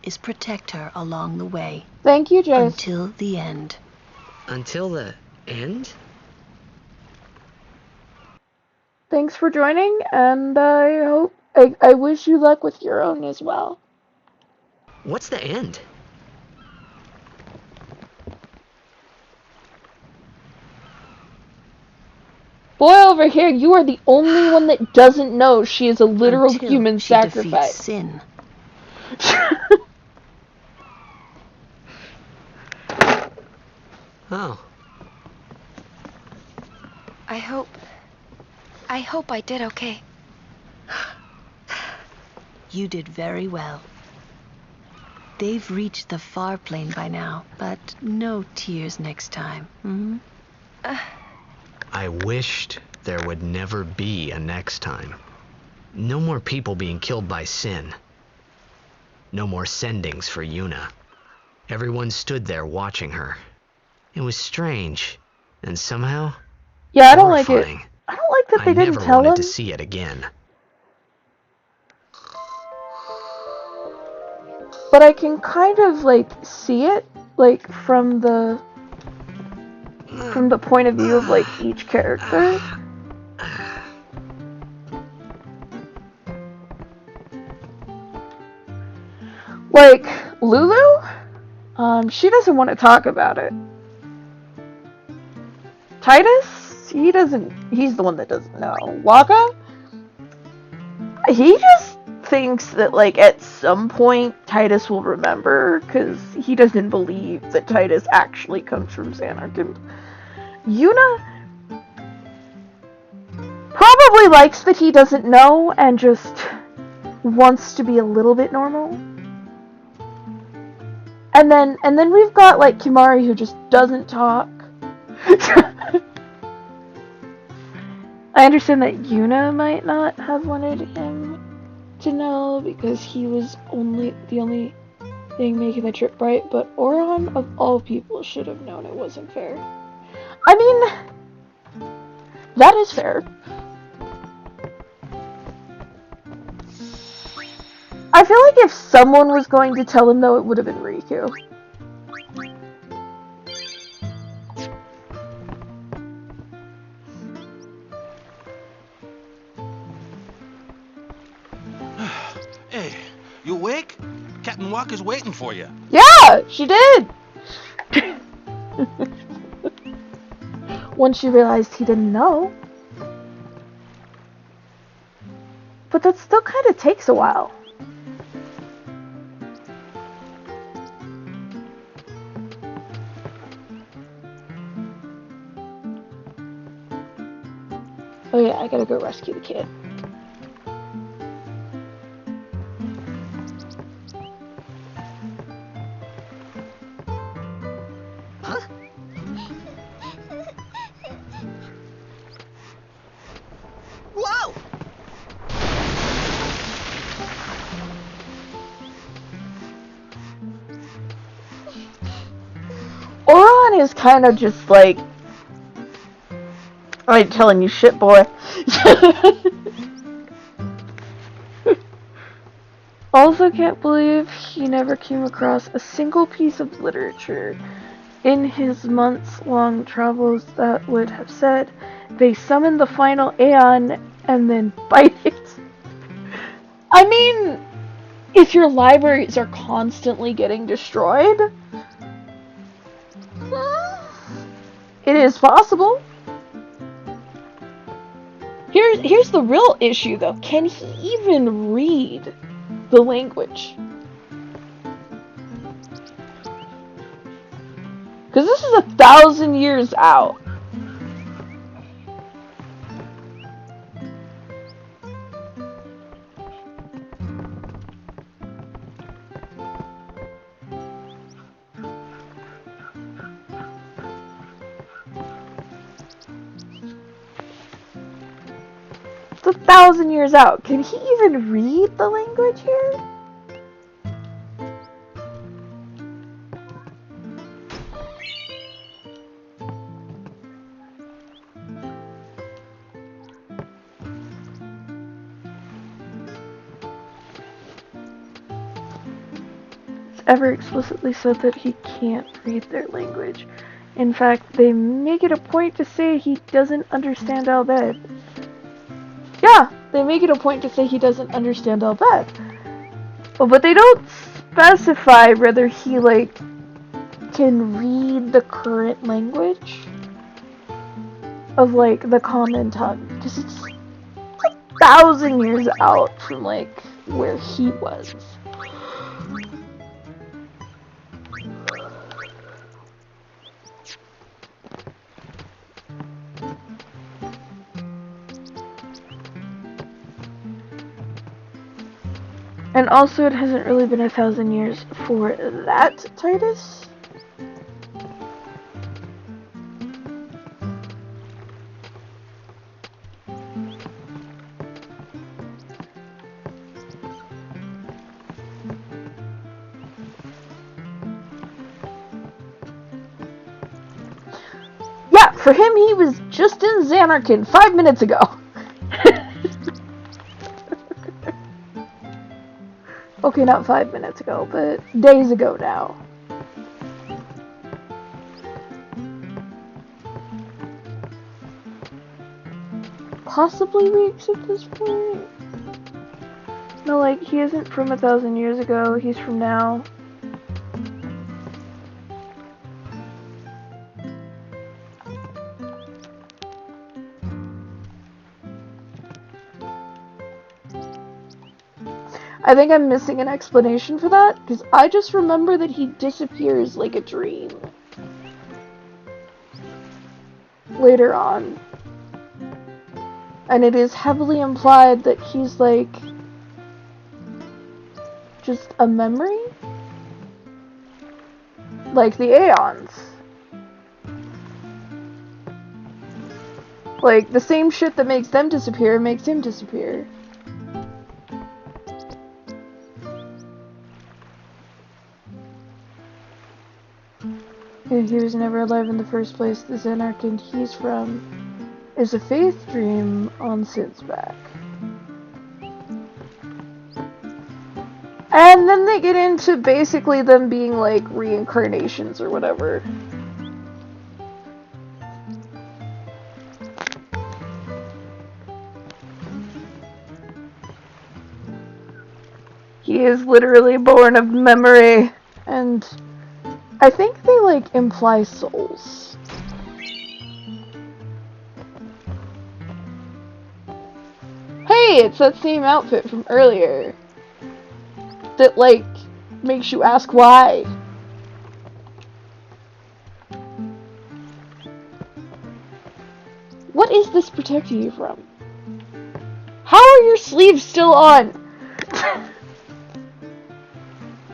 is protect her along the way. Thank you, Jace. Until the end. Until the end? Thanks for joining, and I wish you luck with your own as well. What's the end? Boy over here, you are the only one that doesn't know she is a literal Until human she defeats sacrifice. sin. Oh. I hope I did okay. You did very well. They've reached the far plane by now, but no tears next time. Hmm? I wished there would never be a next time. No more people being killed by sin. No more sendings for Yuna. Everyone stood there watching her. It was strange, and somehow Yeah, I don't like it. horrifying. I don't like that they I didn't never tell wanted him. to see it again. But I can kind of like see it, like from the point of view of like each character. Like Lulu, she doesn't want to talk about it. Titus, he's the one that doesn't know. Waka, he just thinks that like at some point Titus will remember, because he doesn't believe that Titus actually comes from Xanarkand. Yuna probably likes that he doesn't know and just wants to be a little bit normal. And then we've got like Kimari, who just doesn't talk. I understand that Yuna might not have wanted him to know because he was the only thing making the trip right, but Auron of all people should have known it wasn't fair. I mean, that is fair. I feel like if someone was going to tell him, though, it would have been Riku. Hey, you awake? Captain Walker's waiting for you. Yeah, she did! Once she realized he didn't know. But that still kind of takes a while. Oh yeah, I gotta go rescue the kid. Huh? Whoa! Auron is kind of just like, I ain't telling you shit, boy. Also can't believe he never came across a single piece of literature in his months-long travels that would have said they summoned the final Aeon and then bite it. I mean, if your libraries are constantly getting destroyed, it is possible. Here's the real issue, though. Can he even read the language? Because this is 1,000 years out. It's 1,000 years out. Can he even read the language here? It's ever explicitly said that he can't read their language. In fact, they make it a point to say he doesn't understand Albed. Yeah, they make it a point to say he doesn't understand Albed. But they don't specify whether he, like, can read the current language of, like, the common tongue. Because it's, like, 1,000 years out from, like, where he was. And also, it hasn't really been 1,000 years for that Titus. Yeah, for him, he was just in Xanarkin 5 minutes ago. Okay, not 5 minutes ago, but days ago now. Possibly weeks at this point. No, like, he isn't from 1,000 years ago, he's from now. I think I'm missing an explanation for that, because I just remember that he disappears like a dream. Later on. And it is heavily implied that he's like just a memory? Like the Aeons. Like, the same shit that makes them disappear makes him disappear. He was never alive in the first place. The Xanarkin he's from is a faith dream on Sid's back. And then they get into basically them being like reincarnations or whatever. He is literally born of memory, and I think they like imply souls. Hey, it's that same outfit from earlier that like makes you ask why. What is this protecting you from? How are your sleeves still on?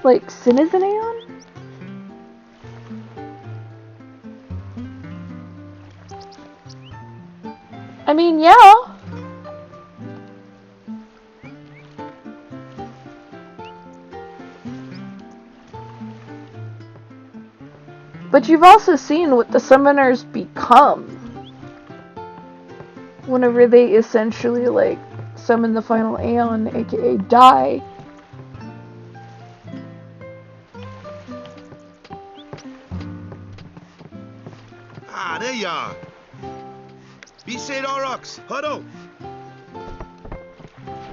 Like, Sin is an Aeon? I mean, yeah. But you've also seen what the summoners become whenever they essentially, like, summon the final Aeon, aka die. Ah, there you are. Be Saint Aurox, huddle.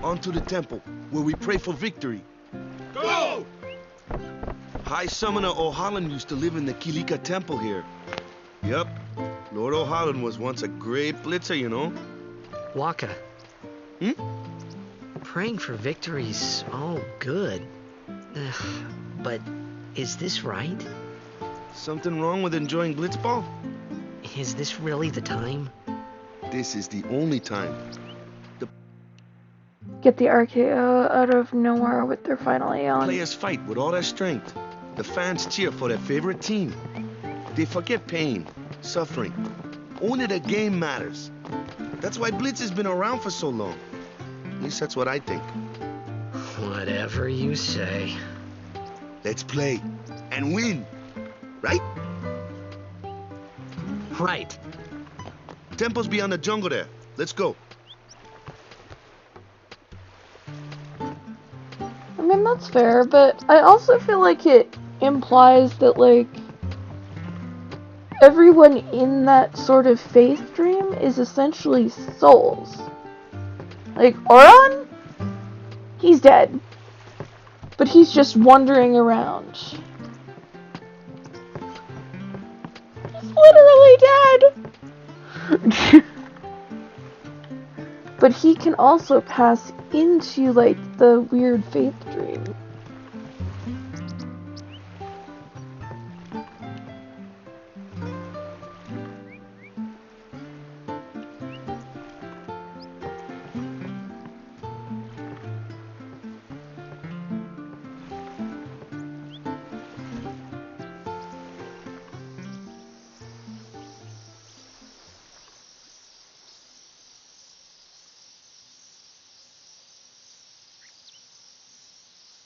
On to the temple, where we pray for victory. Go! High Summoner O'Halloran used to live in the Kilika temple here. Yep, Lord O'Halloran was once a great blitzer, you know. Waka. Praying for victory's all good. But is this right? Something wrong with enjoying blitzball? Is this really the time? This is the only time. Get the RKO out of nowhere with their final Aeon. Players fight with all their strength. The fans cheer for their favorite team. They forget pain, suffering. Only the game matters. That's why Blitz has been around for so long. At least that's what I think. Whatever you say. Let's play and win, right? Right. Temple's beyond the jungle there. Let's go. I mean, that's fair, but I also feel like it implies that, like, everyone in that sort of faith dream is essentially souls. Like, Oron? He's dead. But he's just wandering around. He's literally dead! But he can also pass into, like, the weird faith dream.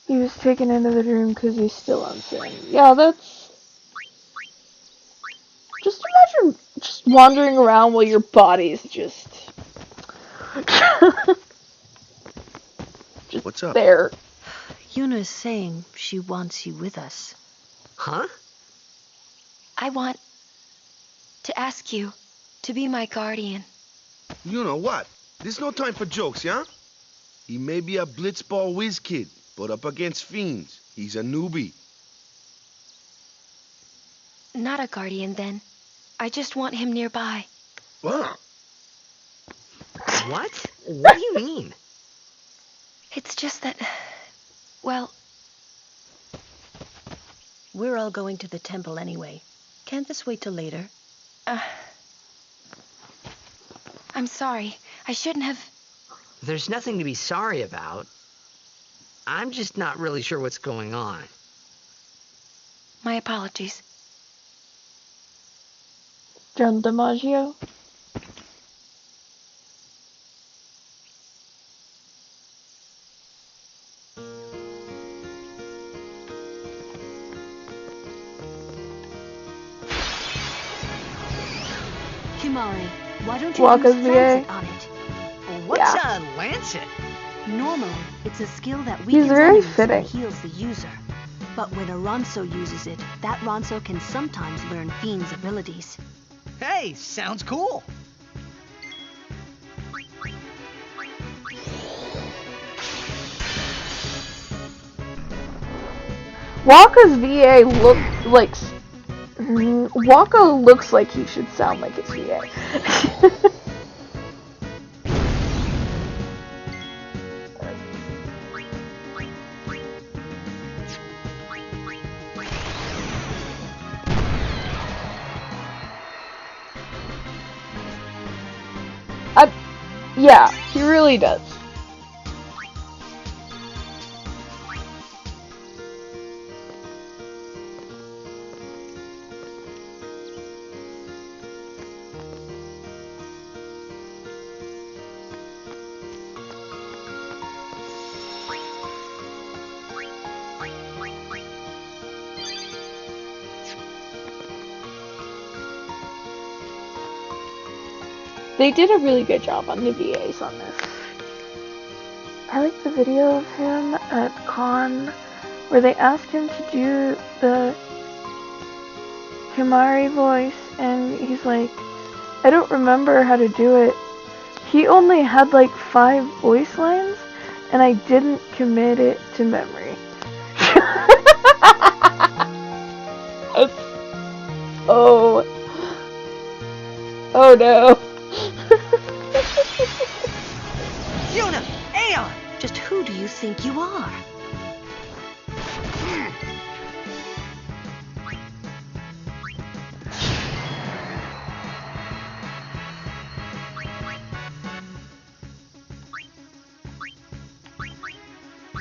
He was taken into the dream because he's still unseen. Yeah, that's... Just imagine just wandering around while your body's just... just What's up? there. Yuna's saying she wants you with us. Huh? I want to ask you to be my guardian. You know what? There's no time for jokes, yeah? He may be a blitzball whiz kid, but up against fiends, he's a newbie. Not a guardian, then. I just want him nearby. What? What? What do you mean? It's just that... Well, We're all going to the temple anyway. Can't this wait till later? I'm sorry. I shouldn't have... There's nothing to be sorry about. I'm just not really sure what's going on. My apologies. John DiMaggio. Kimari, why don't you Waka's use VA. Lancet on it? What's Yeah. a lancet? Normally, it's a skill that He's weakens very enemies fitting. and heals the user. But when a Ronso uses it, that Ronso can sometimes learn Fiend's abilities. Hey, sounds cool. Waka's VA Waka looks like he should sound like his VA. Yeah, he really does. They did a really good job on the VAs on this. I like the video of him at Con where they asked him to do the Himari voice and he's like, I don't remember how to do it. He only had like 5 voice lines and I didn't commit it to memory. Oh no. Yuna! Aeon! Just who do you think you are?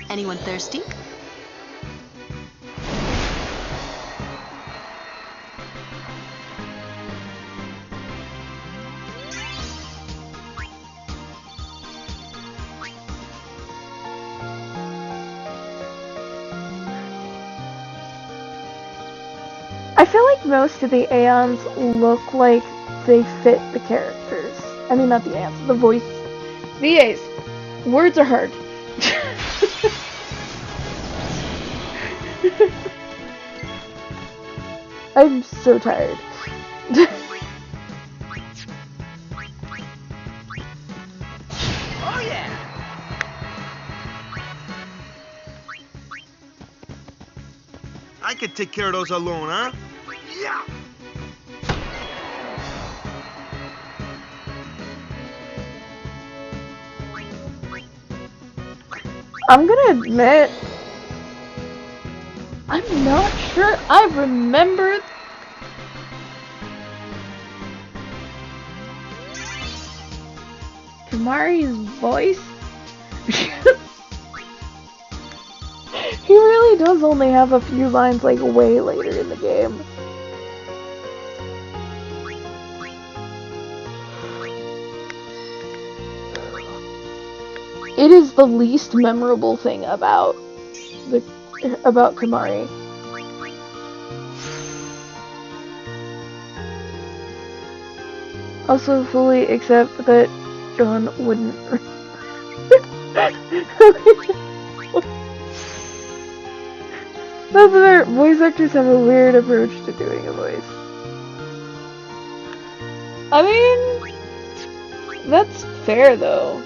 Anyone thirsty? I feel like most of the Aeons look like they fit the characters. I mean, not the Aeons, the voice. VAs. Words are hard. I'm so tired. Oh yeah! I could take care of those alone, huh? Yeah! I'm gonna admit, I'm not sure I remember. Kamari's voice. He really does only have a few lines like way later in the game. It is the least memorable thing about Kamari. Also fully accept that John wouldn't. That's fair. Voice actors have a weird approach to doing a voice. I mean, that's fair though.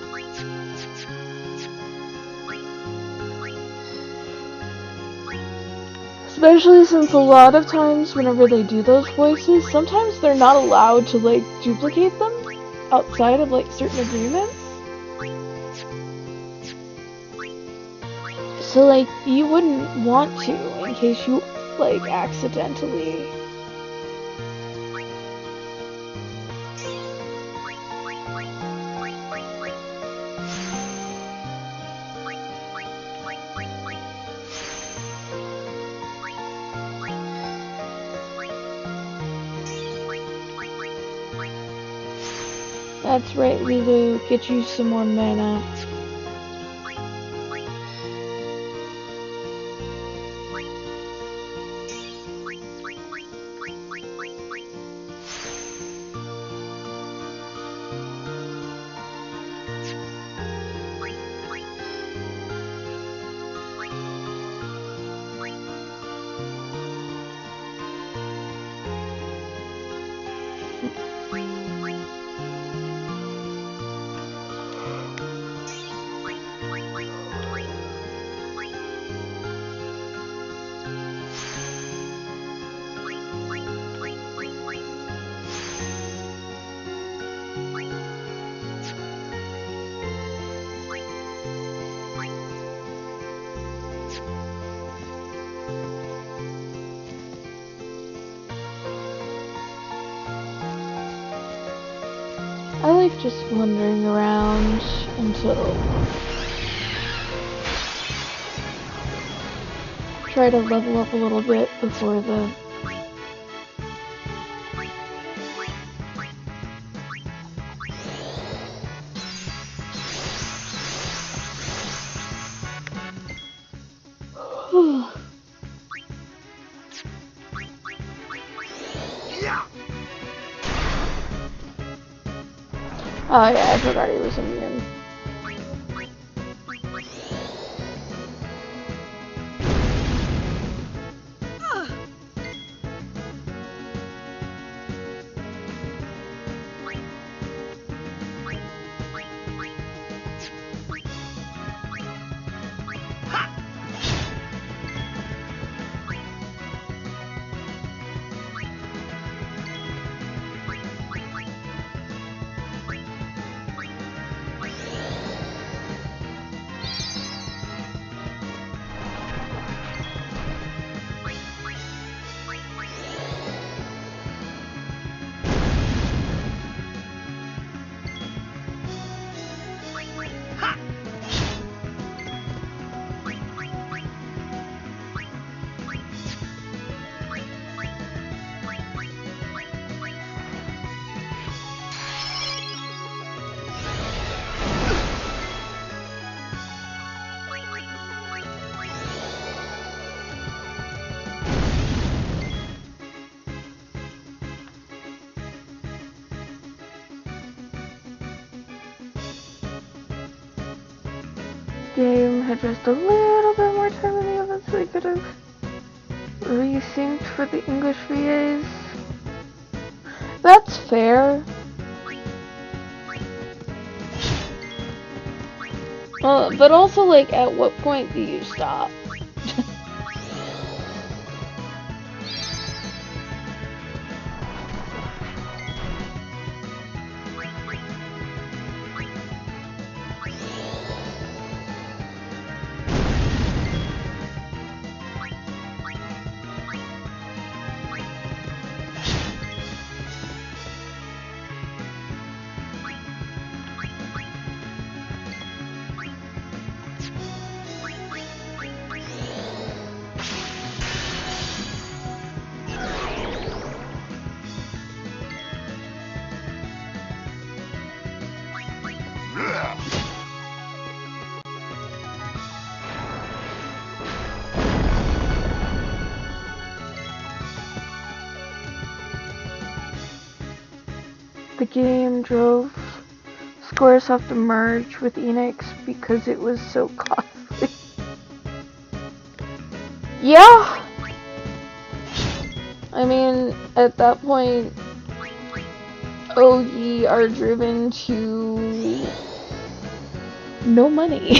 Especially since a lot of times whenever they do those voices, sometimes they're not allowed to like duplicate them outside of like certain agreements. So like you wouldn't want to in case you like accidentally. That's right, Lulu. Get you some more mana. I like just wandering around until try to level up a little bit before the Oh yeah, I forgot he was immune. game had just a little bit more time in the oven, so we could have resynced for the English VAs. That's fair. But also, like, at what point do you stop? The game drove Squaresoft to merge with Enix because it was so costly. Yeah! I mean, at that point, OE are driven to no money.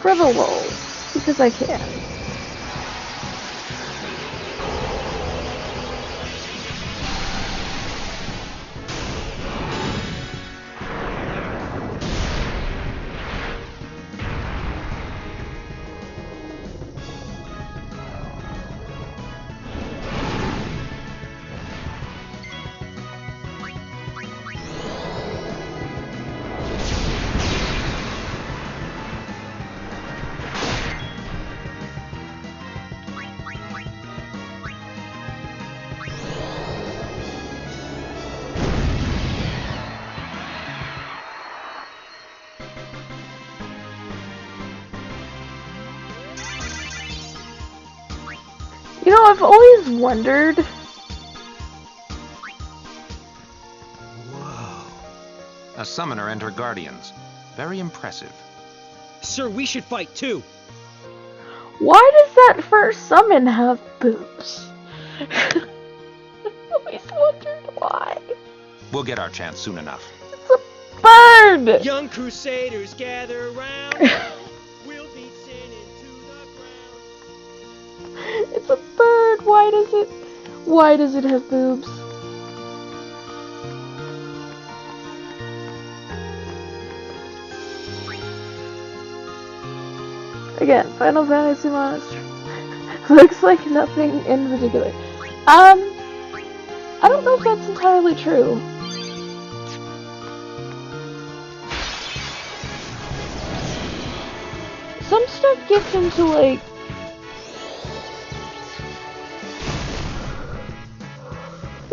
For the lulz, because I can. You know, I've always wondered. Whoa. A summoner and her guardians. Very impressive. Sir, we should fight too. Why does that first summon have boobs? I always wondered why. We'll get our chance soon enough. It's a bird! Young crusaders gather around. We'll beat sin into the ground. It's a bird. Why does it have boobs? Again, Final Fantasy monster. Looks like nothing in particular. I don't know if that's entirely true. Some stuff gets into, like,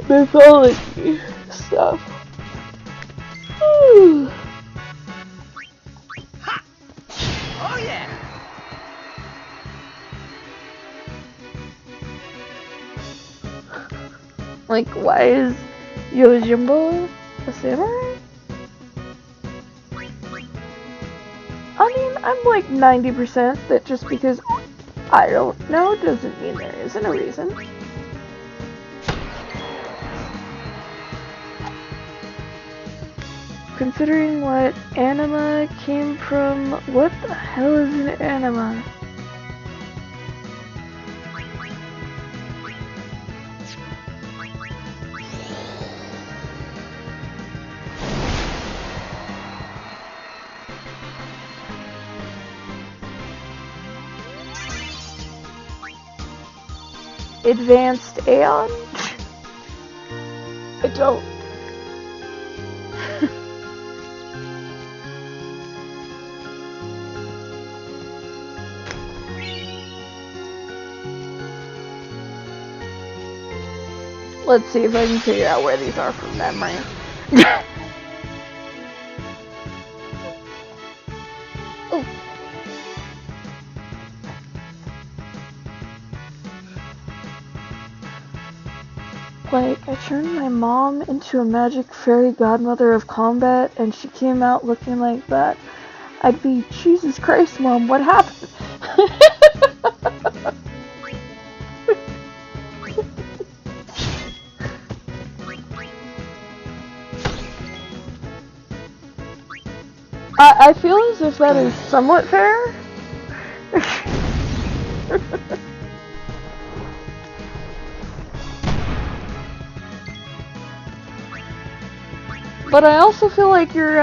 mythology stuff. Whew. Ha! Oh yeah! Like, why is Yojimbo a samurai? I mean, I'm like 90% that just because I don't know doesn't mean there isn't a reason. considering what anima came from, what the hell is an anima? Advanced Aeon? I don't. Let's see if I can figure out where these are from memory. Oh. Like, I turned my mom into a magic fairy godmother of combat, and she came out looking like that. I'd be, Jesus Christ, Mom, what happened? I feel as if that is somewhat fair. But I also feel like you're,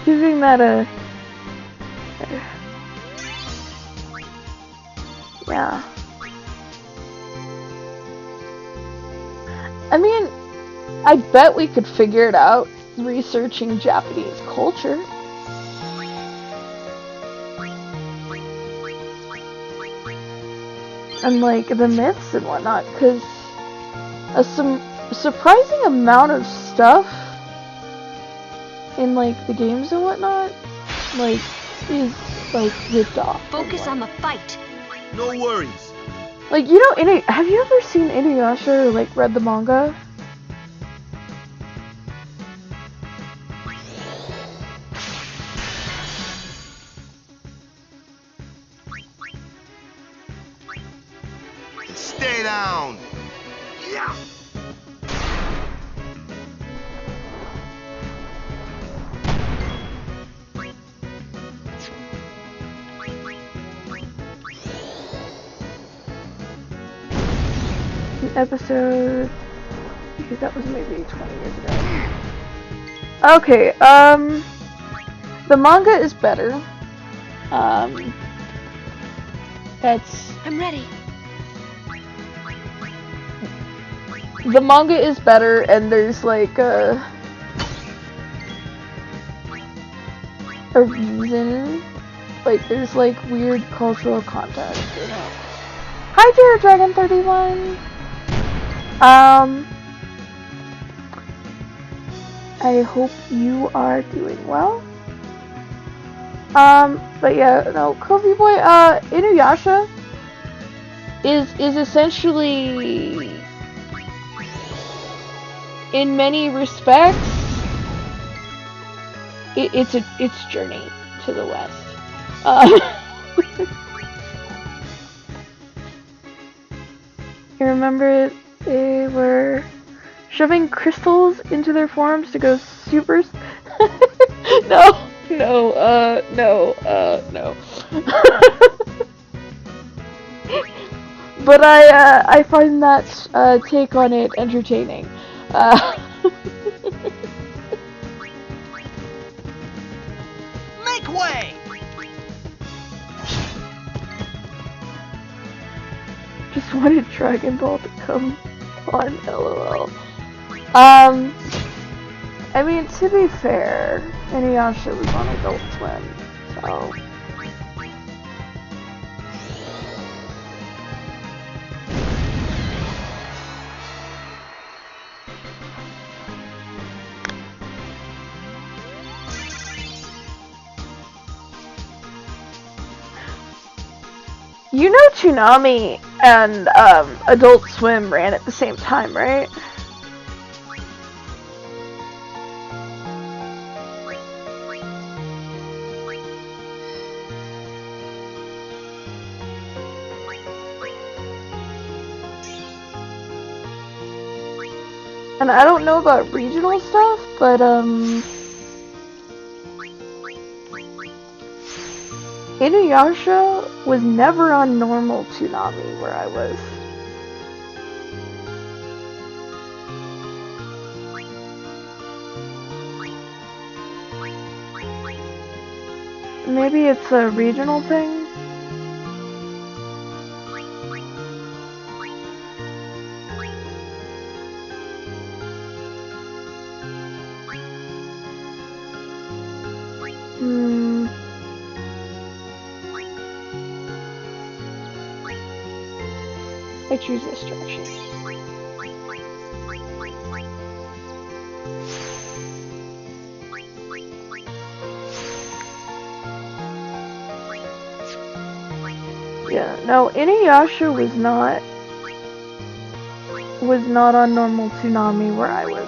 giving that a... Yeah. I mean, I bet we could figure it out researching Japanese culture. And, like, the myths and whatnot, because some surprising amount of stuff in, like, the games and whatnot, like, is, like, ripped off. Focus on the fight. No worries. Like, you know, have you ever seen Inuyasha or, like, read the manga? Stay down. Yeah. An episode, because that was maybe 20 years ago. Okay, the manga is better. That's... I'm ready. The manga is better, and there's like a reason. Like, there's like weird cultural context in it. Hi, Jared Dragon 31. I hope you are doing well. But yeah, no, Kobe Boy, Inuyasha is essentially, in many respects, it's Journey to the West. You remember they were shoving crystals into their forms to go super... No. But I find that take on it entertaining. Make way! Just wanted Dragon Ball to come on, LOL. I mean, to be fair, Inuyasha was on Adult Swim, so... You know Toonami and Adult Swim ran at the same time, right? And I don't know about regional stuff, but Inuyasha was never on normal Toonami where I was. Maybe it's a regional thing? I choose this direction. Yeah, no, Inuyasha was not on normal Toonami where I was.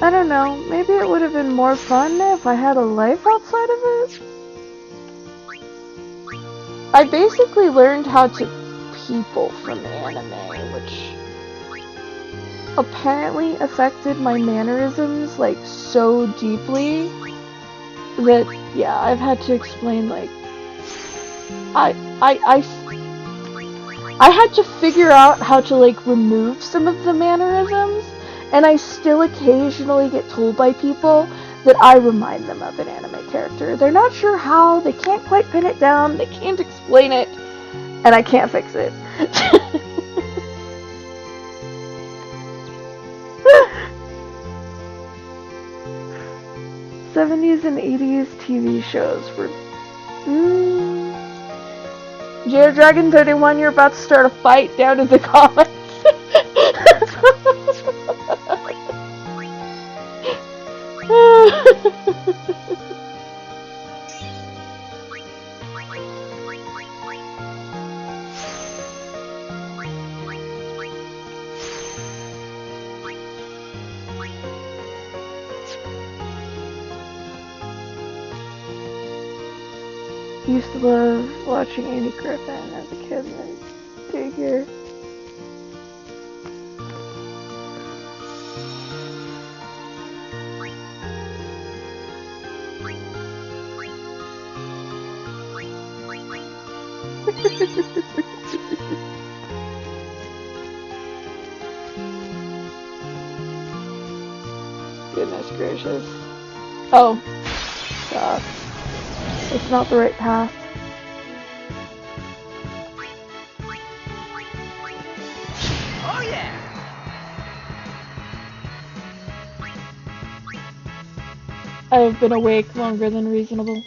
I don't know, maybe it would have been more fun if I had a life outside of it? I basically learned how to people from anime, which apparently affected my mannerisms, like, so deeply that, yeah, I've had to explain, like, I had to figure out how to, like, remove some of the mannerisms, and I still occasionally get told by people that I remind them of an anime character. They're not sure how, they can't quite pin it down, they can't explain it, and I can't fix it. 70s and 80s TV shows were... Jada Dragon 31, you're about to start a fight down in the comments. Used to love watching Andy Griffin as a kid and figure. Goodness gracious. Oh. God. It's not the right path. Oh yeah! I have been awake longer than reasonable.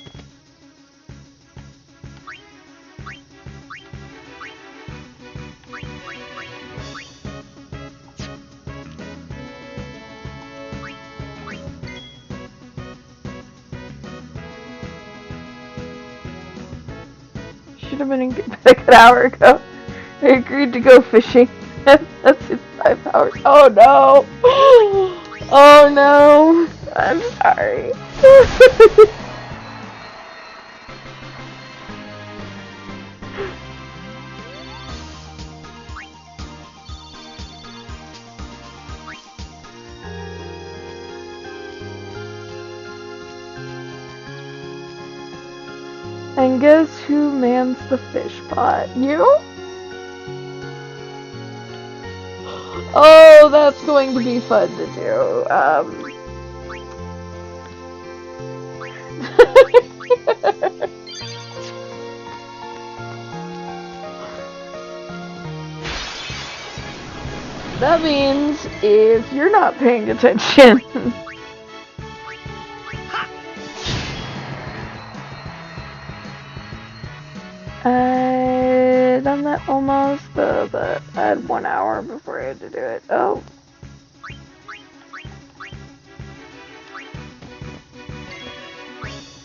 Should have been in bed like an hour ago. I agreed to go fishing. That's in 5 hours. Oh no! Oh no! I'm sorry. And guess who mans the fish pot? You? Oh, that's going to be fun to do. That means if you're not paying attention... I done that almost, but I had 1 hour before I had to do it. Oh.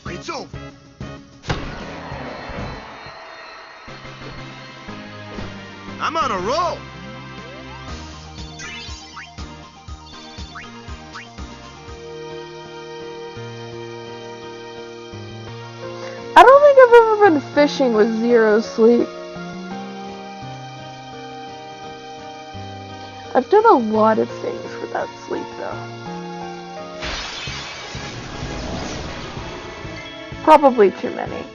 It's over. I'm on a roll. I don't think I've ever been fishing with 0 sleep. I've done a lot of things without sleep, though. Probably too many.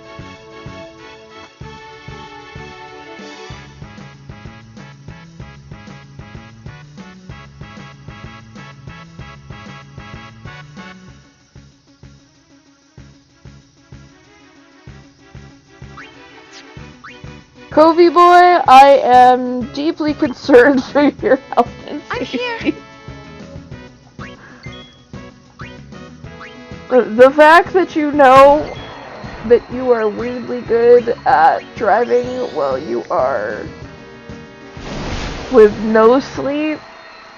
Covey boy, I am deeply concerned for your health and safety. The fact that you know that you are weirdly good at driving while you are with no sleep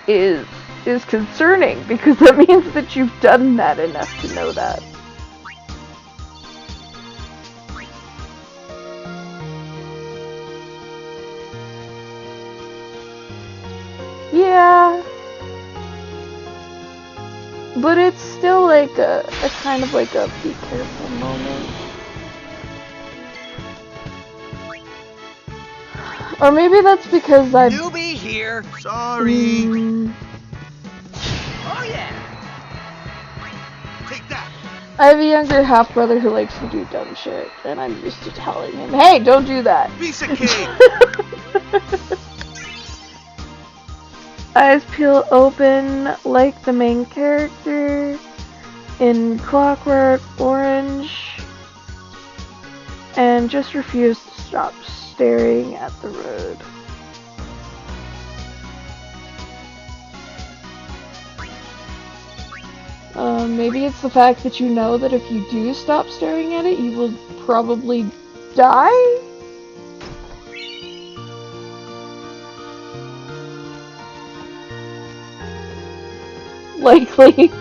is concerning, because that means that you've done that enough to know that. Yeah. But it's still like a kind of like a be careful moment. Or maybe that's because I'm... Newbie here. Sorry. Oh yeah. Take that. I have a younger half-brother who likes to do dumb shit, and I'm used to telling him, hey, don't do that. Piece of cake. Eyes peel open like the main character in Clockwork Orange, and just refuse to stop staring at the road. Maybe it's the fact that you know that if you do stop staring at it, you will probably die? Likely.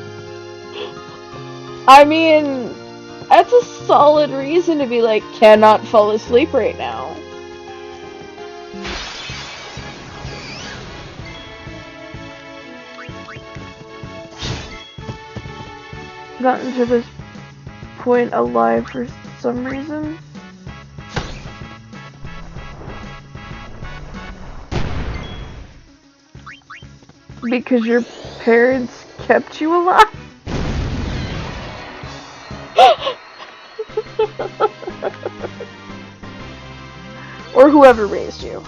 I mean, that's a solid reason to be like, cannot fall asleep right now. Gotten to this point alive for some reason. Because your parents kept you alive? Or whoever raised you.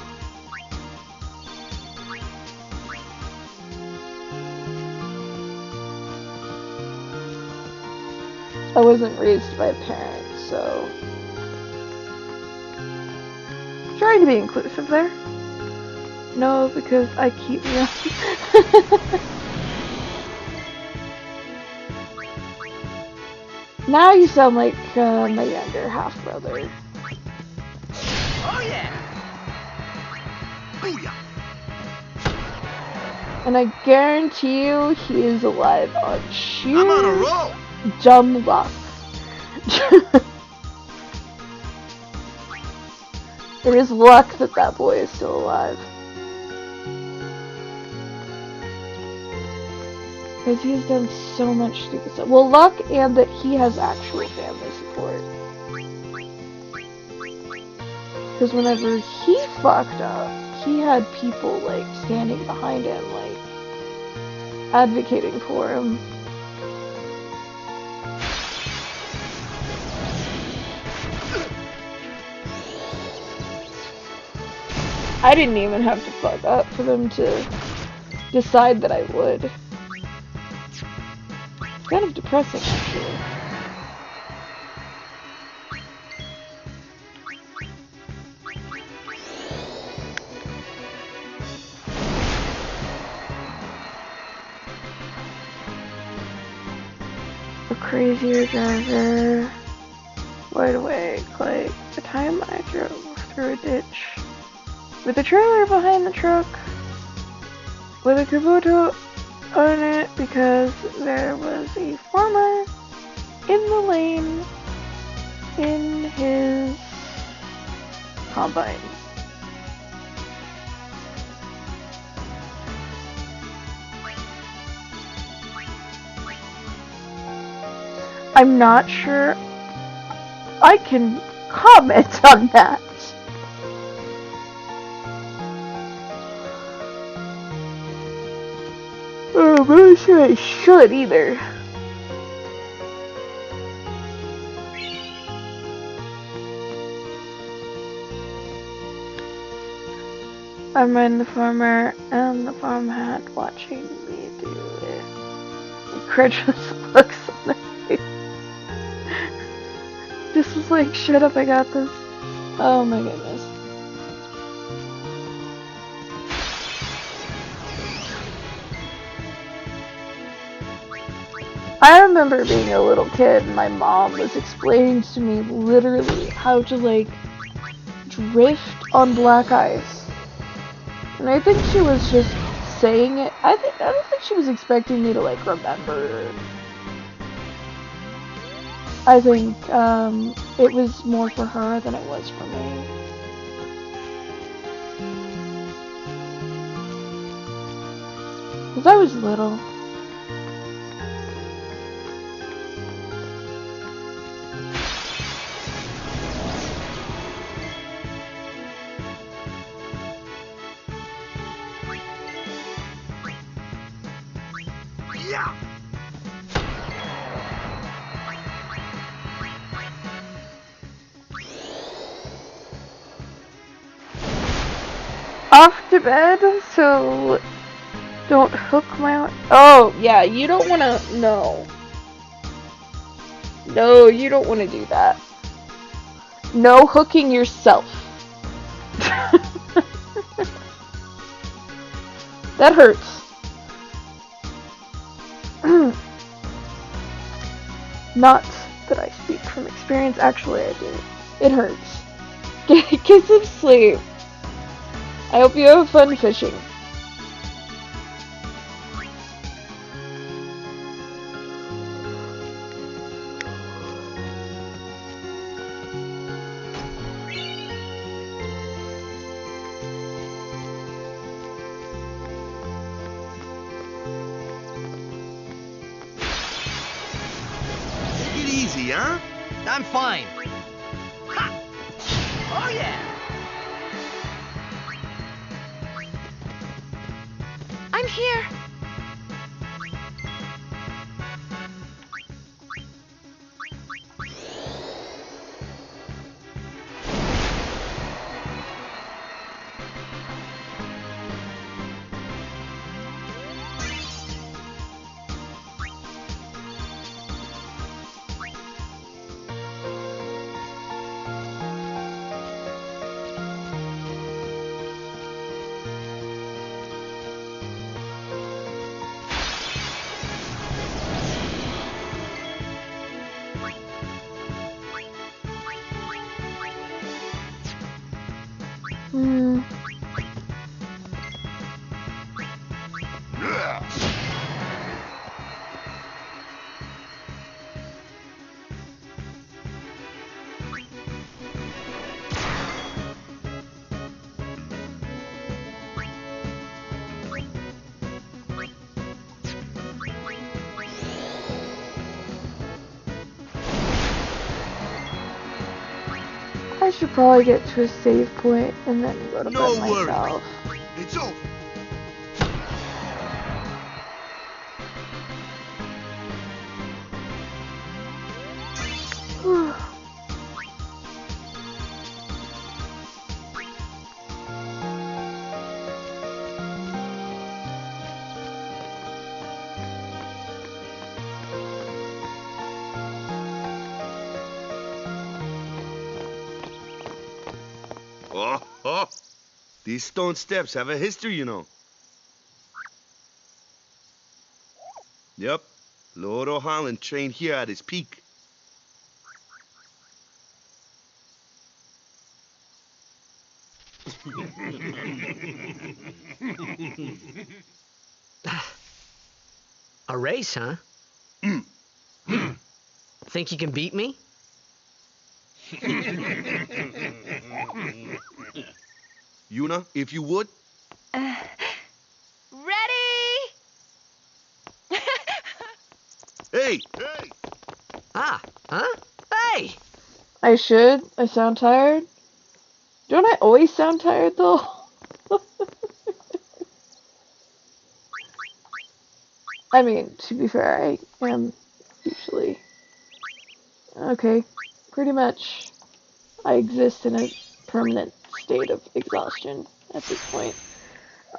I wasn't raised by parents, so... Trying to be inclusive there. No, because I keep young. Now you sound like my younger half-brother. Oh yeah. Booyah. And I guarantee you he is alive on sheer I'm on a roll. dumb luck. It is luck that that boy is still alive. Because he's done so much stupid stuff. Well, luck and that he has actual family support. Because whenever he fucked up, he had people, like, standing behind him, like, advocating for him. I didn't even have to fuck up for them to decide that I would. It's kind of depressing, actually. A crazier driver. Wide awake, like the time I drove through a ditch with a trailer behind the truck with a Kubota on it because there was a farmer in the lane in his combine. I'm not sure I can comment on that. I'm not sure I should either. I'm in the farmer and the farm hand watching me do it. Incredulous looks on their face. This was like, shut up, I got this. Oh my goodness. I remember being a little kid and my mom was explaining to me literally how to like drift on black ice. And I think she was just saying it. I don't think she was expecting me to like remember. I think it was more for her than it was for me. Because I was little. Yeah. Off to bed, so don't hook my... Oh, yeah, you don't want to... No. No, you don't want to do that. No hooking yourself. That hurts. Not that I speak from experience, actually I do. It hurts. Get some sleep. I hope you have fun fishing. Take it easy, huh? I'm fine. Ha! Oh yeah! I'm here. I should probably get to a save point and then go to No bed worries. myself. It's over. Oh. These stone steps have a history, you know. Yep. Lord O'Holland trained here at his peak. A race, huh? Think you can beat me? Yuna, if you would. Ready? Hey! Huh? Hey! I should. I sound tired. Don't I always sound tired, though? I mean, to be fair, I am usually. Okay, pretty much. I exist in a permanent state of exhaustion at this point.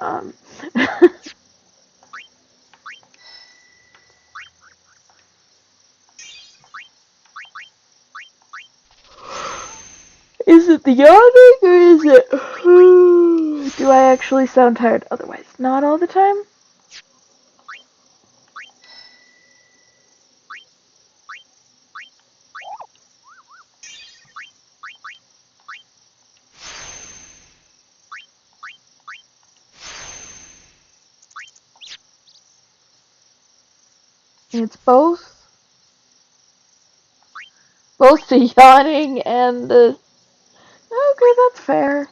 Um, is it the yawning or is it... Do I actually sound tired otherwise? Not all the time? It's both. Both the yawning and the... Okay, that's fair.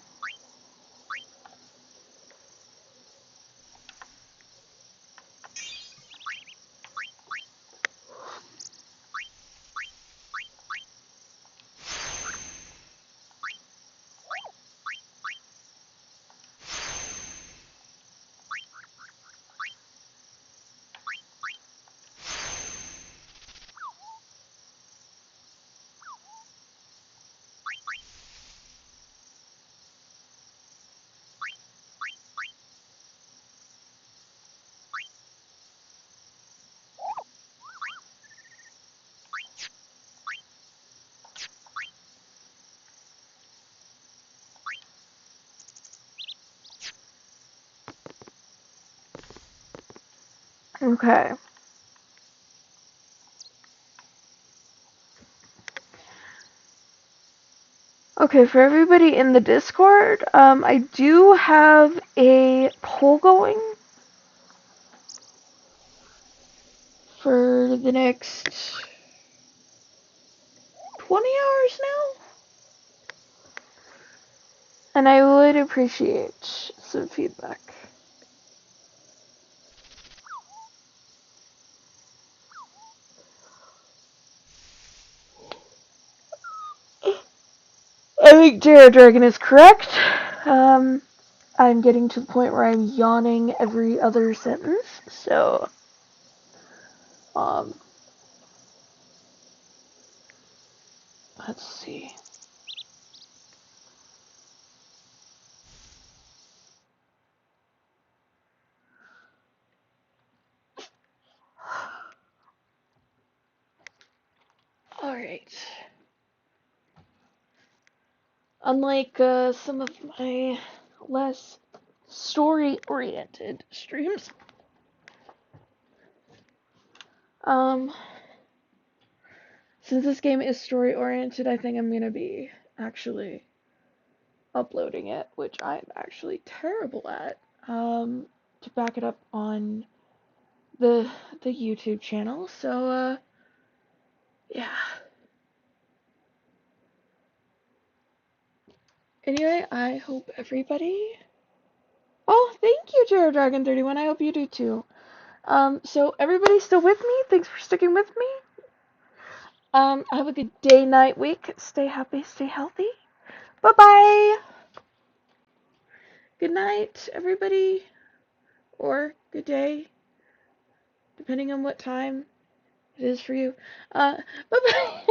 Okay. Okay, for everybody in the Discord, I do have a poll going for the next 20 hours now, and I would appreciate some feedback. I think Jared Dragon is correct. I'm getting to the point where I'm yawning every other sentence, so, let's see. Alright. Unlike some of my less story-oriented streams, since this game is story-oriented, I think I'm gonna be actually uploading it, which I'm actually terrible at, to back it up on the YouTube channel, so, yeah. Anyway, I hope everybody... Oh, thank you, JaroDragon31, I hope you do too. So everybody still with me? Thanks for sticking with me. Have a good day, night, week. Stay happy, stay healthy. Bye-bye. Good night, everybody. Or good day, depending on what time it is for you. Bye-bye.